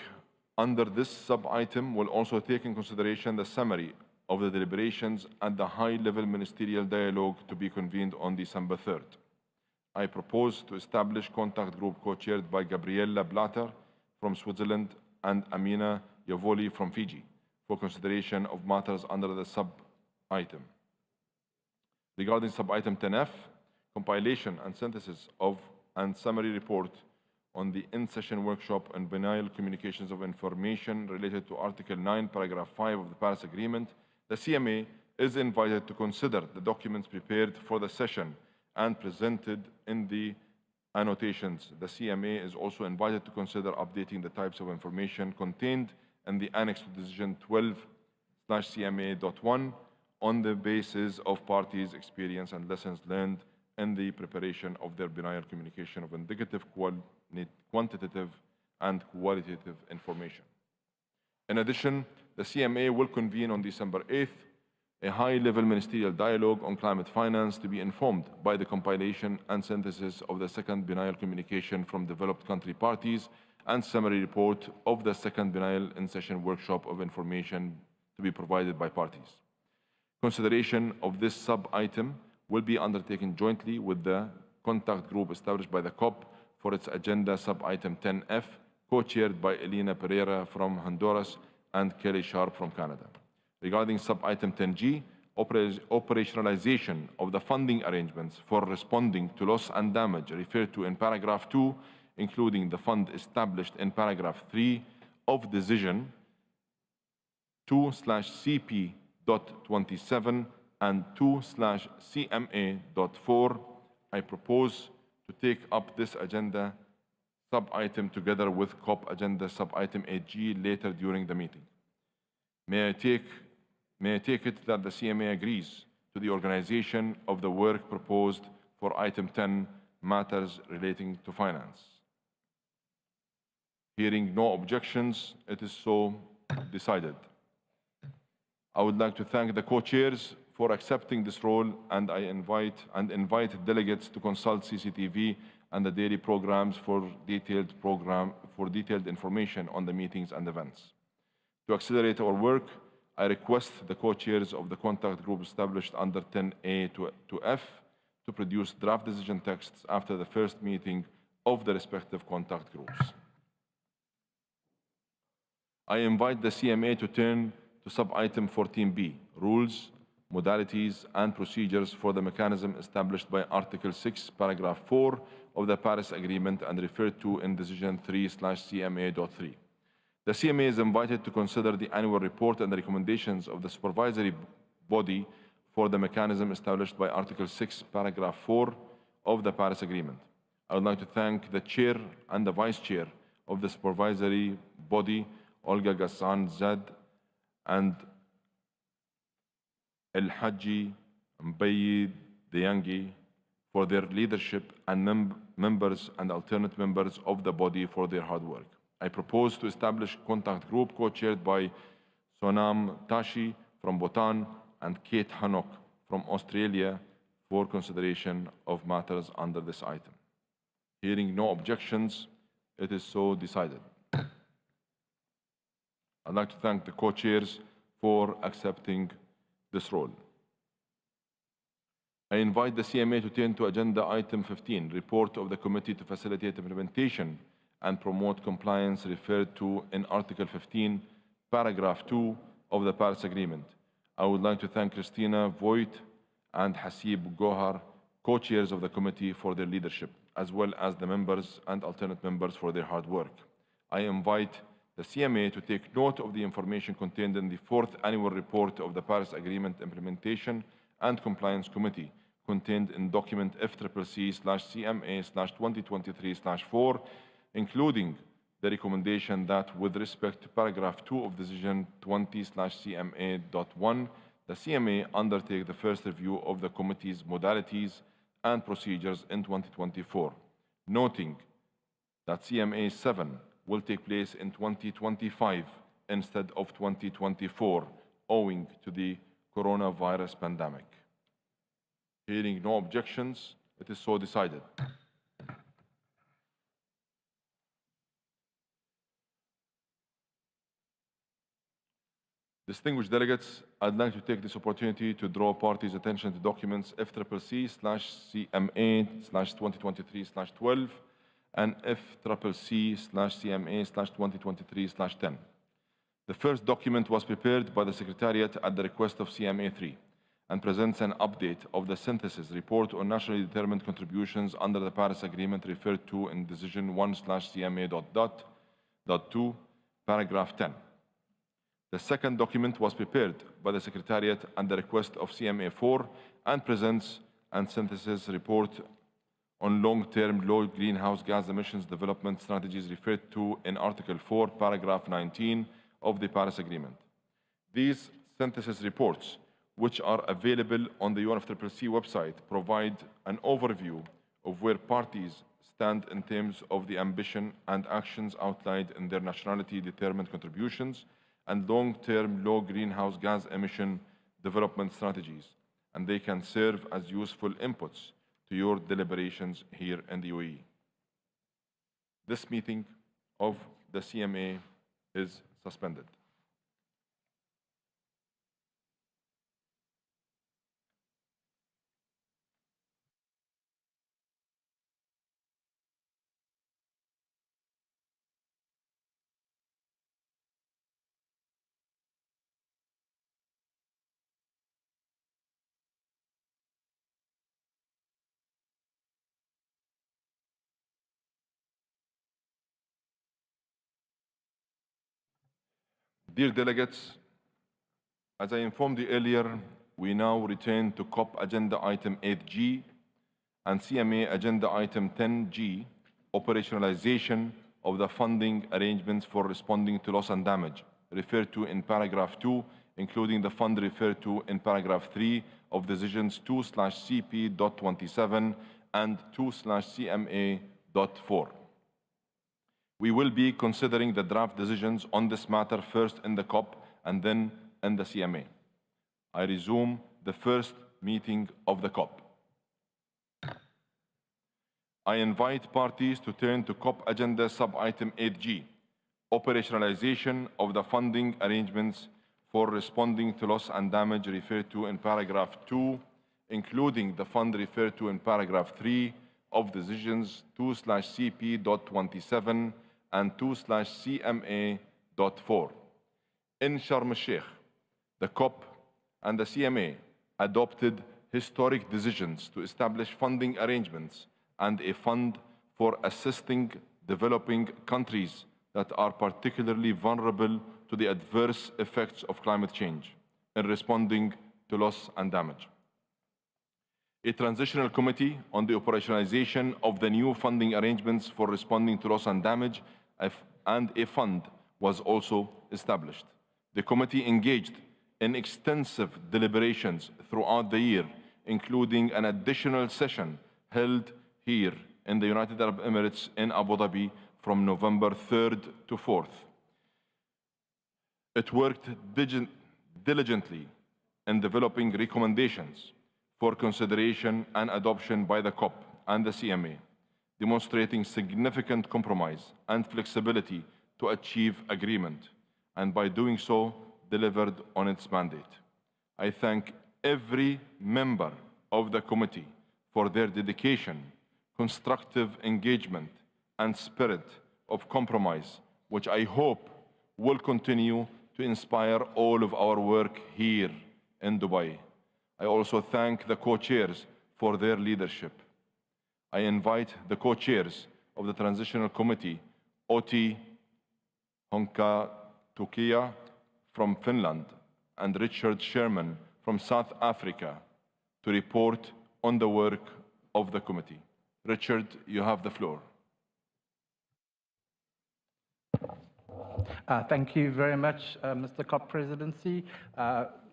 under this sub-item will also take in consideration the summary of the deliberations at the high-level ministerial dialogue to be convened on December 3rd. I propose to establish contact group co-chaired by Gabriella Blatter from Switzerland and Amina Yavoli from Fiji for consideration of matters under the sub-item. Regarding sub-item 10F, compilation and synthesis of and summary report on the in-session workshop on biennial communications of information related to Article 9, Paragraph 5 of the Paris Agreement, the CMA is invited to consider the documents prepared for the session and presented in the annotations. The CMA is also invited to consider updating the types of information contained in the Annex to Decision 12/CMA.1 on the basis of parties' experience and lessons learned in the preparation of their biennial communication of indicative, quantitative, and qualitative information. In addition, the CMA will convene on December 8th a high-level ministerial dialogue on climate finance to be informed by the compilation and synthesis of the second biennial communication from developed country parties and summary report of the second biennial in-session workshop of information to be provided by parties. Consideration of this sub-item will be undertaken jointly with the contact group established by the COP for its agenda sub-item 10F, co-chaired by Elena Pereira from Honduras and Kelly Sharp from Canada. Regarding sub-item 10G, operationalization of the funding arrangements for responding to loss and damage referred to in paragraph 2, including the fund established in paragraph 3 of decision 2/CP.27 and 2/CMA.4, I propose to take up this agenda sub-item together with COP agenda sub-item 8G later during the meeting. May I take it that the CMA agrees to the organization of the work proposed for item 10, matters relating to finance. Hearing no objections, it is so decided. I would like to thank the co-chairs for accepting this role, and I invite delegates to consult CCTV and the daily programs for detailed information on the meetings and events. To accelerate our work, I request the co-chairs of the contact group established under 10A to F to produce draft decision texts after the first meeting of the respective contact groups. I invite the CMA to turn to sub-item 14B, rules, modalities, and procedures for the mechanism established by Article 6, Paragraph 4 of the Paris Agreement and referred to in Decision 3/CMA.3. The CMA is invited to consider the annual report and the recommendations of the supervisory body for the mechanism established by Article 6, Paragraph 4 of the Paris Agreement. I would like to thank the chair and the vice chair of the supervisory body, Olga Ghassan Zad and El Haji Mbayi Deyangi, for their leadership, and members and alternate members of the body for their hard work. I propose to establish a contact group co-chaired by Sonam Tashi from Bhutan and Kate Hanok from Australia for consideration of matters under this item. Hearing no objections, it is so decided. I'd like to thank the co-chairs for accepting this role. I invite the CMA to turn to agenda item 15, report of the Committee to Facilitate Implementation and Promote Compliance referred to in Article 15, Paragraph 2 of the Paris Agreement. I would like to thank Christina Voigt and Hasib Gohar, co-chairs of the committee, for their leadership, as well as the members and alternate members for their hard work. I invite the CMA to take note of the information contained in the 4th annual report of the Paris Agreement Implementation and Compliance Committee, contained in document FCCC/CMA/2023/4, including the recommendation that with respect to paragraph 2 of decision 20/CMA.1, the CMA undertake the first review of the committee's modalities and procedures in 2024, noting that CMA 7 will take place in 2025 instead of 2024, owing to the coronavirus pandemic. Hearing no objections, it is so decided. Distinguished delegates, I'd like to take this opportunity to draw parties' attention to documents FCCC/CMA/2023/12 and FCCC/CMA/2023/10. The first document was prepared by the Secretariat at the request of CMA3 and presents an update of the synthesis report on nationally determined contributions under the Paris Agreement referred to in Decision 1/CMA.2, paragraph 10. The second document was prepared by the Secretariat at the request of CMA4 and presents a synthesis report on long-term low greenhouse gas emissions development strategies referred to in Article 4, paragraph 19 of the Paris Agreement. These synthesis reports, which are available on the UNFCCC website, provide an overview of where parties stand in terms of the ambition and actions outlined in their nationality-determined contributions and long-term low greenhouse gas emission development strategies, and they can serve as useful inputs to your deliberations here in the UAE. This meeting of the CMA is suspended. Dear delegates, as I informed you earlier, we now return to COP Agenda Item 8G and CMA Agenda Item 10G, operationalization of the funding arrangements for responding to loss and damage, referred to in paragraph 2, including the fund referred to in paragraph 3 of Decisions 2/CP.27 and 2/CMA.4. We will be considering the draft decisions on this matter first in the COP and then in the CMA. I resume the first meeting of the COP. I invite parties to turn to COP Agenda Sub-Item 8G, operationalization of the funding arrangements for responding to loss and damage referred to in paragraph 2, including the fund referred to in paragraph 3 of Decisions 2/CP.27 and 2/CMA.4. In Sharm el-Sheikh, the COP and the CMA adopted historic decisions to establish funding arrangements and a fund for assisting developing countries that are particularly vulnerable to the adverse effects of climate change in responding to loss and damage. A transitional committee on the operationalization of the new funding arrangements for responding to loss and damage and a fund was also established. The committee engaged in extensive deliberations throughout the year, including an additional session held here in the United Arab Emirates in Abu Dhabi from November 3rd to 4th. It worked diligently in developing recommendations for consideration and adoption by the COP and the CMA, demonstrating significant compromise and flexibility to achieve agreement, and by doing so, delivered on its mandate. I thank every member of the committee for their dedication, constructive engagement, and spirit of compromise, which I hope will continue to inspire all of our work here in Dubai. I also thank the co-chairs for their leadership. I invite the co-chairs of the Transitional Committee, Oti Honkatukia from Finland and Richard Sherman from South Africa, to report on the work of the committee. Richard, you have the floor. Thank you very much, Mr. COP Presidency.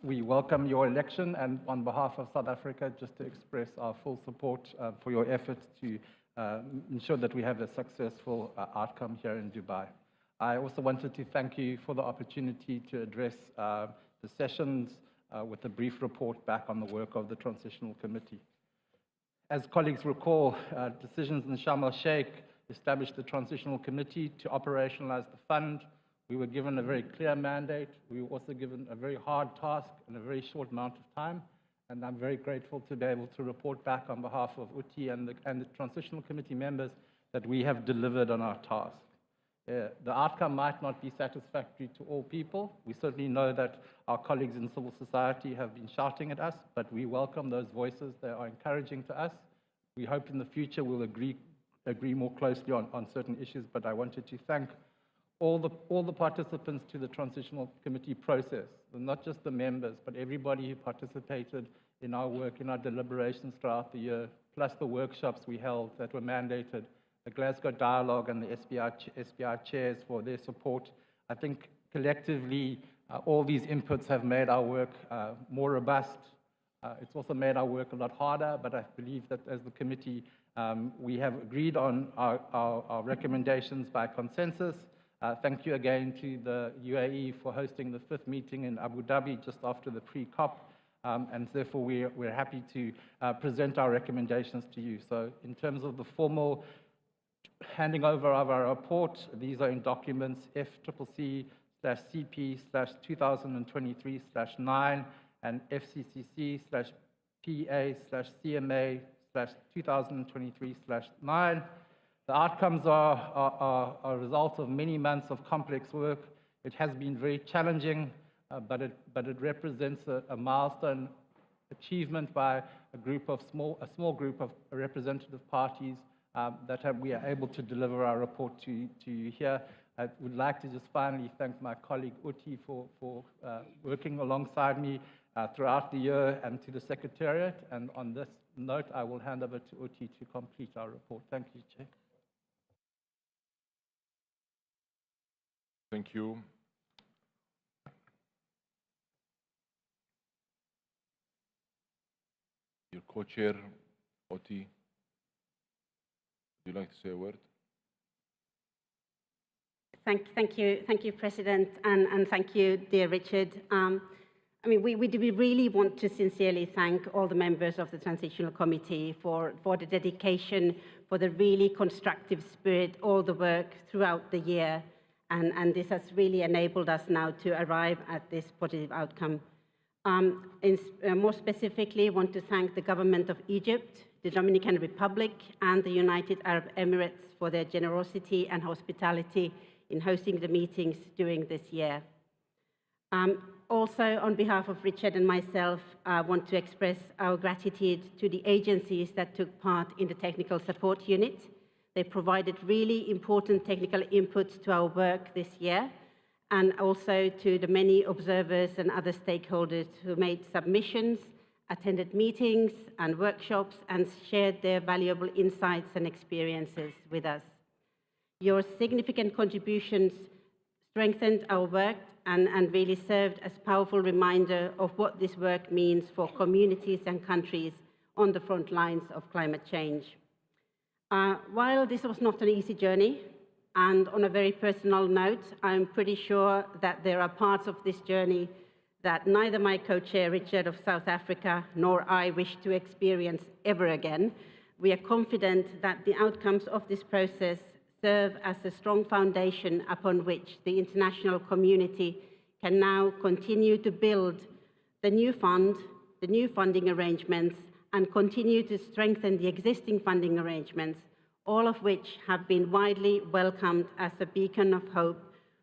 We welcome your election, and on behalf of South Africa, just to express our full support for your efforts to ensure that we have a successful outcome here in Dubai. I also wanted to thank you for the opportunity to address the sessions with a brief report back on the work of the Transitional Committee. As colleagues recall, decisions in Sharm el-Sheikh established the Transitional Committee to operationalize the fund. We were given a very clear mandate. We were also given a very hard task in a very short amount of time. And I'm very grateful to be able to report back on behalf of Uti and the Transitional Committee members that we have delivered on our task. The outcome might not be satisfactory to all people. We certainly know that our colleagues in civil society have been shouting at us, but we welcome those voices. They are encouraging to us. We hope in the future we'll agree more closely on certain issues, but I wanted to thank all the participants to the Transitional Committee process, not just the members, but everybody who participated in our work, in our deliberations throughout the year, plus the workshops we held that were mandated, the Glasgow Dialogue and the SBI chairs for their support. I think collectively, all these inputs have made our work more robust. It's also made our work a lot harder, but I believe that as the committee, we have agreed on our recommendations by consensus. Thank you again to the UAE for hosting the 5th meeting in Abu Dhabi just after the pre-COP. And therefore, we're happy to present our recommendations to you. So in terms of the formal handing over of our report, these are in documents FCCC/CP/2023/9 and FCCC/PA/CMA/2023/9. The outcomes are a result of many months of complex work. It has been very challenging, but it represents a milestone achievement by a small group of representative parties we are able to deliver our report to you here. I would like to just finally thank my colleague Uti for working alongside me throughout the year, and to the Secretariat. And on this note, I will hand over to Uti to complete our report. Thank you, Chair. Thank you. Your co-chair, Oti, would you like to say a word? Thank you, President, and thank you, dear Richard. I mean, we really want to sincerely thank all the members of the Transitional Committee for the dedication, for the really constructive spirit, all the work throughout the year. And this has really enabled us now to arrive at this positive outcome. More specifically, I want to thank the government of Egypt, the Dominican Republic, and the United Arab Emirates for their generosity and hospitality in hosting the meetings during this year. Also, on behalf of Richard and myself, I want to express our gratitude to the agencies that took part in the Technical Support Unit. They provided really important technical inputs to our work this year, and also to the many observers and other stakeholders who made submissions, attended meetings and workshops, and shared their valuable insights and experiences with us. Your significant contributions strengthened our work and really served as a powerful reminder of what this work means for communities and countries on the front lines of climate change. While this was not an easy journey, and on a very personal note, I'm pretty sure that there are parts of this journey that neither my co-chair, Richard of South Africa, nor I wish to experience ever again, we are confident that the outcomes of this process serve as a strong foundation upon which the international community can now continue to build the new fund, the new funding arrangements, and continue to strengthen the existing funding arrangements, all of which have been widely welcomed as a beacon of hope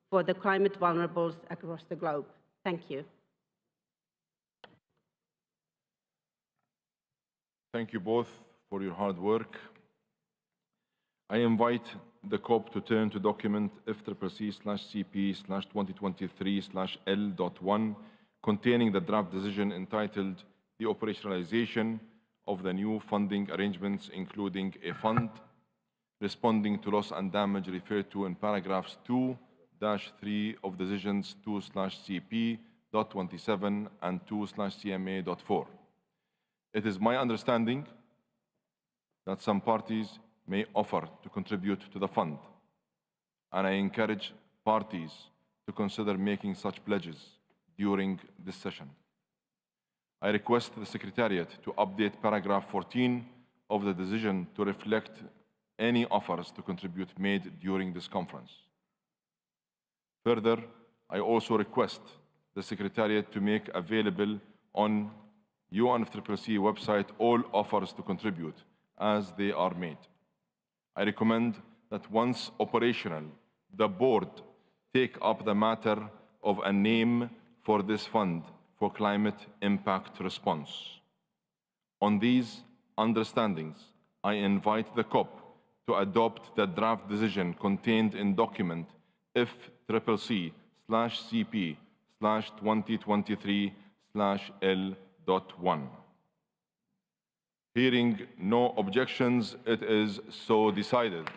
for the climate vulnerables across the globe. Thank you. Thank you both for your hard work. I invite the COP to turn to document FCCC/CP/2023/L.1 containing the draft decision entitled The Operationalization of the New Funding Arrangements, including a fund responding to loss and damage referred to in paragraphs 2-3 of decisions 2/CP.27 and 2/CMA.4. It is my understanding that some parties may offer to contribute to the fund, and I encourage parties to consider making such pledges during this session. I request the Secretariat to update paragraph 14 of the decision to reflect any offers to contribute made during this conference. Further, I also request the Secretariat to make available on UNFCCC website all offers to contribute as they are made. I recommend that once operational, the board take up the matter of a name for this fund for climate impact response. On these understandings, I invite the COP to adopt the draft decision contained in document FCCC/CP/2023/L.1. Hearing no objections, it is so decided.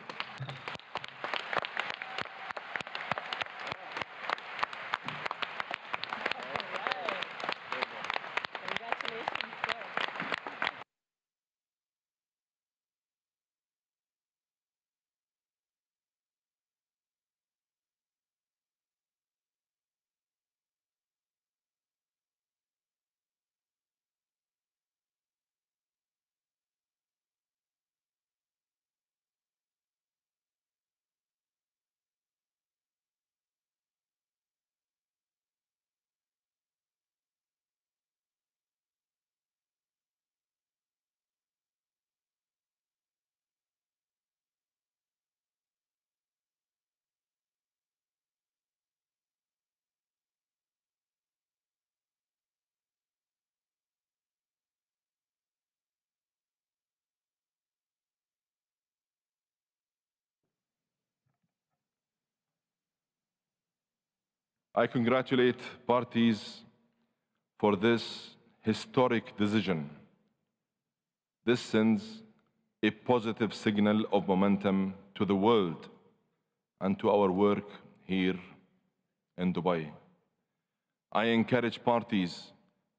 I congratulate parties for this historic decision. This sends a positive signal of momentum to the world and to our work here in Dubai. I encourage parties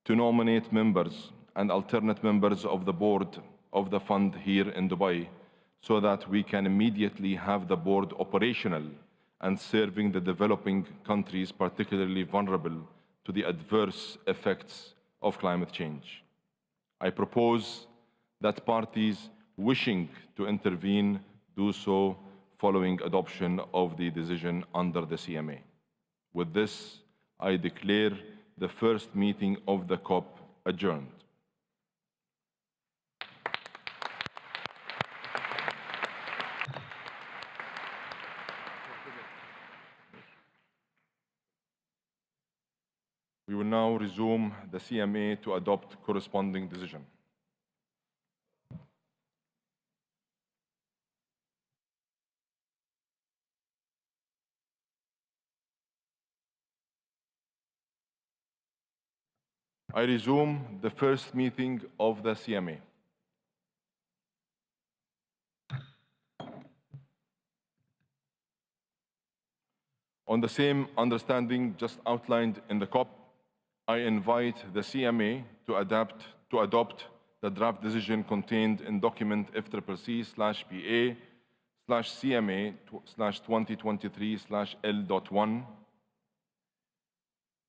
to nominate members and alternate members of the board of the fund here in Dubai so that we can immediately have the board operational and serving the developing countries particularly vulnerable to the adverse effects of climate change. I propose that parties wishing to intervene do so following adoption of the decision under the CMA. With this, I declare the first meeting of the COP adjourned. We will now resume the CMA to adopt corresponding decision. I resume the first meeting of the CMA. On the same understanding just outlined in the COP, I invite the CMA to adopt the draft decision contained in document FCCC/PA/CMA/2023/L.1.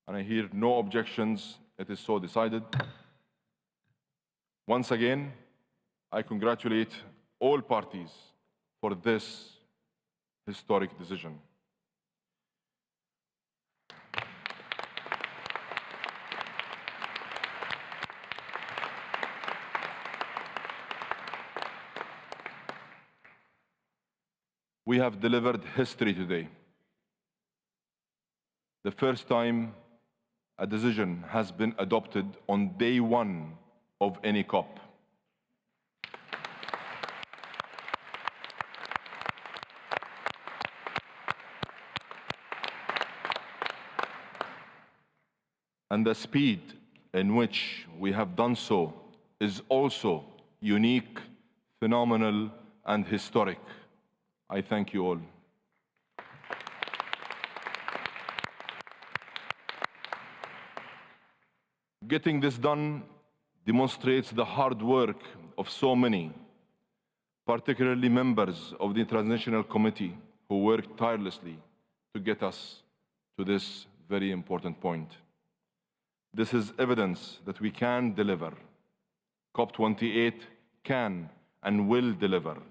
And I hear no objections. It is so decided. Once again, I congratulate all parties for this historic decision. We have delivered history today. The first time a decision has been adopted on day one of any COP. And the speed in which we have done so is also unique, phenomenal, and historic. I thank you all. Getting this done demonstrates the hard work of so many, particularly members of the Transitional Committee who worked tirelessly to get us to this very important point. This is evidence that we can deliver. COP28 can and will deliver.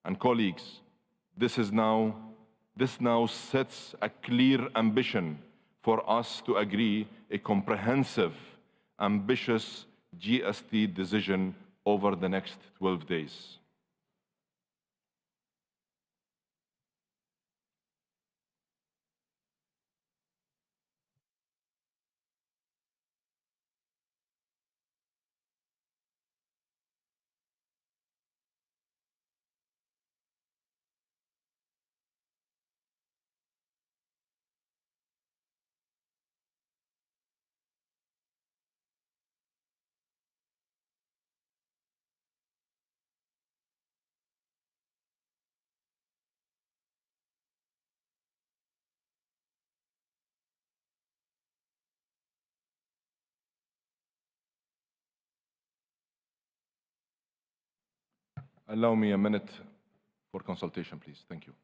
And colleagues, this now sets a clear ambition for us to agree a comprehensive, ambitious GST decision over the next 12 days. Allow me a minute for consultation, please. Thank you.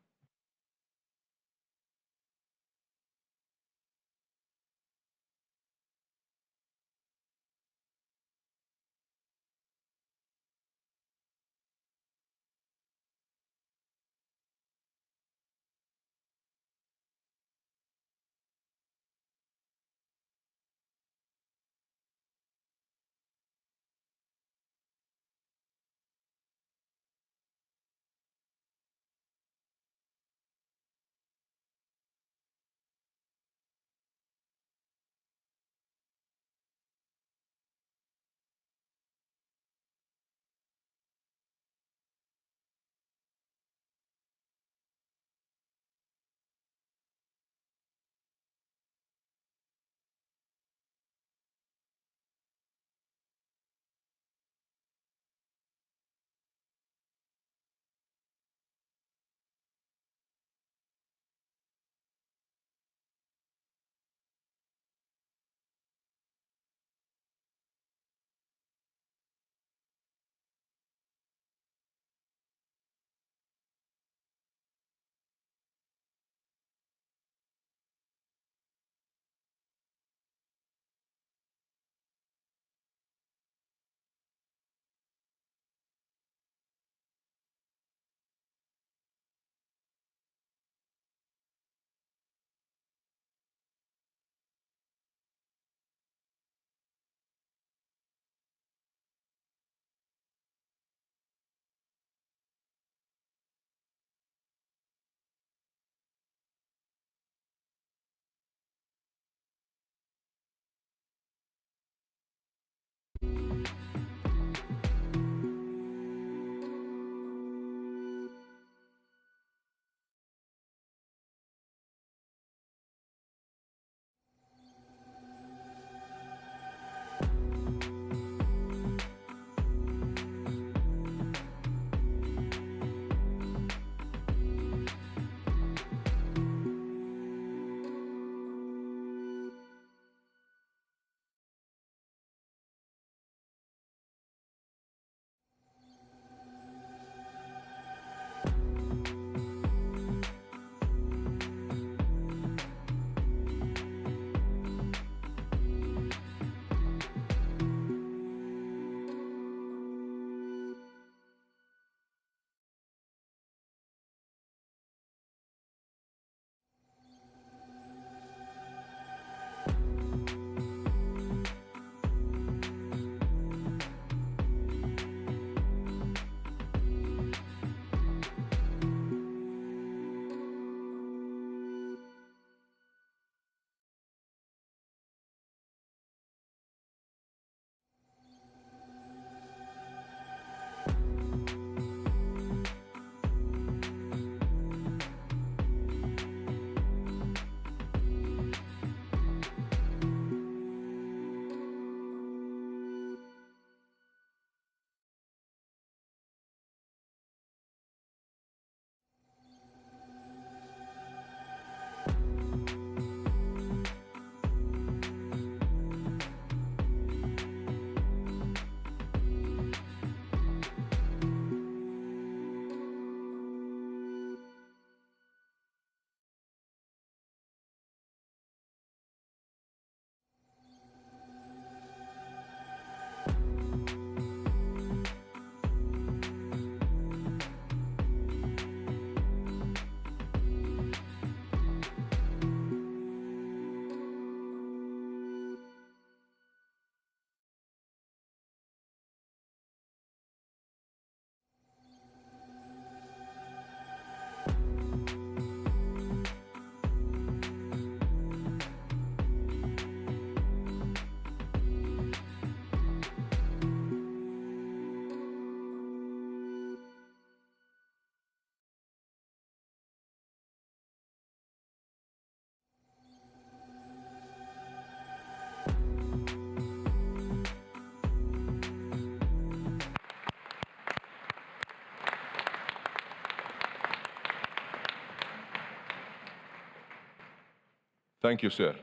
Thank you, sir.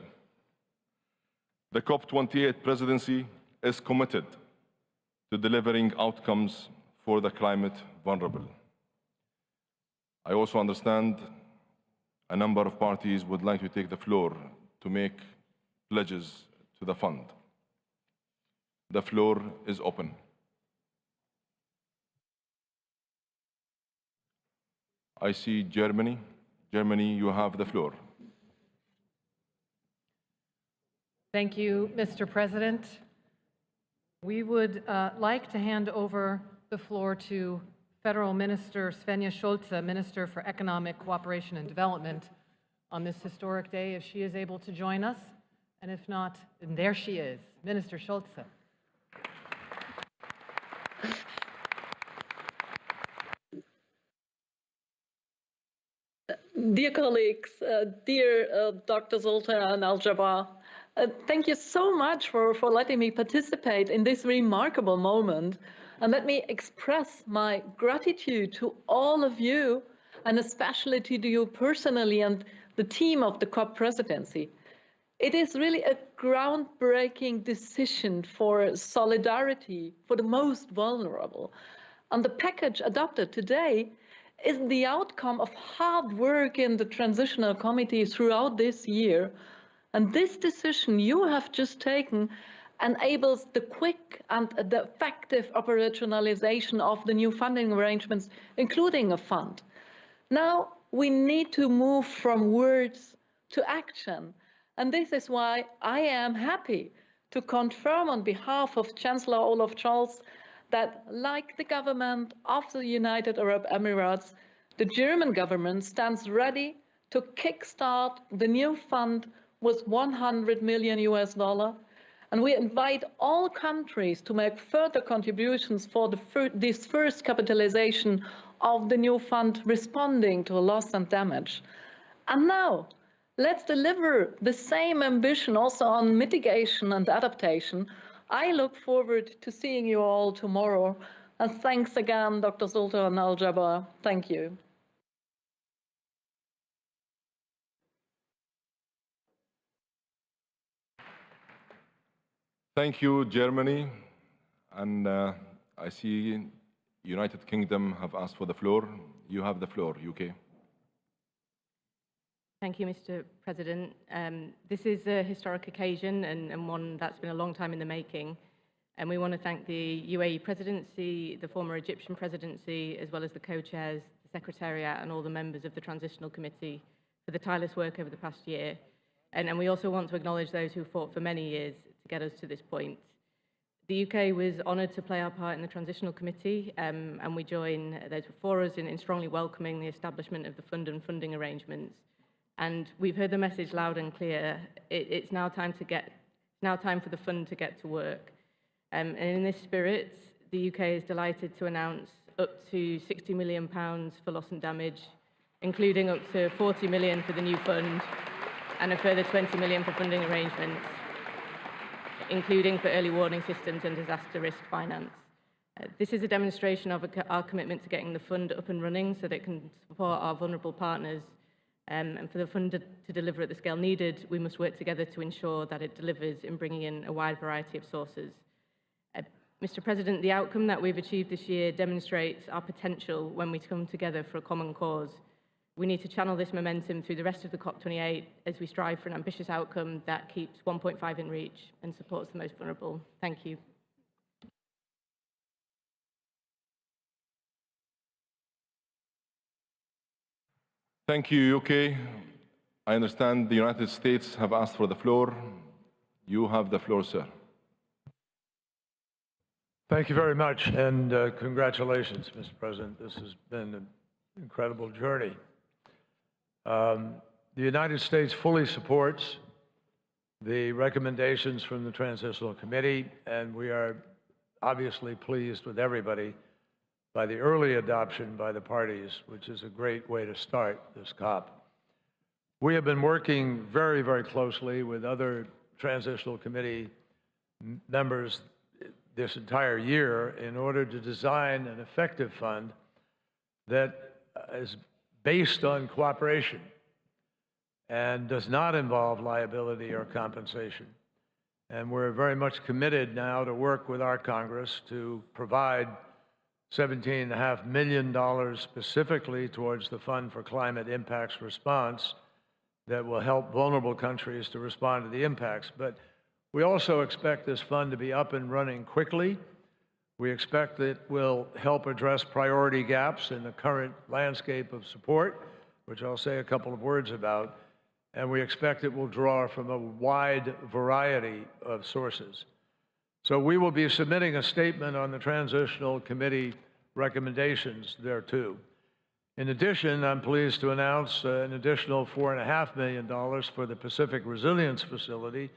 The COP28 presidency is committed to delivering outcomes for the climate vulnerable. I also understand a number of parties would like to take the floor to make pledges to the fund. The floor is open. I see Germany. Germany, you have the floor. Thank you, Mr. President. We would like to hand over the floor to Federal Minister Svenja Schulze, Minister for Economic Cooperation and Development, on this historic day, if she is able to join us. And if not, then there she is, Minister Schulze. Dear colleagues, dear Dr. Sultan Al-Jaber, thank you so much for letting me participate in this remarkable moment. And let me express my gratitude to all of you, and especially to you personally and the team of the COP presidency. It is really a groundbreaking decision for solidarity for the most vulnerable. And the package adopted today is the outcome of hard work in the transitional committee throughout this year. And this decision you have just taken enables the quick and the effective operationalization of the new funding arrangements, including a fund. Now we need to move from words to action. And this is why I am happy to confirm on behalf of Chancellor Olaf Scholz that, like the government of the United Arab Emirates, the German government stands ready to kickstart the new fund with $100 million US. And we invite all countries to make further contributions for this first capitalization of the new fund responding to loss and damage. And now, let's deliver the same ambition also on mitigation and adaptation. I look forward to seeing you all tomorrow. And thanks again, Dr. Sultan Al-Jaber. Thank you. Thank you, Germany. And I see United Kingdom have asked for the floor. You have the floor, UK. Thank you, Mr. President. This is a historic occasion and one that's been a long time in the making. And we want to thank the UAE presidency, the former Egyptian presidency, as well as the co-chairs, the Secretariat, and all the members of the Transitional Committee for the tireless work over the past year. And we also want to acknowledge those who fought for many years to get us to this point. The UK was honoured to play our part in the Transitional Committee, and we join those before us in strongly welcoming the establishment of the fund and funding arrangements. And we've heard the message loud and clear. It's now time for the fund to get to work. And in this spirit, the UK is delighted to announce up to £60 million for loss and damage, including up to £40 million for the new fund, and a further £20 million for funding arrangements, including for early warning systems and disaster risk finance. This is a demonstration of our commitment to getting the fund up and running so that it can support our vulnerable partners. And for the fund to deliver at the scale needed, we must work together to ensure that it delivers in bringing in a wide variety of sources. Mr. President, the outcome that we've achieved this year demonstrates our potential when we come together for a common cause. We need to channel this momentum through the rest of the COP28 as we strive for an ambitious outcome that keeps 1.5 in reach and supports the most vulnerable. Thank you. Thank you, UK. I understand the United States have asked for the floor. You have the floor, sir. Thank you very much, and congratulations, Mr. President. This has been an incredible journey. The United States fully supports the recommendations from the Transitional Committee, and we are obviously pleased with everybody by the early adoption by the parties, which is a great way to start this COP. We have been working very, very closely with other Transitional Committee members this entire year in order to design an effective fund that is based on cooperation and does not involve liability or compensation. And we're very much committed now to work with our Congress to provide $17.5 million specifically towards the Fund for Climate Impacts Response that will help vulnerable countries to respond to the impacts. But we also expect this fund to be up and running quickly. We expect that it will help address priority gaps in the current landscape of support, which I'll say a couple of words about, and we expect it will draw from a wide variety of sources. So we will be submitting a statement on the Transitional Committee recommendations there too. In addition, I'm pleased to announce an additional $4.5 million for the Pacific Resilience Facility,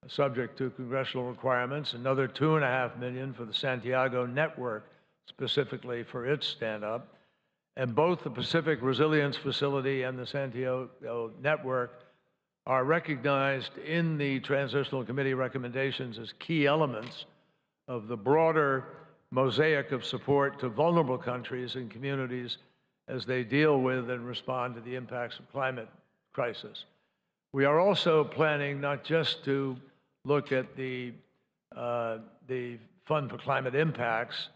subject to congressional requirements, another $2.5 million for the Santiago Network, specifically for its stand-up. And both the Pacific Resilience Facility and the Santiago Network are recognized in the Transitional Committee recommendations as key elements of the broader mosaic of support to vulnerable countries and communities as they deal with and respond to the impacts of climate crisis. We are also planning not just to look at the Fund for Climate Impacts,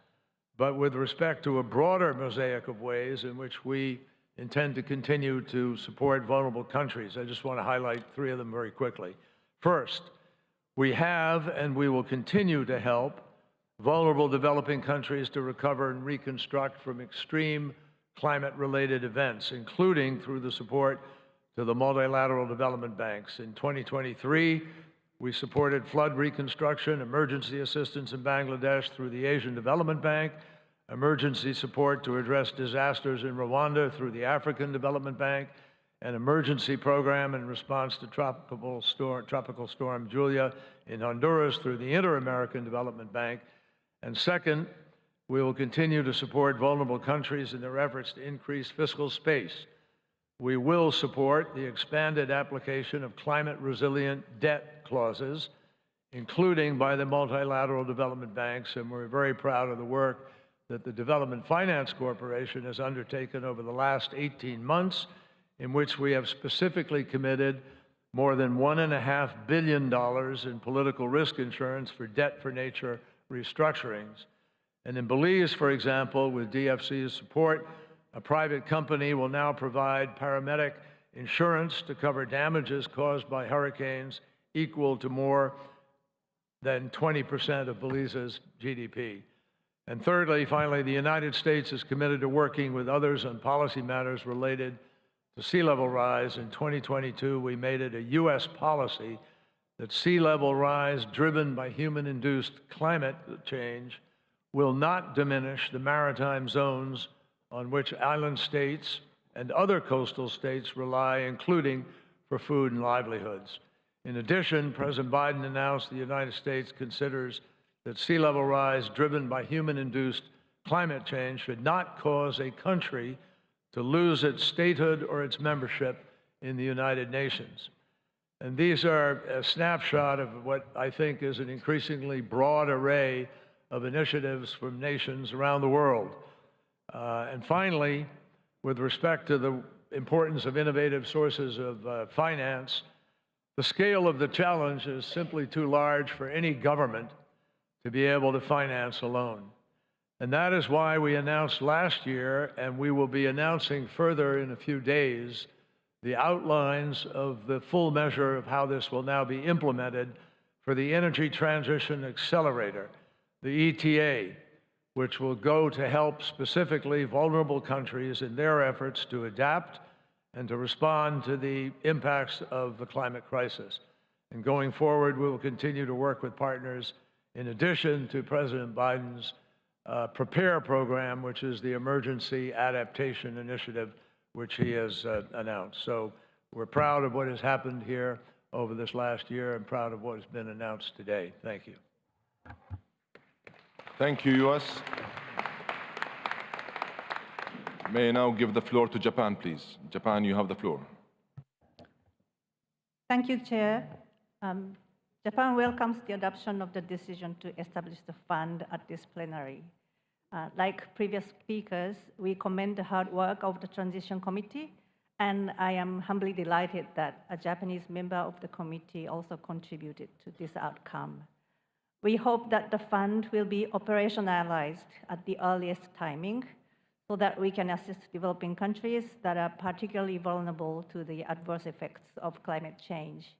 but with respect to a broader mosaic of ways in which we intend to continue to support vulnerable countries. I just want to highlight three of them very quickly. First, we have and we will continue to help vulnerable developing countries to recover and reconstruct from extreme climate-related events, including through the support to the multilateral development banks. In 2023, we supported flood reconstruction, emergency assistance in Bangladesh through the Asian Development Bank, emergency support to address disasters in Rwanda through the African Development Bank, an emergency program in response to Tropical Storm Julia in Honduras through the Inter-American Development Bank. And second, we will continue to support vulnerable countries in their efforts to increase fiscal space. We will support the expanded application of climate-resilient debt clauses, including by the multilateral development banks, and we're very proud of the work that the Development Finance Corporation has undertaken over the last 18 months, in which we have specifically committed more than $1.5 billion in political risk insurance for debt-for-nature restructurings. And in Belize, for example, with DFC's support, a private company will now provide paramedic insurance to cover damages caused by hurricanes equal to more than 20% of Belize's GDP. And thirdly, finally, the United States is committed to working with others on policy matters related to sea level rise. In 2022, we made it a U.S. policy that sea level rise driven by human-induced climate change will not diminish the maritime zones on which island states and other coastal states rely, including for food and livelihoods. In addition, President Biden announced the United States considers that sea level rise driven by human-induced climate change should not cause a country to lose its statehood or its membership in the United Nations. And these are a snapshot of what I think is an increasingly broad array of initiatives from nations around the world. And finally, with respect to the importance of innovative sources of finance, the scale of the challenge is simply too large for any government to be able to finance alone. And that is why we announced last year, and we will be announcing further in a few days, the outlines of the full measure of how this will now be implemented for the Energy Transition Accelerator, the ETA, which will go to help specifically vulnerable countries in their efforts to adapt and to respond to the impacts of the climate crisis. And going forward, we will continue to work with partners in addition to President Biden's PREPARE program, which is the Emergency Adaptation Initiative, which he has announced. So we're proud of what has happened here over this last year and proud of what has been announced today. Thank you. Thank you, U.S. May I now give the floor to Japan, please. Japan, you have the floor. Thank you, Chair. Japan welcomes the adoption of the decision to establish the fund at this plenary. Like previous speakers, we commend the hard work of the Transition Committee, and I am humbly delighted that a Japanese member of the committee also contributed to this outcome. We hope that the fund will be operationalized at the earliest timing so that we can assist developing countries that are particularly vulnerable to the adverse effects of climate change.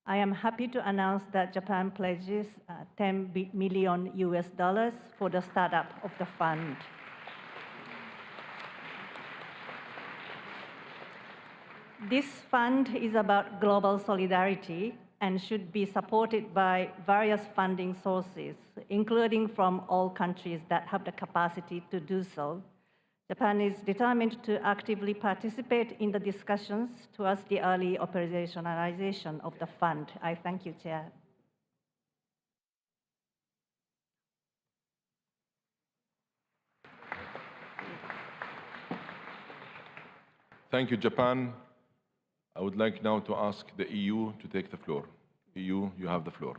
I am happy to announce that Japan pledges $10 million for the startup of the fund. This fund is about global solidarity and should be supported by various funding sources, including from all countries that have the capacity to do so. Japan is determined to actively participate in the discussions towards the early operationalization of the fund. I thank you, Chair. Thank you, Japan. I would like now to ask the EU to take the floor. EU, you have the floor.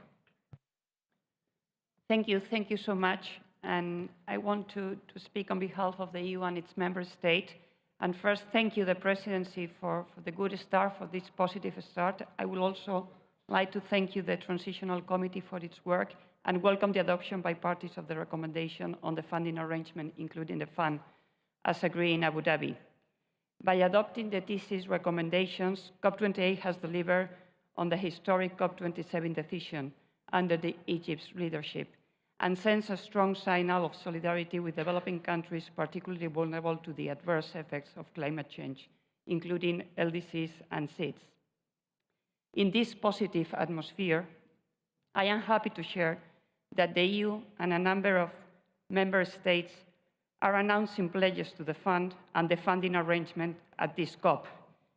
Thank you so much. And I want to speak on behalf of the EU and its member state. And first, thank you, the presidency, for the good start, for this positive start. I would also like to thank you, the Transitional Committee, for its work and welcome the adoption by parties of the recommendation on the funding arrangement, including the fund, as agreed in Abu Dhabi. By adopting the TC's recommendations, COP28 has delivered on the historic COP27 decision under Egypt's leadership and sends a strong signal of solidarity with developing countries particularly vulnerable to the adverse effects of climate change, including LDCs and SIDS. In this positive atmosphere, I am happy to share that the EU and a number of member states are announcing pledges to the fund and the funding arrangement at this COP,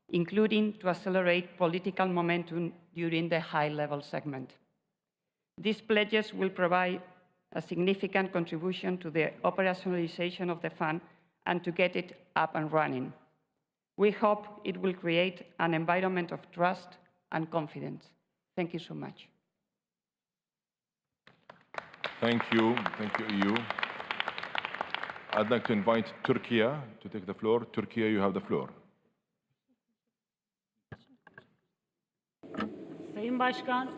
including to accelerate political momentum during the high-level segment. These pledges will provide a significant contribution to the operationalization of the fund and to get it up and running. We hope it will create an environment of trust and confidence. Thank you so much. Thank you, EU. I'd like to invite Turkey to take the floor. Turkey, you have the floor. Sayın Başkan,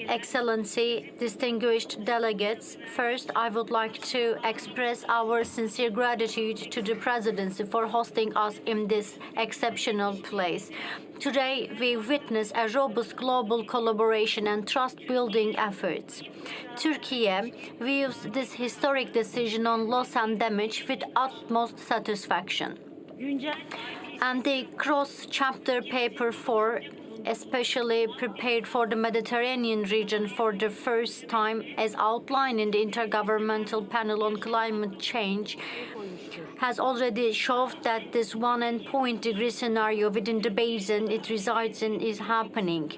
Excellency, distinguished delegates, first I would like to express our sincere gratitude to the Presidency for hosting us in this exceptional place. Today, we witness a robust global collaboration and trust-building efforts. Turkey views this historic decision on loss and damage with utmost satisfaction. And the cross-chapter paper 4 especially prepared for the Mediterranean region for the first time, as outlined in the Intergovernmental Panel on Climate Change, has already shown that this 1.5 degree scenario within the basin it resides in is happening.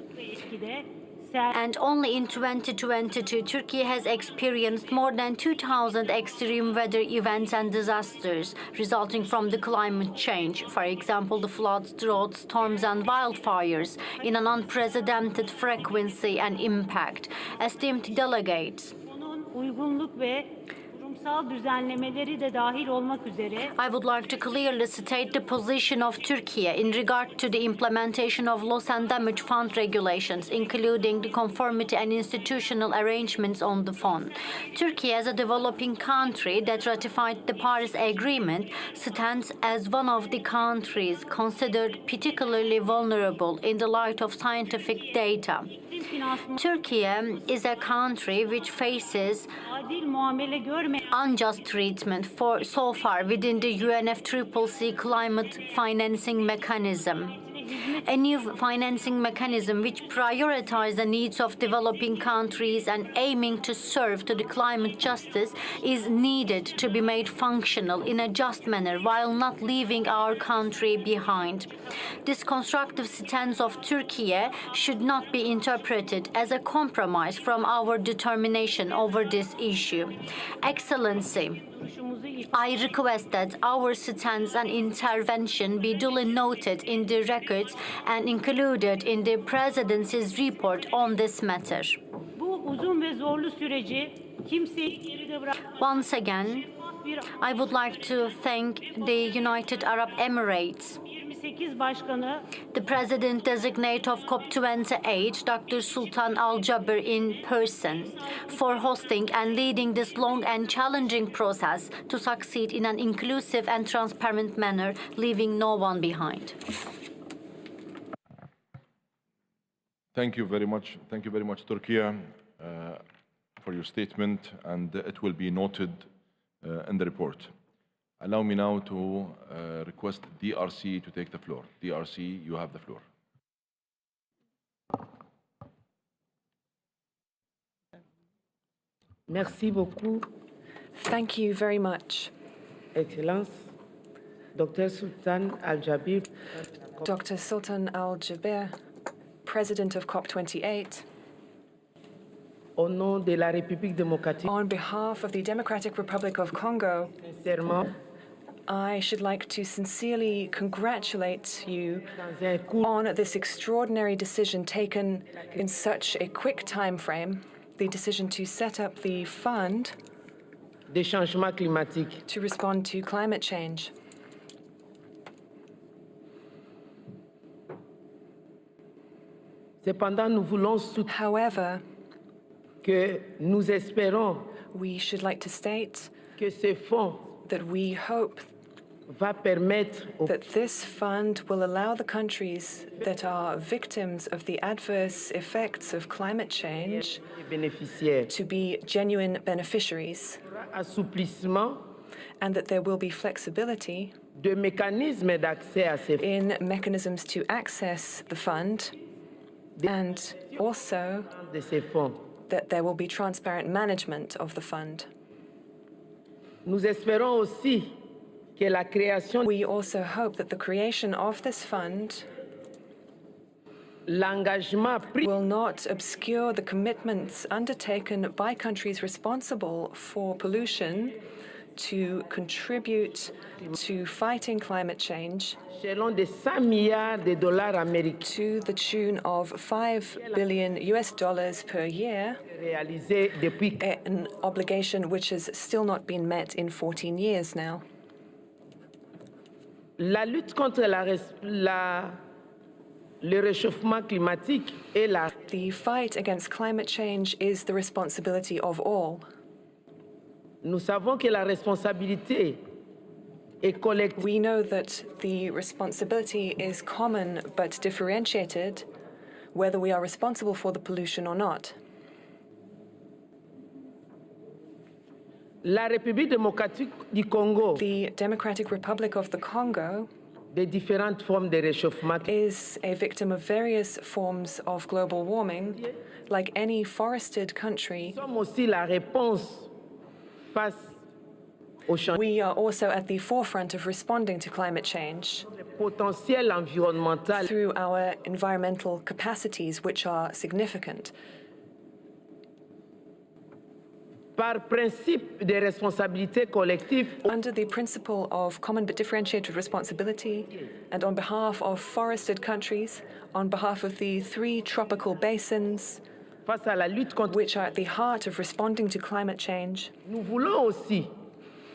And only in 2022, Turkey has experienced more than 2,000 extreme weather events and disasters resulting from the climate change. For example, the floods, droughts, storms, and wildfires in an unprecedented frequency and impact. Esteemed delegates, I would like to clearly state the position of Turkey in regard to the implementation of loss and damage fund regulations, including the conformity and institutional arrangements on the fund. Turkey, as a developing country that ratified the Paris Agreement, stands as one of the countries considered particularly vulnerable in the light of scientific data. Turkey is a country which faces unjust treatment so far within the UNFCCC climate financing mechanism. A new financing mechanism which prioritizes the needs of developing countries and aiming to serve to the climate justice is needed to be made functional in a just manner while not leaving our country behind. This constructive stance of Turkey should not be interpreted as a compromise from our determination over this issue. Excellency, I request that our stance and intervention be duly noted in the records and included in the Presidency's report on this matter. Once again, I would like to thank the United Arab Emirates COP28 Başkanı, the President-designate of COP28, Dr. Sultan Al-Jaber in person, for hosting and leading this long and challenging process to succeed in an inclusive and transparent manner, leaving no one behind. Thank you very much. Thank you very much, Turkey, for your statement, and it will be noted in the report. Allow me now to request DRC to take the floor. DRC, you have the floor. Merci beaucoup. Thank you very much. Excellence, Dr. Sultan Al-Jaber. Dr. Sultan Al-Jaber, President of COP28. Au nom de la République démocratique. On behalf of the Democratic Republic of Congo, Sincèrement, I should like to sincerely congratulate you on this extraordinary decision taken in such a quick time frame, the decision to set up the fund des changements climatiques. to respond to climate change. Cependant, nous voulons However, que nous espérons we should like to state que ce fonds that we hope va permettre that this fund will allow the countries that are victims of the adverse effects of climate change bénéficiaires to be genuine beneficiaries, assouplissement and that there will be flexibility de mécanismes d'accès à ces fonds. in mechanisms to access the fund, and also de ces fonds. that there will be transparent management of the fund. Nous espérons aussi que la création We also hope that the creation of this fund l'engagement pris will not obscure the commitments undertaken by countries responsible for pollution to contribute to fighting climate change selon des 100 milliards de dollars américains to the tune of $5 billion per year, réalisés depuis an obligation which has still not been met in 14 years now. la lutte contre le réchauffement climatique et The fight against climate change is the responsibility of all. Nous savons que la responsabilité est collective. We know that the responsibility is common but differentiated, whether we are responsible for the pollution or not. La République démocratique du Congo, The Democratic Republic of the Congo, des différentes formes de réchauffement, is a victim of various forms of global warming. Like any forested country, sommes aussi la réponse face au changement. we are also at the forefront of responding to climate change Potentiel environnemental through our environmental capacities, which are significant. par principe de responsabilité collective. Under the principle of common but differentiated responsibility, and on behalf of forested countries, on behalf of the 3 tropical basins, Face à la lutte contre, which are at the heart of responding to climate change, nous voulons aussi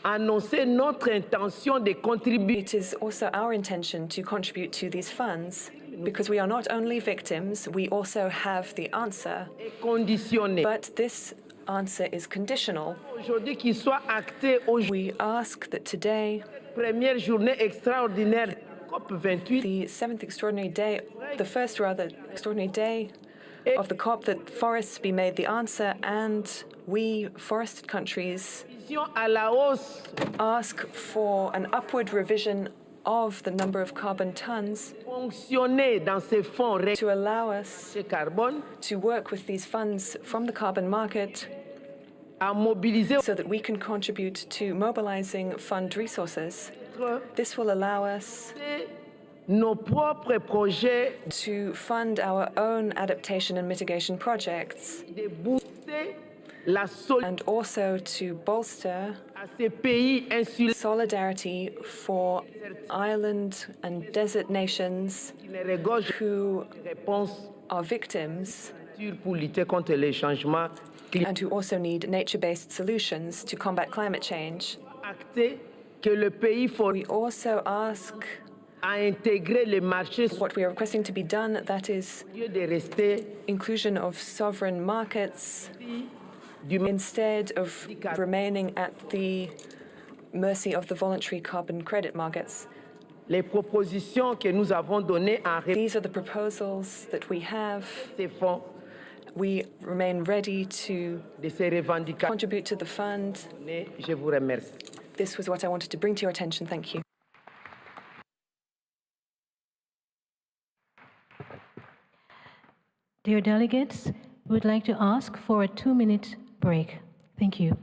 annoncer notre intention de contribuer. it is also our intention to contribute to these funds, because we are not only victims, we also have the answer. Conditionné. But this answer is conditional. Aujourd'hui, qu'il soit acté aujourd'hui, We ask that today, première journée extraordinaire COP28, the 7th extraordinary day, the first rather extraordinary day of the COP, that forests be made the answer, and we, forested countries, vision à la hausse ask for an upward revision of the number of carbon tons fonctionner dans ces fonds to allow us de carbone to work with these funds from the carbon market à mobiliser so that we can contribute to mobilizing fund resources. This will allow us nos propres projets to fund our own adaptation and mitigation projects, de booster la solidarité and also to bolster à ces pays insulaires solidarity for island and desert nations qui ne regorgent who de réponses are victims pour lutter contre les changements and who also need nature-based solutions to combat climate change. actés que le pays faut We also ask à intégrer les marchés what we are requesting to be done, that is au lieu de rester inclusion of sovereign markets instead of remaining at the mercy of the voluntary carbon credit markets. les propositions que nous avons données en These are the proposals that we have. ces fonds We remain ready to de ces revendications. contribute to the fund. Je vous remercie. This was what I wanted to bring to your attention. Thank you. Dear delegates, we would like to ask for a 2-minute break. Thank you.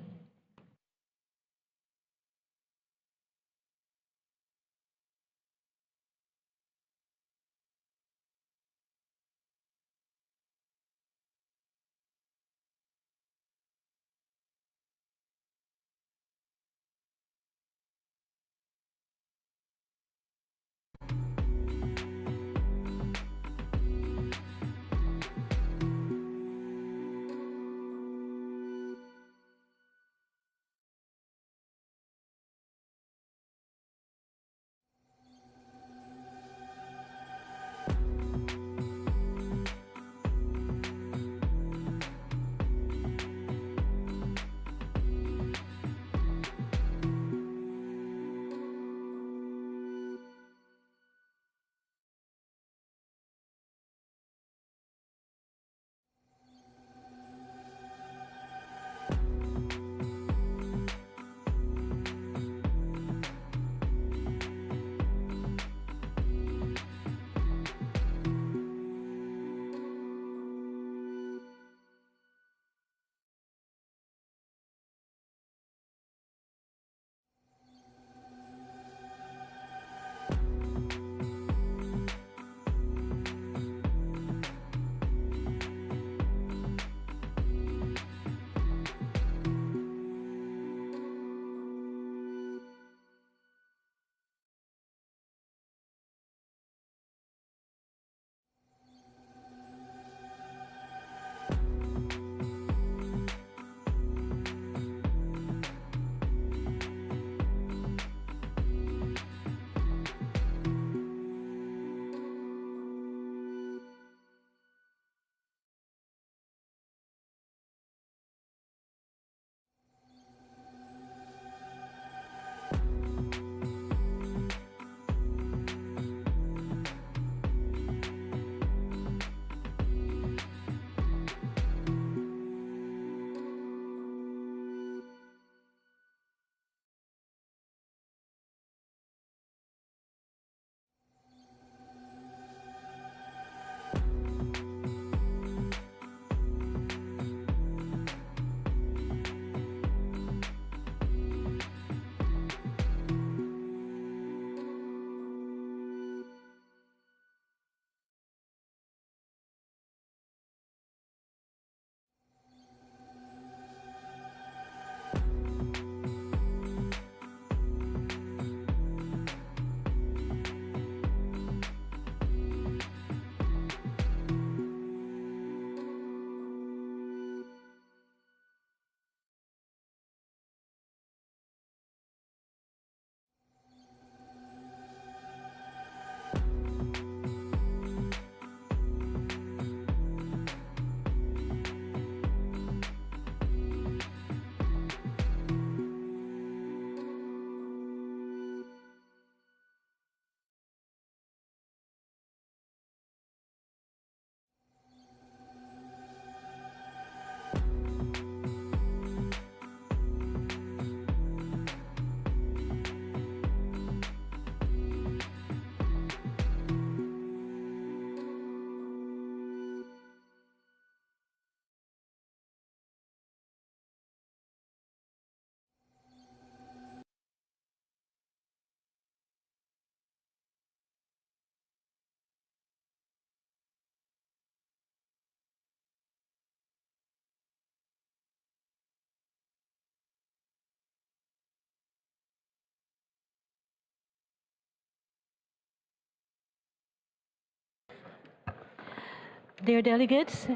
Dear delegates,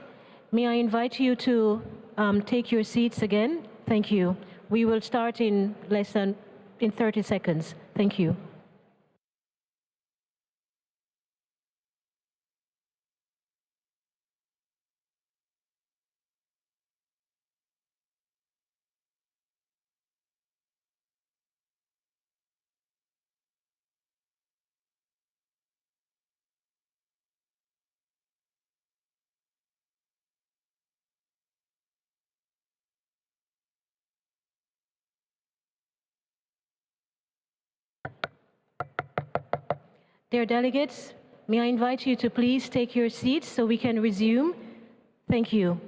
may I invite you to take your seats again? Thank you. We will start in 30 seconds. Thank you. Dear delegates, may I invite you to please take your seats so we can resume? Thank you.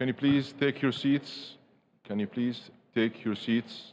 Can you please take your seats? Can you please take your seats?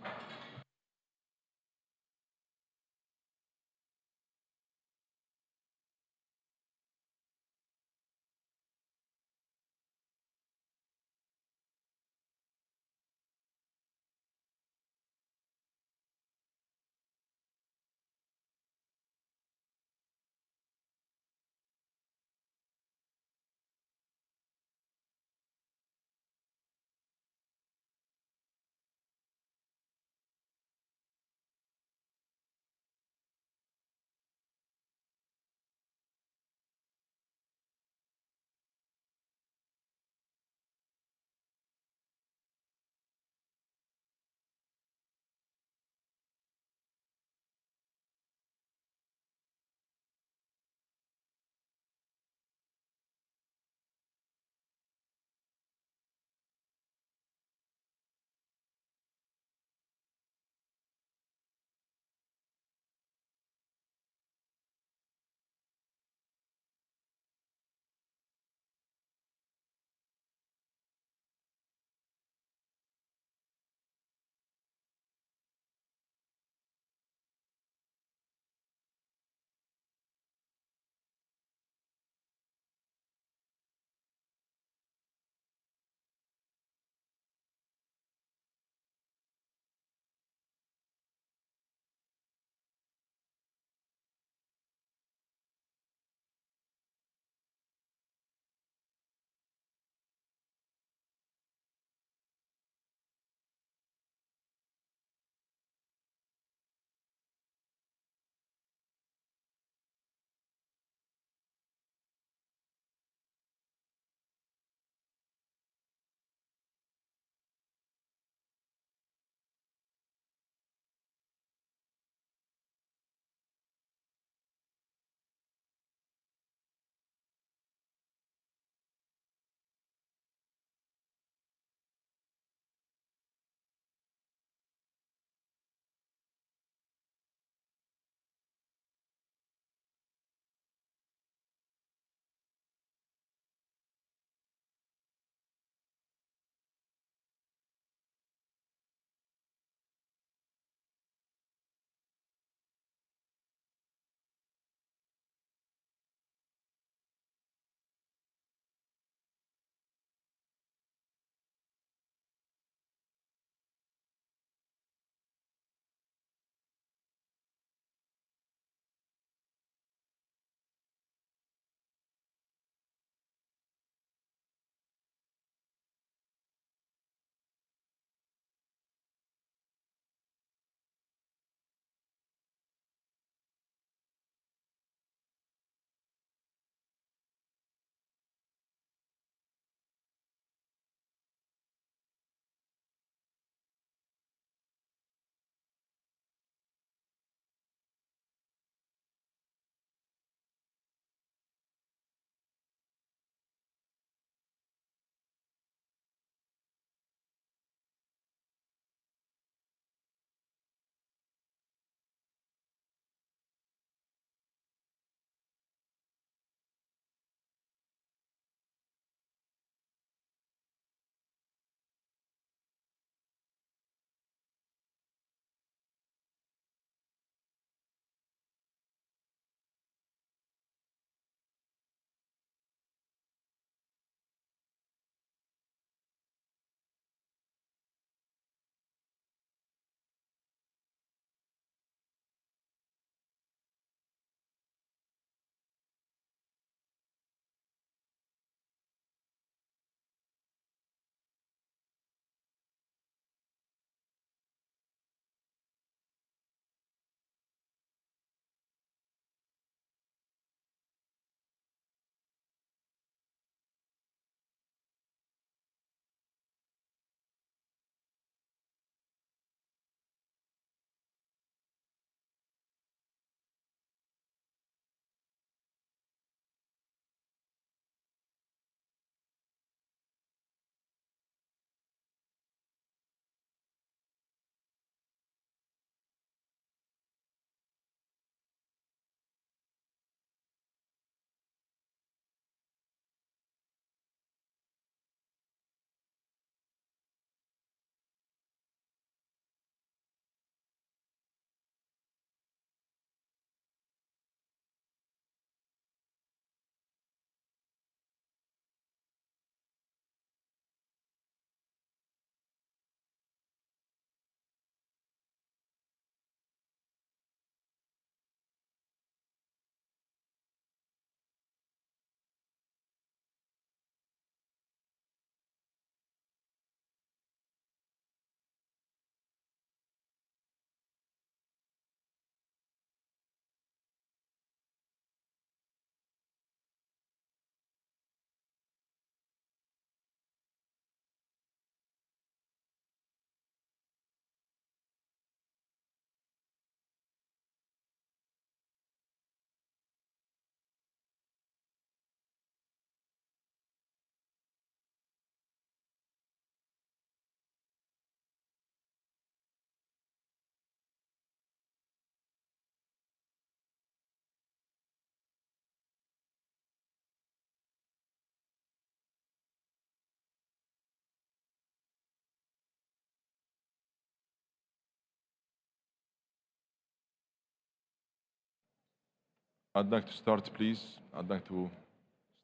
I'd like to start, please. I'd like to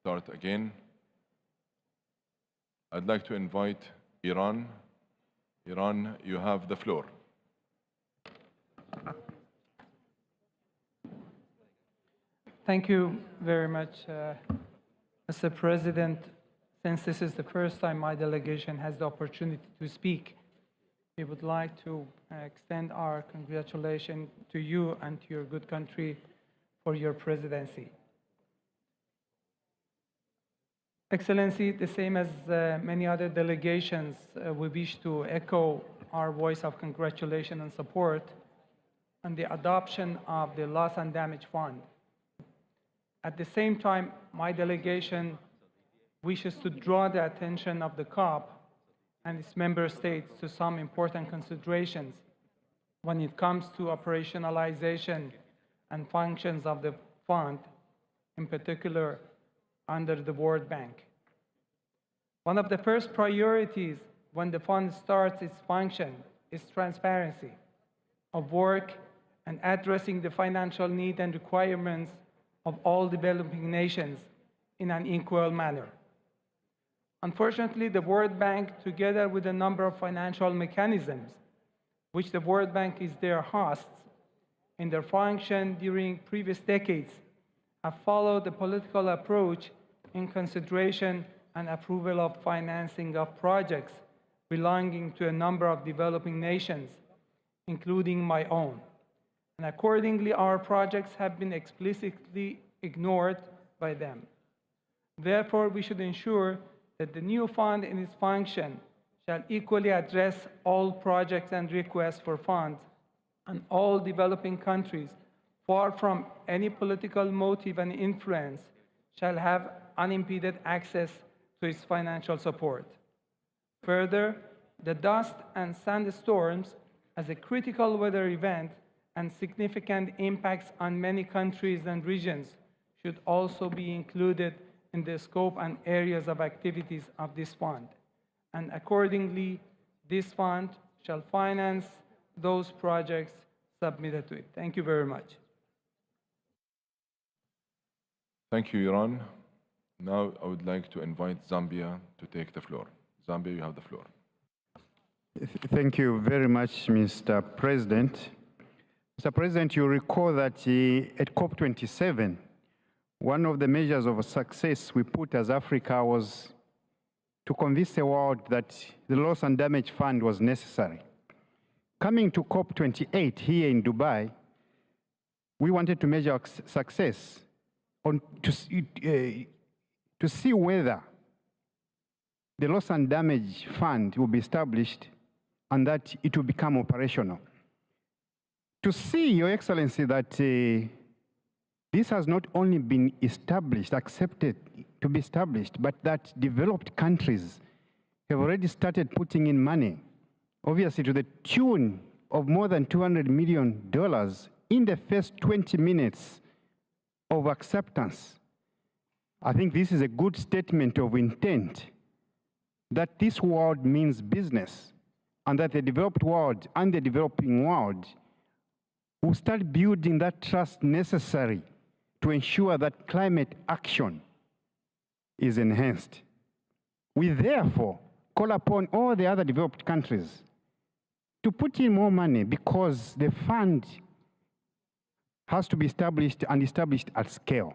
start again. I'd like to invite Iran. Iran, you have the floor. Thank you very much, Mr. President. Since this is the first time my delegation has the opportunity to speak, we would like to extend our congratulations to you and to your good country for your presidency. Excellency, the same as many other delegations, we wish to echo our voice of congratulation and support on the adoption of the Loss and Damage Fund. At the same time, my delegation wishes to draw the attention of the COP and its member states to some important considerations when it comes to operationalization and functions of the fund, in particular under the World Bank. One of the first priorities when the fund starts its function is transparency of work and addressing the financial need and requirements of all developing nations in an equal manner. Unfortunately, the World Bank, together with a number of financial mechanisms, which the World Bank is their host, in their function during previous decades, have followed the political approach in consideration and approval of financing of projects belonging to a number of developing nations, including my own. And accordingly, our projects have been explicitly ignored by them. Therefore, we should ensure that the new fund in its function shall equally address all projects and requests for funds, and all developing countries, far from any political motive and influence, shall have unimpeded access to its financial support. Further, the dust and sandstorms as a critical weather event and significant impacts on many countries and regions should also be included in the scope and areas of activities of this fund. And accordingly, this fund shall finance those projects submitted to it. Thank you very much. Thank you, Iran. Now I would like to invite Zambia to take the floor. Zambia, you have the floor. Thank you very much, Mr. President. Mr. President, you recall that at COP27, one of the measures of success we put as Africa was to convince the world that the Loss and Damage Fund was necessary. Coming to COP28 here in Dubai, we wanted to measure success to see whether the Loss and Damage Fund will be established and that it will become operational. To see, Your Excellency, that this has not only been established, accepted to be established, but that developed countries have already started putting in money, obviously to the tune of more than $200 million in the first 20 minutes of acceptance. I think this is a good statement of intent that this world means business, and that the developed world and the developing world will start building that trust necessary to ensure that climate action is enhanced. We therefore call upon all the other developed countries to put in more money, because the fund has to be established and established at scale.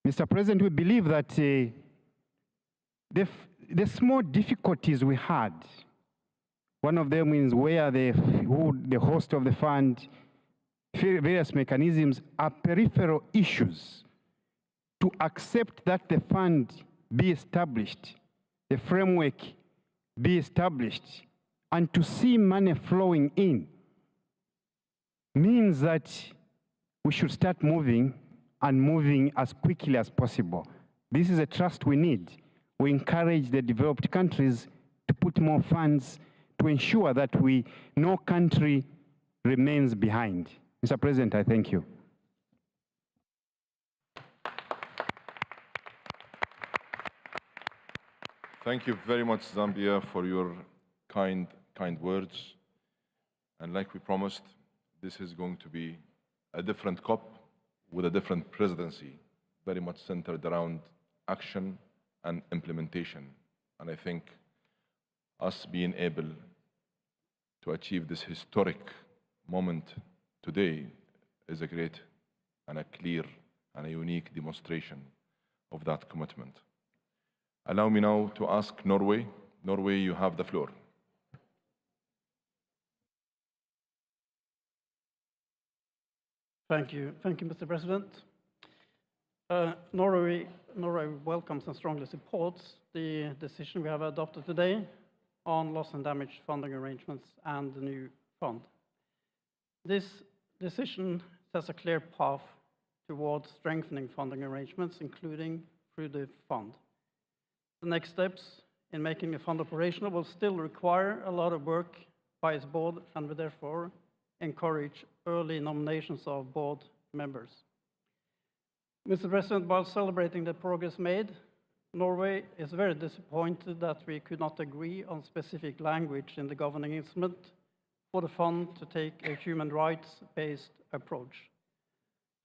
Mr. President, we believe that the small difficulties we had, one of them is where the host of the fund, various mechanisms are peripheral issues. To accept that the fund be established, the framework be established, and to see money flowing in means that we should start moving, and moving as quickly as possible. This is a trust we need. We encourage the developed countries to put more funds to ensure that no country remains behind. Mr. President, I thank you. Thank you very much, Zambia, for your kind words. And like we promised, this is going to be a different COP with a different presidency, very much centered around action and implementation. And I think us being able to achieve this historic moment today is a great and a clear and a unique demonstration of that commitment. Allow me now to ask Norway. Norway, you have the floor. Thank you, Mr. President. Norway welcomes and strongly supports the decision we have adopted today on loss and damage funding arrangements and the new fund. This decision sets a clear path towards strengthening funding arrangements, including through the fund. The next steps in making the fund operational will still require a lot of work by its board and will therefore encourage early nominations of board members. Mr. President, while celebrating the progress made, Norway is very disappointed that we could not agree on specific language in the governing instrument for the fund to take a human rights-based approach.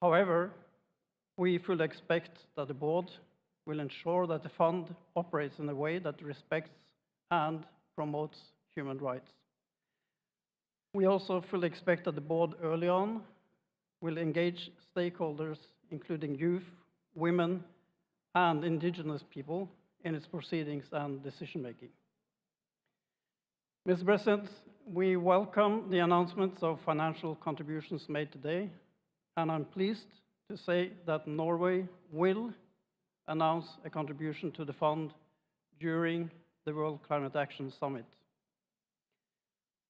However, we fully expect that the board will ensure that the fund operates in a way that respects and promotes human rights. We also fully expect that the board early on will engage stakeholders, including youth, women, and indigenous people in its proceedings and decision-making. Mr. President, we welcome the announcements of financial contributions made today, and I'm pleased to say that Norway will announce a contribution to the fund during the World Climate Action Summit.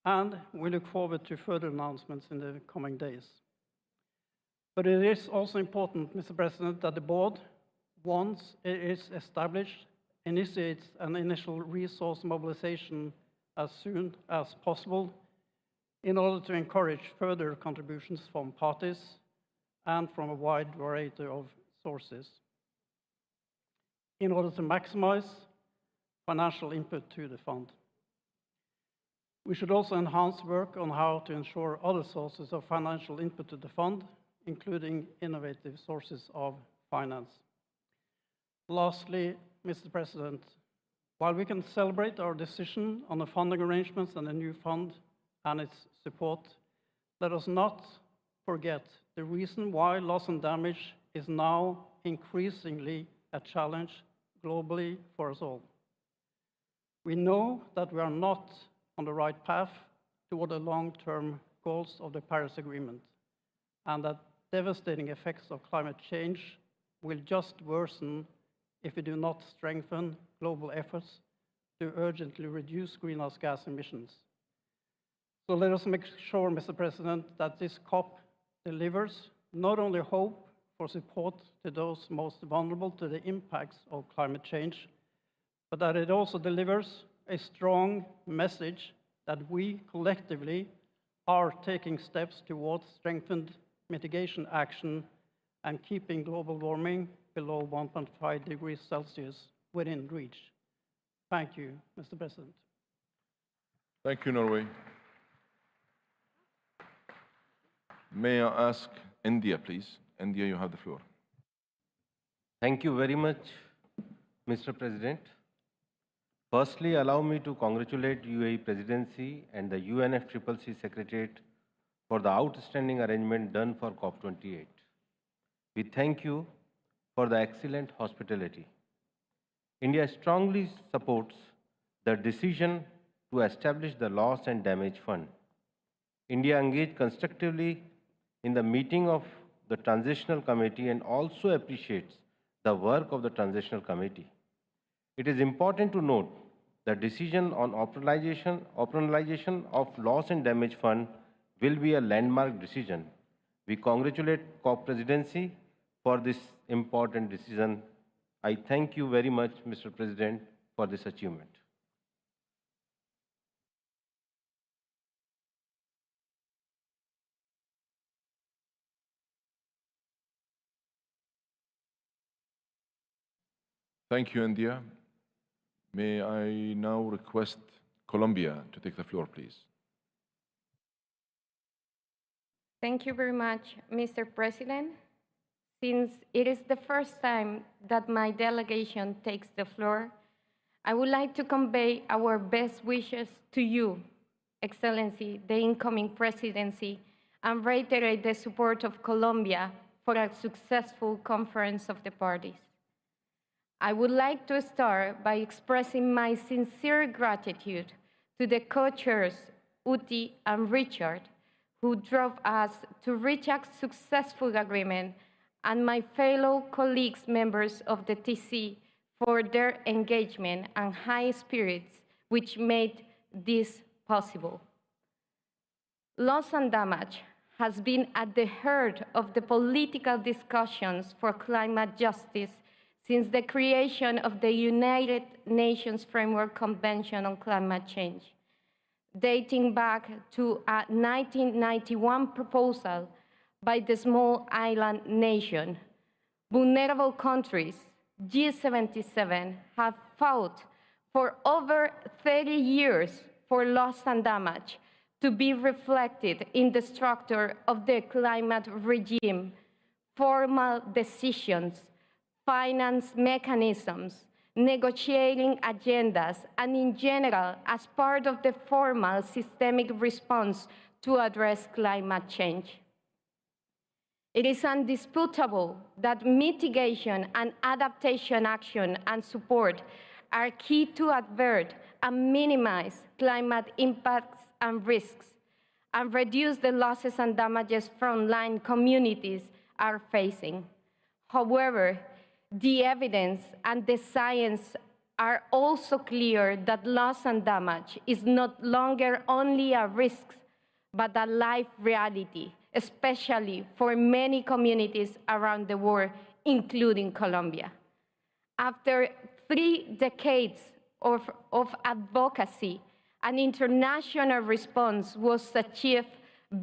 And we look forward to further announcements in the coming days. But it is also important, Mr. President, that the board, once it is established, initiates an initial resource mobilization as soon as possible in order to encourage further contributions from parties and from a wide variety of sources in order to maximize financial input to the fund. We should also enhance work on how to ensure other sources of financial input to the fund, including innovative sources of finance. Lastly, Mr. President, while we can celebrate our decision on the funding arrangements and the new fund and its support, let us not forget the reason why loss and damage is now increasingly a challenge globally for us all. We know that we are not on the right path toward the long-term goals of the Paris Agreement, and that devastating effects of climate change will just worsen if we do not strengthen global efforts to urgently reduce greenhouse gas emissions. So let us make sure, Mr. President, that this COP delivers not only hope for support to those most vulnerable to the impacts of climate change, but that it also delivers a strong message that we collectively are taking steps towards strengthened mitigation action and keeping global warming below 1.5 degrees Celsius within reach. Thank you, Mr. President. Thank you, Norway. May I ask India, please? India, you have the floor. Thank you very much, Mr. President. Firstly, allow me to congratulate UAE Presidency and the UNFCCC Secretariat for the outstanding arrangement done for COP28. We thank you for the excellent hospitality. India strongly supports the decision to establish the Loss and Damage Fund. India engaged constructively in the meeting of the Transitional Committee and also appreciates the work of the Transitional Committee. It is important to note the decision on operationalization of Loss and Damage Fund will be a landmark decision. We congratulate COP Presidency for this important decision. I thank you very much, Mr. President, for this achievement. Thank you, India. May I now request Colombia to take the floor, please? Thank you very much, Mr. President. since it is the first time that my delegation takes the floor, I would like to convey our best wishes to you, Excellency, the incoming presidency, and reiterate the support of Colombia for a successful conference of the parties. I would like to start by expressing my sincere gratitude to the co-chairs, Uti and Richard, who drove us to reach a successful agreement, and my fellow colleagues, members of the TC, for their engagement and high spirits, which made this possible. Loss and damage has been at the heart of the political discussions for climate justice since the creation of the United Nations Framework Convention on Climate Change, dating back to a 1991 proposal by the small island nation. Vulnerable countries, G77, have fought for over 30 years for loss and damage to be reflected in the structure of the climate regime, formal decisions, finance mechanisms, negotiating agendas, and in general, as part of the formal systemic response to address climate change. It is undisputable that mitigation and adaptation action and support are key to avert and minimize climate impacts and risks, and reduce the losses and damages frontline communities are facing. However, the evidence and the science are also clear that loss and damage is no longer only a risk, but a life reality, especially for many communities around the world, including Colombia. After 3 decades of advocacy, an international response was achieved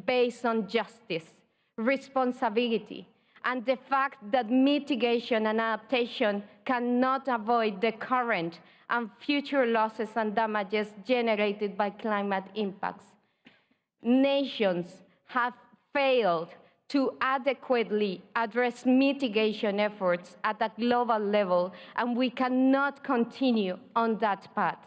based on justice, responsibility, and the fact that mitigation and adaptation cannot avoid the current and future losses and damages generated by climate impacts. Nations have failed to adequately address mitigation efforts at a global level, and we cannot continue on that path.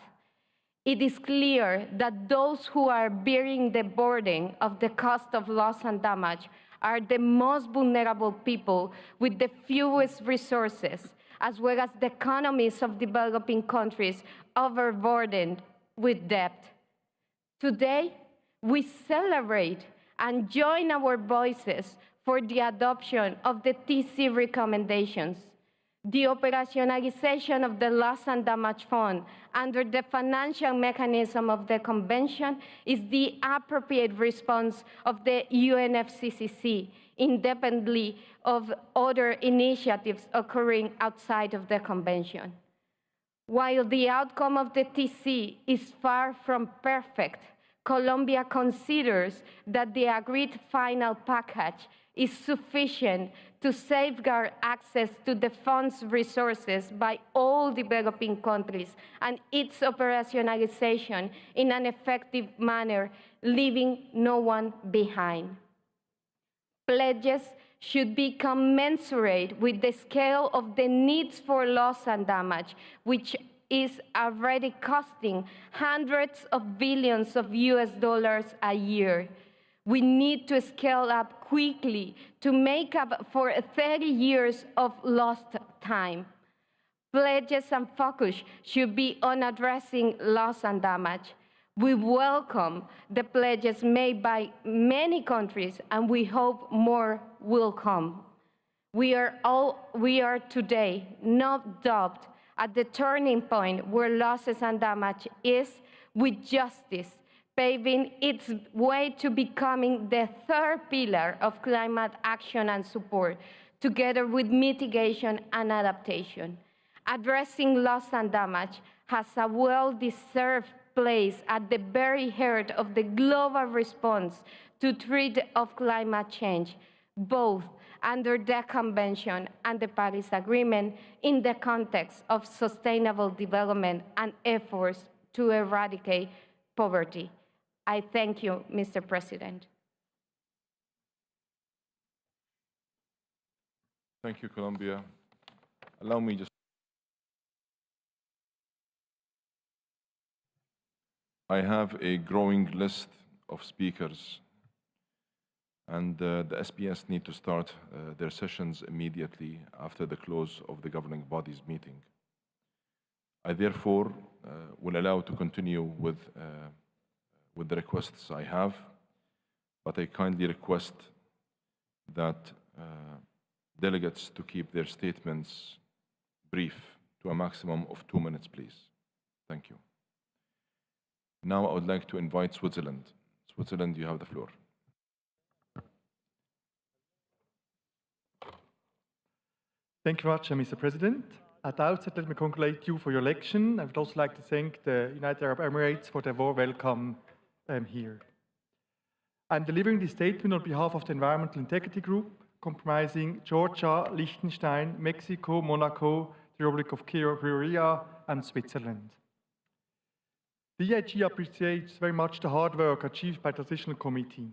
It is clear that those who are bearing the burden of the cost of loss and damage are the most vulnerable people with the fewest resources, as well as the economies of developing countries overburdened with debt. Today, we celebrate and join our voices for the adoption of the TC recommendations. The operationalization of the Loss and Damage Fund under the financial mechanism of the Convention is the appropriate response of the UNFCCC, independently of other initiatives occurring outside of the Convention. While the outcome of the TC is far from perfect, Colombia considers that the agreed final package is sufficient to safeguard access to the fund's resources by all developing countries and its operationalization in an effective manner, leaving no one behind. Pledges should be commensurate with the scale of the needs for loss and damage, which is already costing hundreds of billions of US dollars a year. We need to scale up quickly to make up for 30 years of lost time. Pledges and focus should be on addressing loss and damage. We welcome the pledges made by many countries, and we hope more will come. We are today, no doubt, at the turning point where losses and damage is, with justice paving its way to becoming the third pillar of climate action and support, together with mitigation and adaptation. Addressing loss and damage has a well-deserved place at the very heart of the global response to threat of climate change, both under the Convention and the Paris Agreement in the context of sustainable development and efforts to eradicate poverty. I thank you, Mr. President. Thank you, Colombia. Allow me just... I have a growing list of speakers, and the SPS need to start their sessions immediately after the close of the governing body's meeting. I therefore will allow to continue with the requests I have, but I kindly request that delegates to keep their statements brief to a maximum of 2 minutes, please. Thank you. Now I would like to invite Switzerland. Switzerland, you have the floor. Thank you very much, Mr. President. At the outset, let me congratulate you for your election. I would also like to thank the United Arab Emirates for their warm welcome here. I'm delivering this statement on behalf of the Environmental Integrity Group, comprising Georgia, Liechtenstein, Mexico, Monaco, the Republic of Korea, and Switzerland. The EIG appreciates very much the hard work achieved by the Transitional Committee.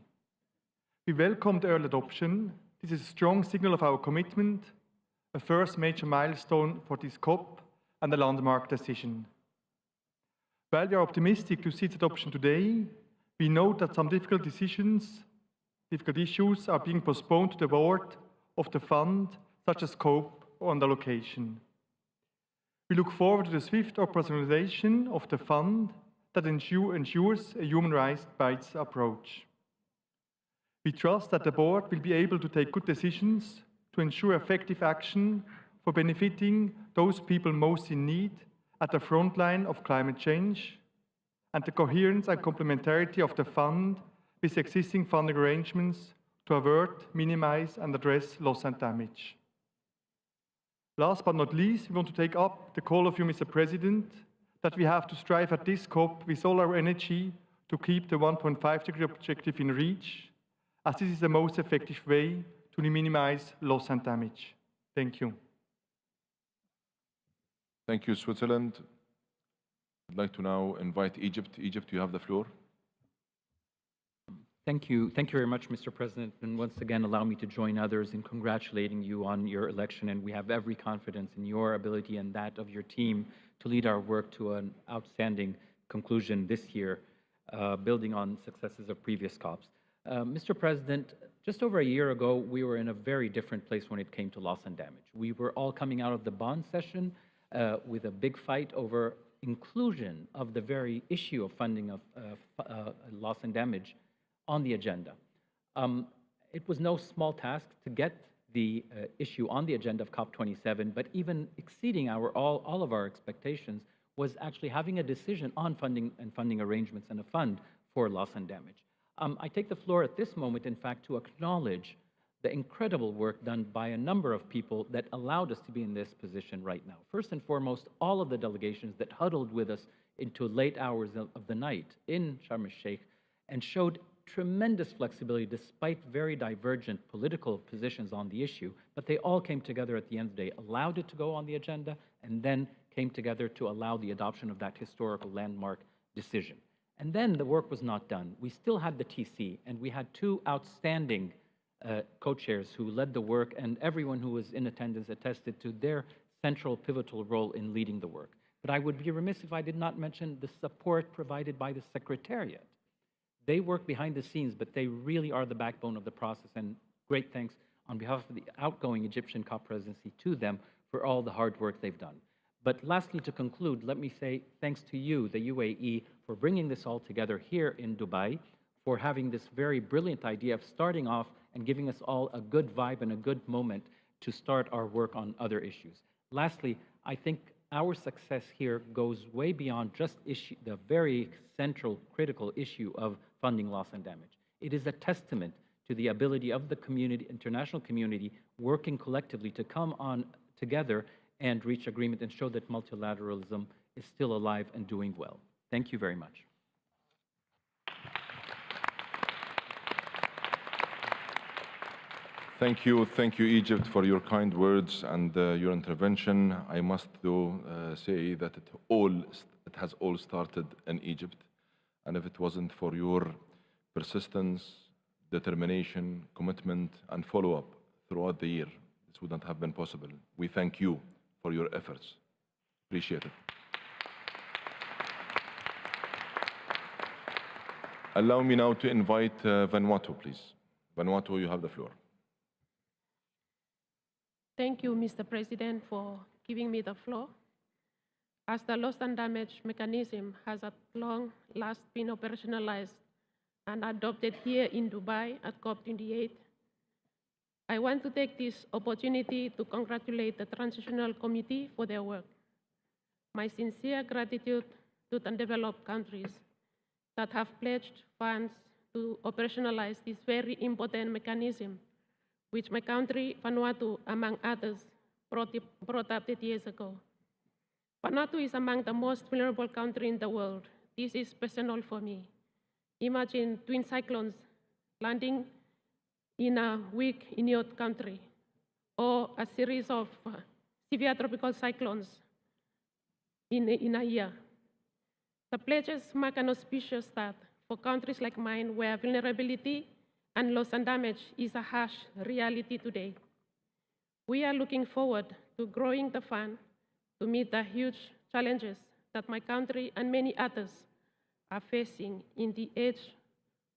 We welcome the early adoption. This is a strong signal of our commitment, a first major milestone for this COP, and a landmark decision. While we are optimistic to see its adoption today, we note that some difficult issues are being postponed to the board of the fund, such as scope or allocation. We look forward to the swift operationalization of the fund that ensures a human rights approach. We trust that the board will be able to take good decisions to ensure effective action for benefiting those people most in need at the front line of climate change, and the coherence and complementarity of the fund with existing funding arrangements to avert, minimize, and address loss and damage. Last but not least, we want to take up the call of you, Mr. President, that we have to strive at this COP with all our energy to keep the 1.5-degree objective in reach, as this is the most effective way to minimize loss and damage. Thank you. Thank you, Switzerland. I'd like to now invite Egypt. Egypt, you have the floor. Thank you. Thank you very much, Mr. President. And once again, allow me to join others in congratulating you on your election. And we have every confidence in your ability and that of your team to lead our work to an outstanding conclusion this year, building on successes of previous COPs. Mr. President, just over a year ago, we were in a very different place when it came to loss and damage. We were all coming out of the Bonn session with a big fight over inclusion of the very issue of funding of loss and damage on the agenda. It was no small task to get the issue on the agenda of COP27, but even exceeding all of our expectations was actually having a decision on funding and funding arrangements and a fund for loss and damage. I take the floor at this moment, in fact, to acknowledge the incredible work done by a number of people that allowed us to be in this position right now. First and foremost, all of the delegations that huddled with us into late hours of the night in Sharm el-Sheikh and showed tremendous flexibility despite very divergent political positions on the issue, but they all came together at the end of the day, allowed it to go on the agenda, and then came together to allow the adoption of that historical landmark decision. And then the work was not done. We still had the TC, and we had two outstanding co-chairs who led the work, and everyone who was in attendance attested to their central pivotal role in leading the work. But I would be remiss if I did not mention the support provided by the Secretariat. They work behind the scenes, but they really are the backbone of the process, and great thanks on behalf of the outgoing Egyptian COP presidency to them for all the hard work they've done. But lastly, to conclude, let me say thanks to you, the UAE, for bringing this all together here in Dubai, for having this very brilliant idea of starting off and giving us all a good vibe and a good moment to start our work on other issues. Lastly, I think our success here goes way beyond just the very central, critical issue of funding loss and damage. It is a testament to the ability of the community, international community, working collectively to come on together and reach agreement and show that multilateralism is still alive and doing well. Thank you very much. Thank you, Egypt, for your kind words and your intervention. I must though say that it has all started in Egypt, and if it wasn't for your persistence, determination, commitment, and follow-up throughout the year, this would not have been possible. We thank you for your efforts. Appreciate it. Allow me now to invite Vanuatu, please. Vanuatu, you have the floor. Thank you, Mr. President, for giving me the floor. As the loss and damage mechanism has at long last been operationalized and adopted here in Dubai at COP28, I want to take this opportunity to congratulate the Transitional Committee for their work. My sincere gratitude to the developed countries that have pledged funds to operationalize this very important mechanism, which my country, Vanuatu, among others, brought up 30 years ago. Vanuatu is among the most vulnerable countries in the world. This is personal for me. Imagine twin cyclones landing in a week in your country, or a series of severe tropical cyclones in a year. The pledges mark an auspicious start for countries like mine, where vulnerability and loss and damage is a harsh reality today. We are looking forward to growing the fund to meet the huge challenges that my country and many others are facing in the age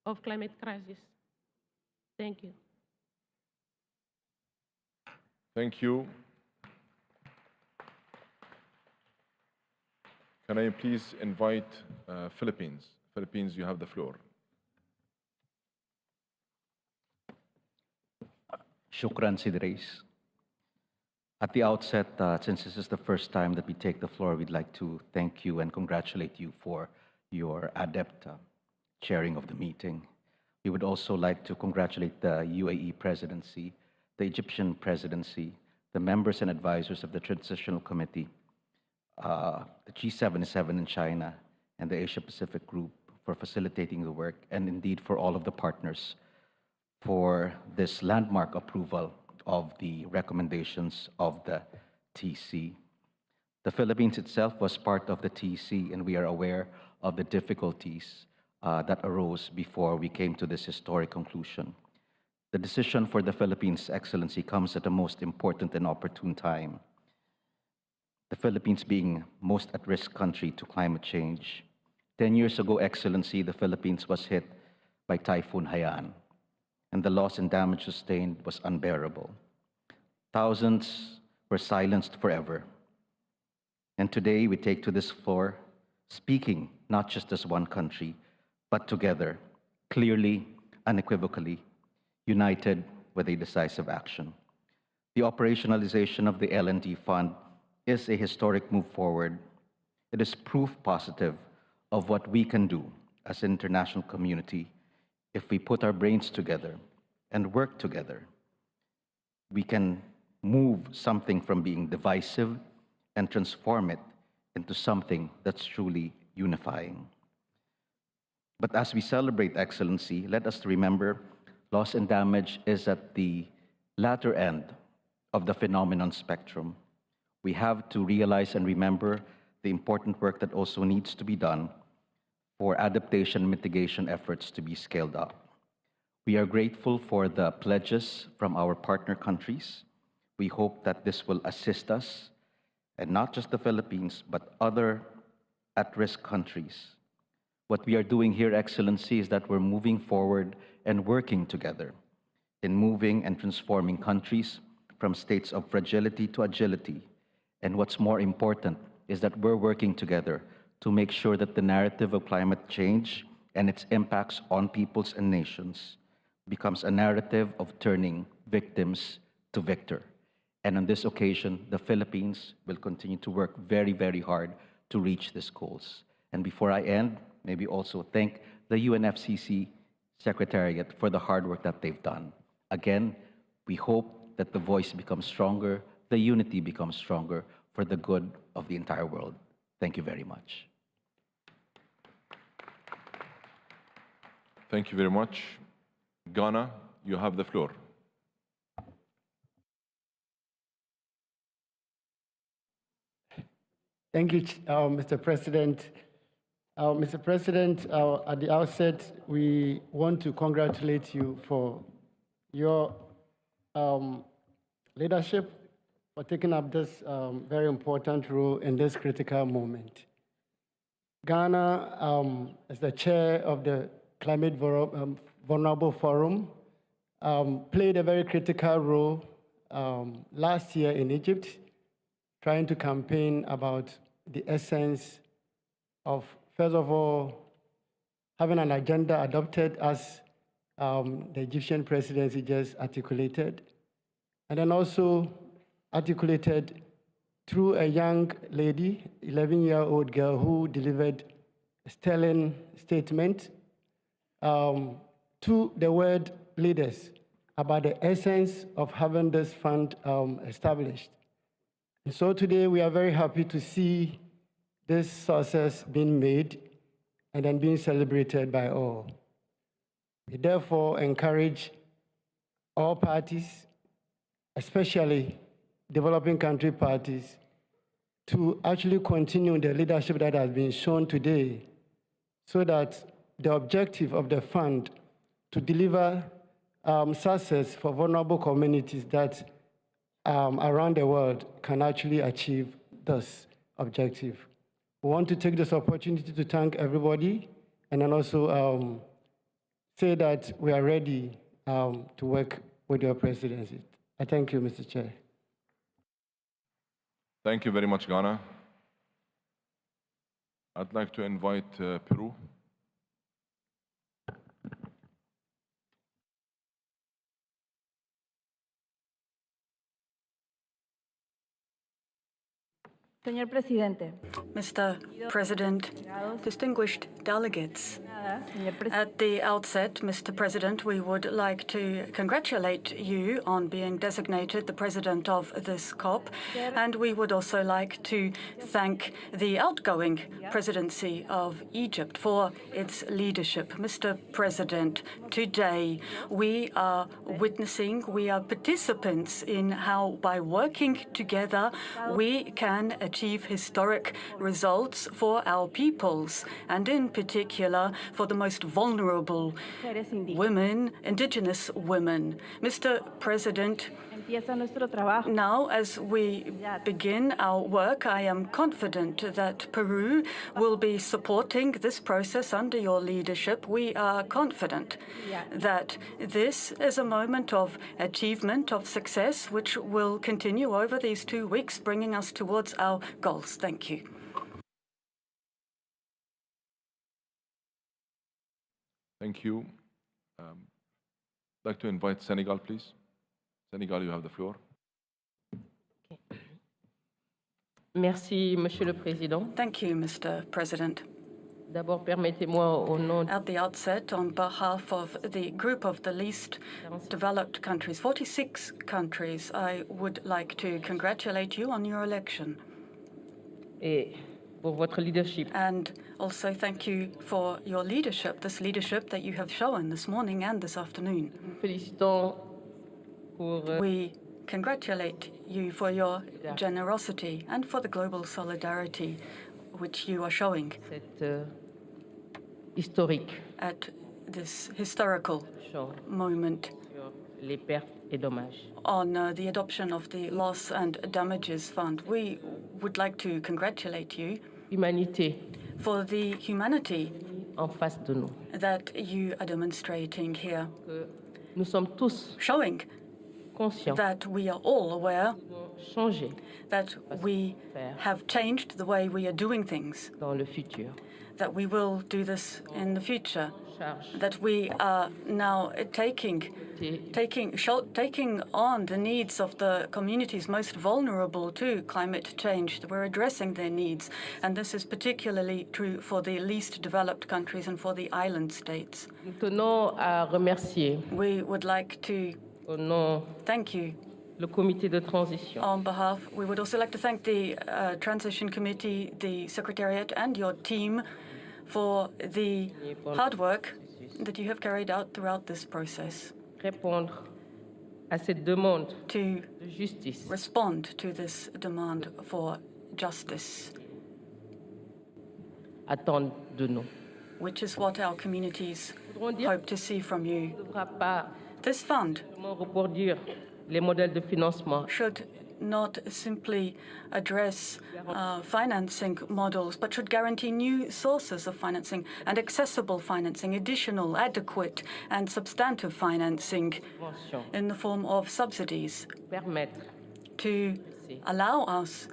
of climate crisis. Thank you. Thank you. Can I please invite Philippines? Philippines, you have the floor. Shukran, Sidreis. At the outset, since this is the first time that we take the floor, we'd like to thank you and congratulate you for your adept chairing of the meeting. We would also like to congratulate the UAE presidency, the Egyptian presidency, the members and advisors of the Transitional Committee, the G77 in China, and the Asia Pacific Group for facilitating the work, and indeed for all of the partners for this landmark approval of the recommendations of the TC. The Philippines itself was part of the TC, and we are aware of the difficulties that arose before we came to this historic conclusion. The decision for the Philippines, Excellency, comes at a most important and opportune time. The Philippines being most at-risk country to climate change. 10 years ago, Excellency, the Philippines was hit by Typhoon Haiyan, and the loss and damage sustained was unbearable. Thousands were silenced forever. And today we take to this floor, speaking not just as one country, but together, clearly, unequivocally, united with a decisive action. The operationalization of the L&D Fund is a historic move forward. It is proof positive of what we can do as an international community if we put our brains together and work together. We can move something from being divisive and transform it into something that's truly unifying. But as we celebrate Excellency, let us remember loss and damage is at the latter end of the phenomenon spectrum. We have to realize and remember the important work that also needs to be done for adaptation mitigation efforts to be scaled up. We are grateful for the pledges from our partner countries. We hope that this will assist us, and not just the Philippines, but other at-risk countries. What we are doing here, Excellency, is that we're moving forward and working together in moving and transforming countries from states of fragility to agility. And what's more important is that we're working together to make sure that the narrative of climate change and its impacts on peoples and nations becomes a narrative of turning victims to victor. And on this occasion, the Philippines will continue to work very, very hard to reach these goals. And before I end, maybe also thank the UNFCCC Secretariat for the hard work that they've done. Again, we hope that the voice becomes stronger, the unity becomes stronger for the good of the entire world. Thank you very much. Thank you very much. Ghana, you have the floor. Thank you, Mr. President. Mr. President, at the outset, we want to congratulate you for your leadership, for taking up this very important role in this critical moment. Ghana, as the chair of the Climate Vulnerable Forum, played a very critical role last year in Egypt, trying to campaign about the essence of, first of all, having an agenda adopted as the Egyptian presidency just articulated, and then also articulated through a young lady, 11-year-old girl, who delivered a sterling statement to the world leaders about the essence of having this fund established. And so today we are very happy to see this success being made and then being celebrated by all. We therefore encourage all parties, especially developing country parties, to actually continue the leadership that has been shown today, so that the objective of the fund to deliver success for vulnerable communities that around the world can actually achieve this objective. We want to take this opportunity to thank everybody and then also say that we are ready to work with your presidency. I thank you, Mr. Chair. Thank you very much, Ghana. I'd like to invite Peru. Señor Presidente. Mr. President, distinguished delegates, at the outset, Mr. President, we would like to congratulate you on being designated the president of this COP, and we would also like to thank the outgoing presidency of Egypt for its leadership. Mr. President, today we are participants in how, by working together, we can achieve historic results for our peoples, and in particular for the most vulnerable women, indigenous women. Mr. President, now as we begin our work, I am confident that Peru will be supporting this process under your leadership. We are confident that this is a moment of achievement, of success, which will continue over these 2 weeks, bringing us towards our goals. Thank you. Thank you. I'd like to invite Senegal, please. Senegal, you have the floor. Merci, Monsieur le Président. Thank you, Mr. President. D'abord, permettez-moi au nom At the outset, on behalf of the group of the least developed countries, 46 countries, I would like to congratulate you on your election. et pour votre leadership. And also thank you for your leadership, this leadership that you have shown this morning and this afternoon. Félicitons pour We congratulate you for your generosity and for the global solidarity which you are showing cette historique at this historical moment sur les pertes et dommages. on the adoption of the Loss and Damages Fund. We would like to congratulate you Humanité for the humanity en face de nous. that you are demonstrating here, Nous sommes tous showing conscients that we are all aware changer that we have changed the way we are doing things, dans le futur. that we will do this in the future, that we are now taking on the needs of the communities most vulnerable to climate change, that we're addressing their needs. And this is particularly true for the least developed countries and for the island states. Nous tenons à remercier We would like to au nom thank you. le comité de transition. On behalf, we would also like to thank the Transition Committee, the Secretariat, and your team for the hard work that you have carried out throughout this process. Répondre à cette demande to de justice. Respond to this demand for justice, attendent de nous. which is what our communities hope to see from you. This fund les modèles de financement. should not simply address financing models, but should guarantee new sources of financing and accessible financing, additional, adequate, and substantive financing in the form of subsidies to allow us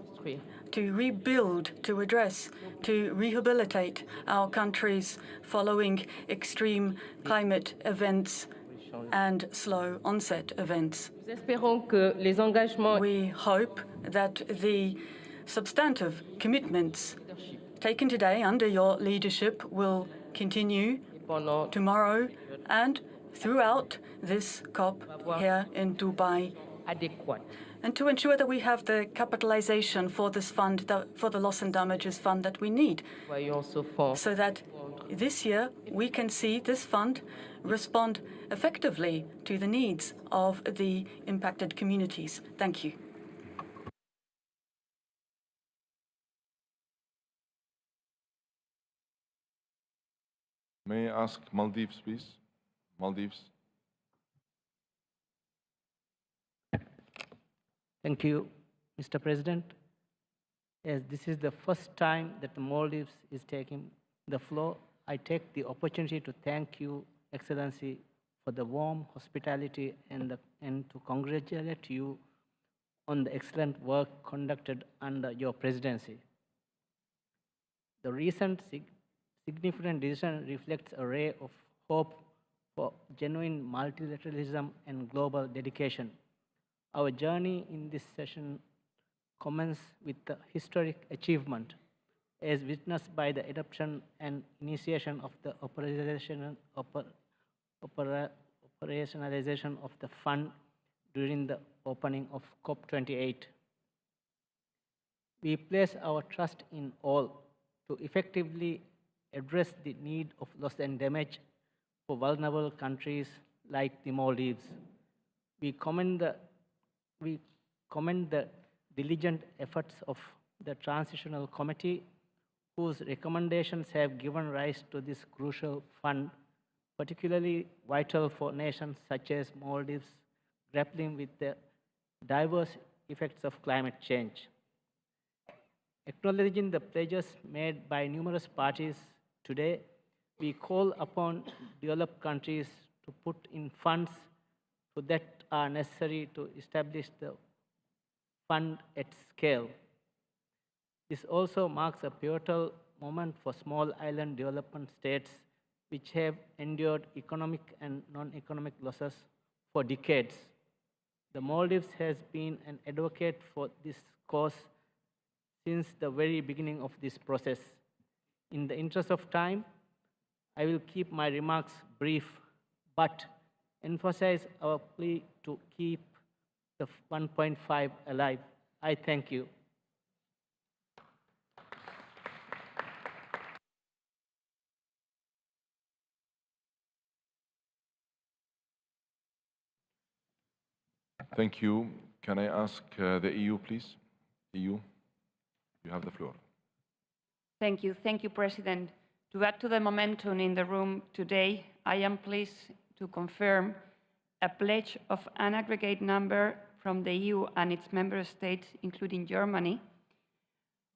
to rebuild, to address, to rehabilitate our countries following extreme climate events and slow onset events. We hope that the substantive commitments taken today under your leadership will continue tomorrow and throughout this COP here in Dubai, and to ensure that we have the capitalization for this fund, for the loss and damages fund that we need, so that this year we can see this fund respond effectively to the needs of the impacted communities. Thank you. May I ask Maldives, please? Maldives. Thank you, Mr. President. As this is the first time that the Maldives is taking the floor, I take the opportunity to thank you, Excellency, for the warm hospitality and to congratulate you on the excellent work conducted under your presidency. The recent significant decision reflects a ray of hope for genuine multilateralism and global dedication. Our journey in this session commences with the historic achievement as witnessed by the adoption and initiation of the operationalization of the fund during the opening of COP28. We place our trust in all to effectively address the need of loss and damage for vulnerable countries like the Maldives. We commend the diligent efforts of the Transitional Committee, whose recommendations have given rise to this crucial fund, particularly vital for nations such as Maldives grappling with the diverse effects of climate change. Acknowledging the pledges made by numerous parties today, we call upon developed countries to put in funds that are necessary to establish the fund at scale. This also marks a pivotal moment for small island development states which have endured economic and non-economic losses for decades. The Maldives has been an advocate for this cause since the very beginning of this process. In the interest of time, I will keep my remarks brief, but emphasize our plea to keep the 1.5 alive. I thank you. Thank you. Can I ask the EU, please? EU, you have the floor. Thank you. Thank you, President. To add to the momentum in the room today, I am pleased to confirm a pledge of an aggregate number from the EU and its member states, including Germany,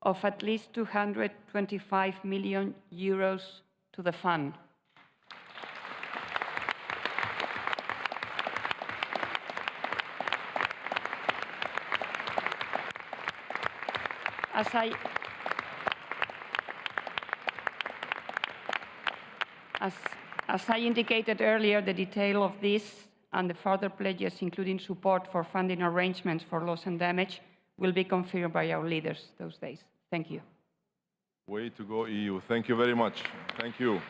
of at least 225 million euros to the fund. As I indicated earlier, the detail of this and the further pledges, including support for funding arrangements for loss and damage, will be confirmed by our leaders those days. Thank you. Way to go, EU. Thank you very much. Thank you.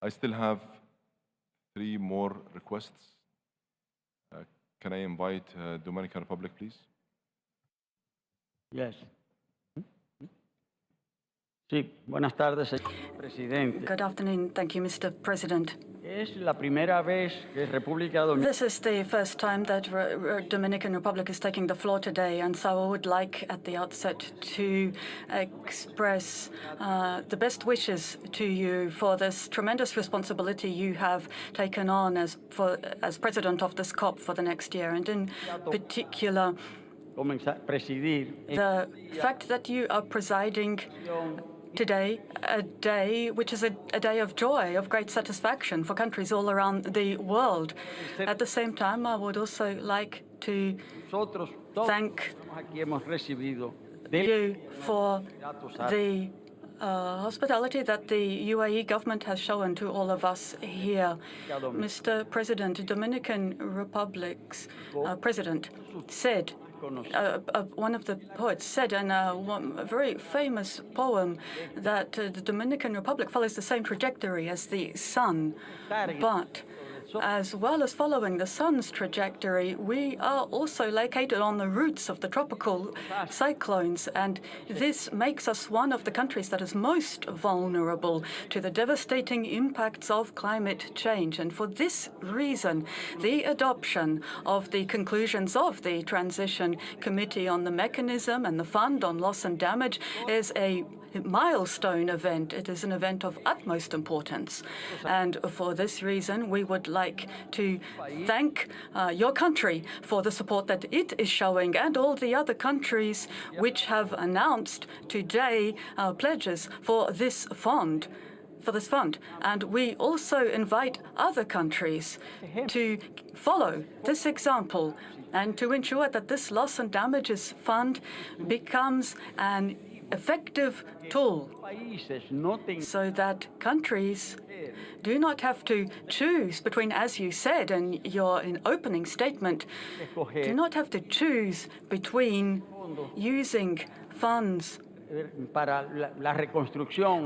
I still have 3 more requests. Can I invite Dominican Republic, please? Yes. Sí, buenas tardes, señor presidente. Good afternoon. Thank you, Mr. President. Es la primera vez que República Dominicana. This is the first time that Dominican Republic is taking the floor today, and so I would like at the outset to express the best wishes to you for this tremendous responsibility you have taken on as president of this COP for the next year, and in particular, the fact that you are presiding today, a day which is a day of joy, of great satisfaction for countries all around the world. At the same time, I would also like to thank you for the hospitality that the UAE government has shown to all of us here. Mr. President, Dominican Republic's president said, one of the poets said in a very famous poem that the Dominican Republic follows the same trajectory as the sun. But as well as following the sun's trajectory, we are also located on the roots of the tropical cyclones, and this makes us one of the countries that is most vulnerable to the devastating impacts of climate change. And for this reason, the adoption of the conclusions of the Transition Committee on the Mechanism and the Fund on Loss and Damage is a milestone event. It is an event of utmost importance. And for this reason, we would like to thank your country for the support that it is showing, and all the other countries which have announced today pledges for this fund. And we also invite other countries to follow this example and to ensure that this loss and damages fund becomes an effective tool so that countries do not have to choose between, as you said in your opening statement, do not have to choose between using funds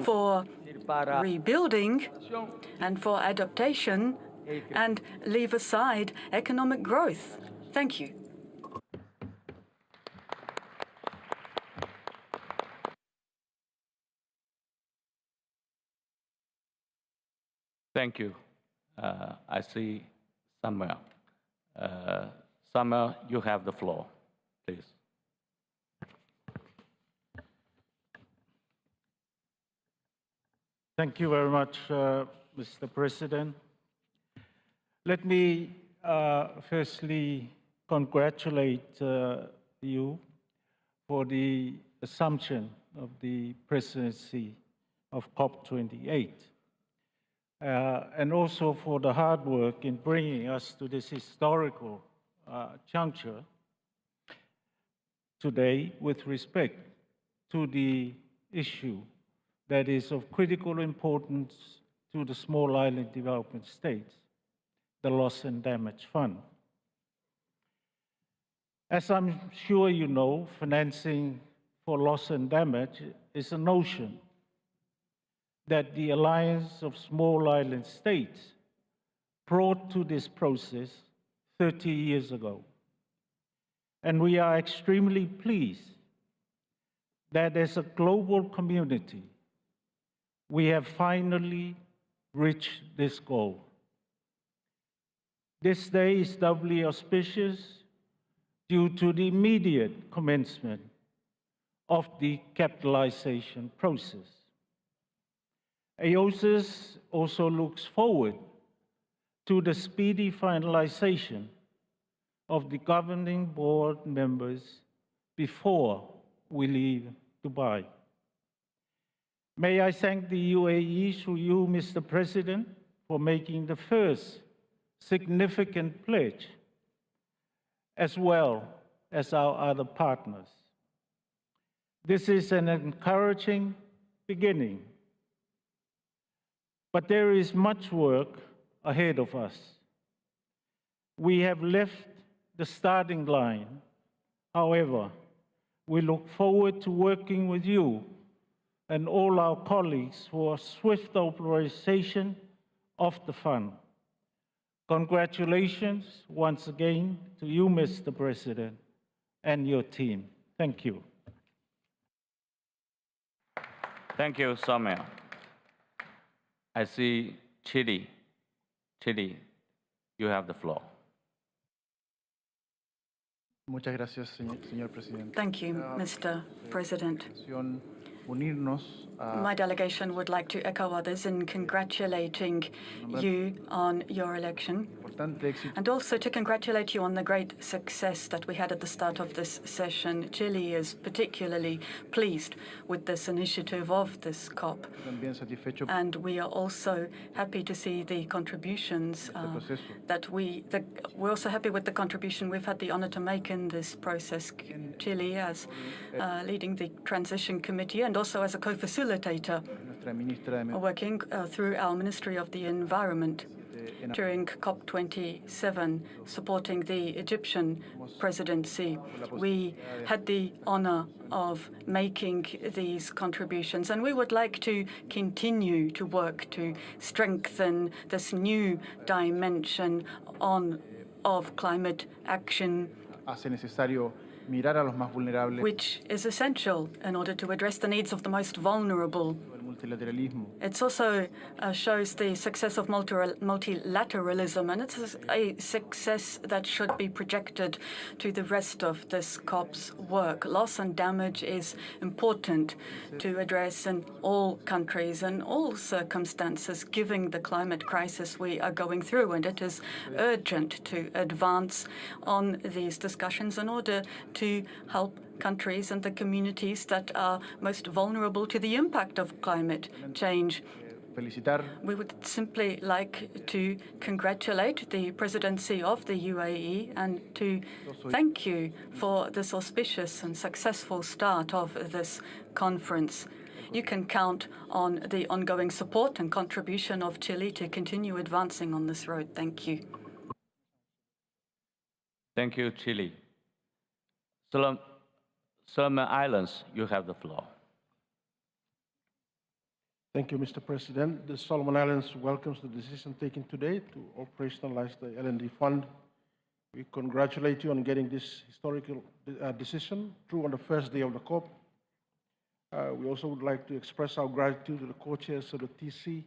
for rebuilding and for adaptation and leave aside economic growth. Thank you. Thank you. I see Samuel. Samuel, you have the floor, please. Thank you very much, Mr. President. Let me firstly congratulate you for the assumption of the presidency of COP28. And also for the hard work in bringing us to this historical juncture today with respect to the issue that is of critical importance to the small island development states, the Loss and Damage Fund. As I'm sure you know, financing for loss and damage is a notion that the Alliance of Small Island States brought to this process 30 years ago. And we are extremely pleased that as a global community, we have finally reached this goal. This day is doubly auspicious due to the immediate commencement of the capitalization process. AOSIS also looks forward to the speedy finalization of the governing board members before we leave Dubai. May I thank the UAE through you, Mr. President, for making the first significant pledge, as well as our other partners. This is an encouraging beginning, but there is much work ahead of us. We have left the starting line. However, we look forward to working with you and all our colleagues for swift authorization of the fund. Congratulations once again to you, Mr. President, and your team. Thank you. Thank you, Soumya. I see Chile. Chile, you have the floor. Muchas gracias, señor presidente. Thank you, Mr. President. Unirnos a My delegation would like to echo others in congratulating you on your election, and also to congratulate you on the great success that we had at the start of this session. Chile is particularly pleased with this initiative of this COP, and we are also happy to see the contributions we're also happy with the contribution we've had the honor to make in this process. Chile as leading the transition committee and also as a co-facilitator, working through our Ministry of the Environment during COP27, supporting the Egyptian presidency. We had the honor of making these contributions, and we would like to continue to work to strengthen this new dimension of climate action, which is essential in order to address the needs of the most vulnerable. It also shows the success of multilateralism, and it's a success that should be projected to the rest of this COP's work. Loss and damage is important to address in all countries and all circumstances, given the climate crisis we are going through, and it is urgent to advance on these discussions in order to help countries and the communities that are most vulnerable to the impact of climate change. We would simply like to congratulate the presidency of the UAE and to thank you for this auspicious and successful start of this conference. You can count on the ongoing support and contribution of Chile to continue advancing on this road. Thank you. Thank you, Chile. Solomon Islands, you have the floor. Thank you, Mr. President. The Solomon Islands welcomes the decision taken today to operationalize the L&D Fund. We congratulate you on getting this historical decision through on the first day of the COP. We also would like to express our gratitude to the co-chairs of the TC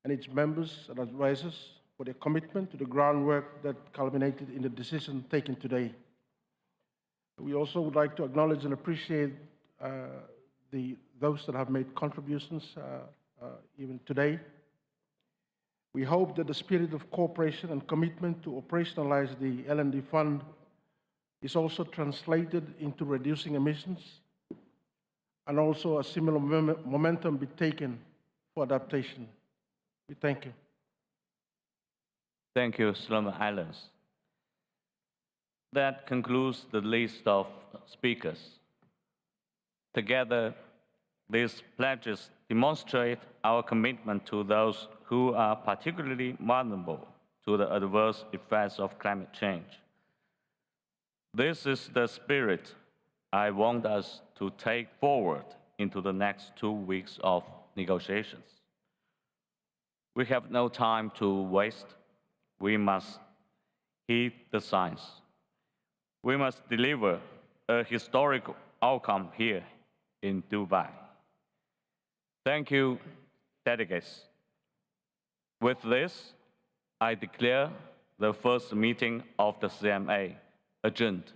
and its members and advisors for their commitment to the groundwork that culminated in the decision taken today. We also would like to acknowledge and appreciate those that have made contributions even today. We hope that the spirit of cooperation and commitment to operationalize the L&D Fund is also translated into reducing emissions, and also a similar momentum be taken for adaptation. We thank you. Thank you, Solomon Islands. That concludes the list of speakers. Together, these pledges demonstrate our commitment to those who are particularly vulnerable to the adverse effects of climate change. This is the spirit I want us to take forward into the next 2 weeks of negotiations. We have no time to waste. We must heed the signs. We must deliver a historic outcome here in Dubai. Thank you, delegates. With this, I declare the first meeting of the CMA adjourned.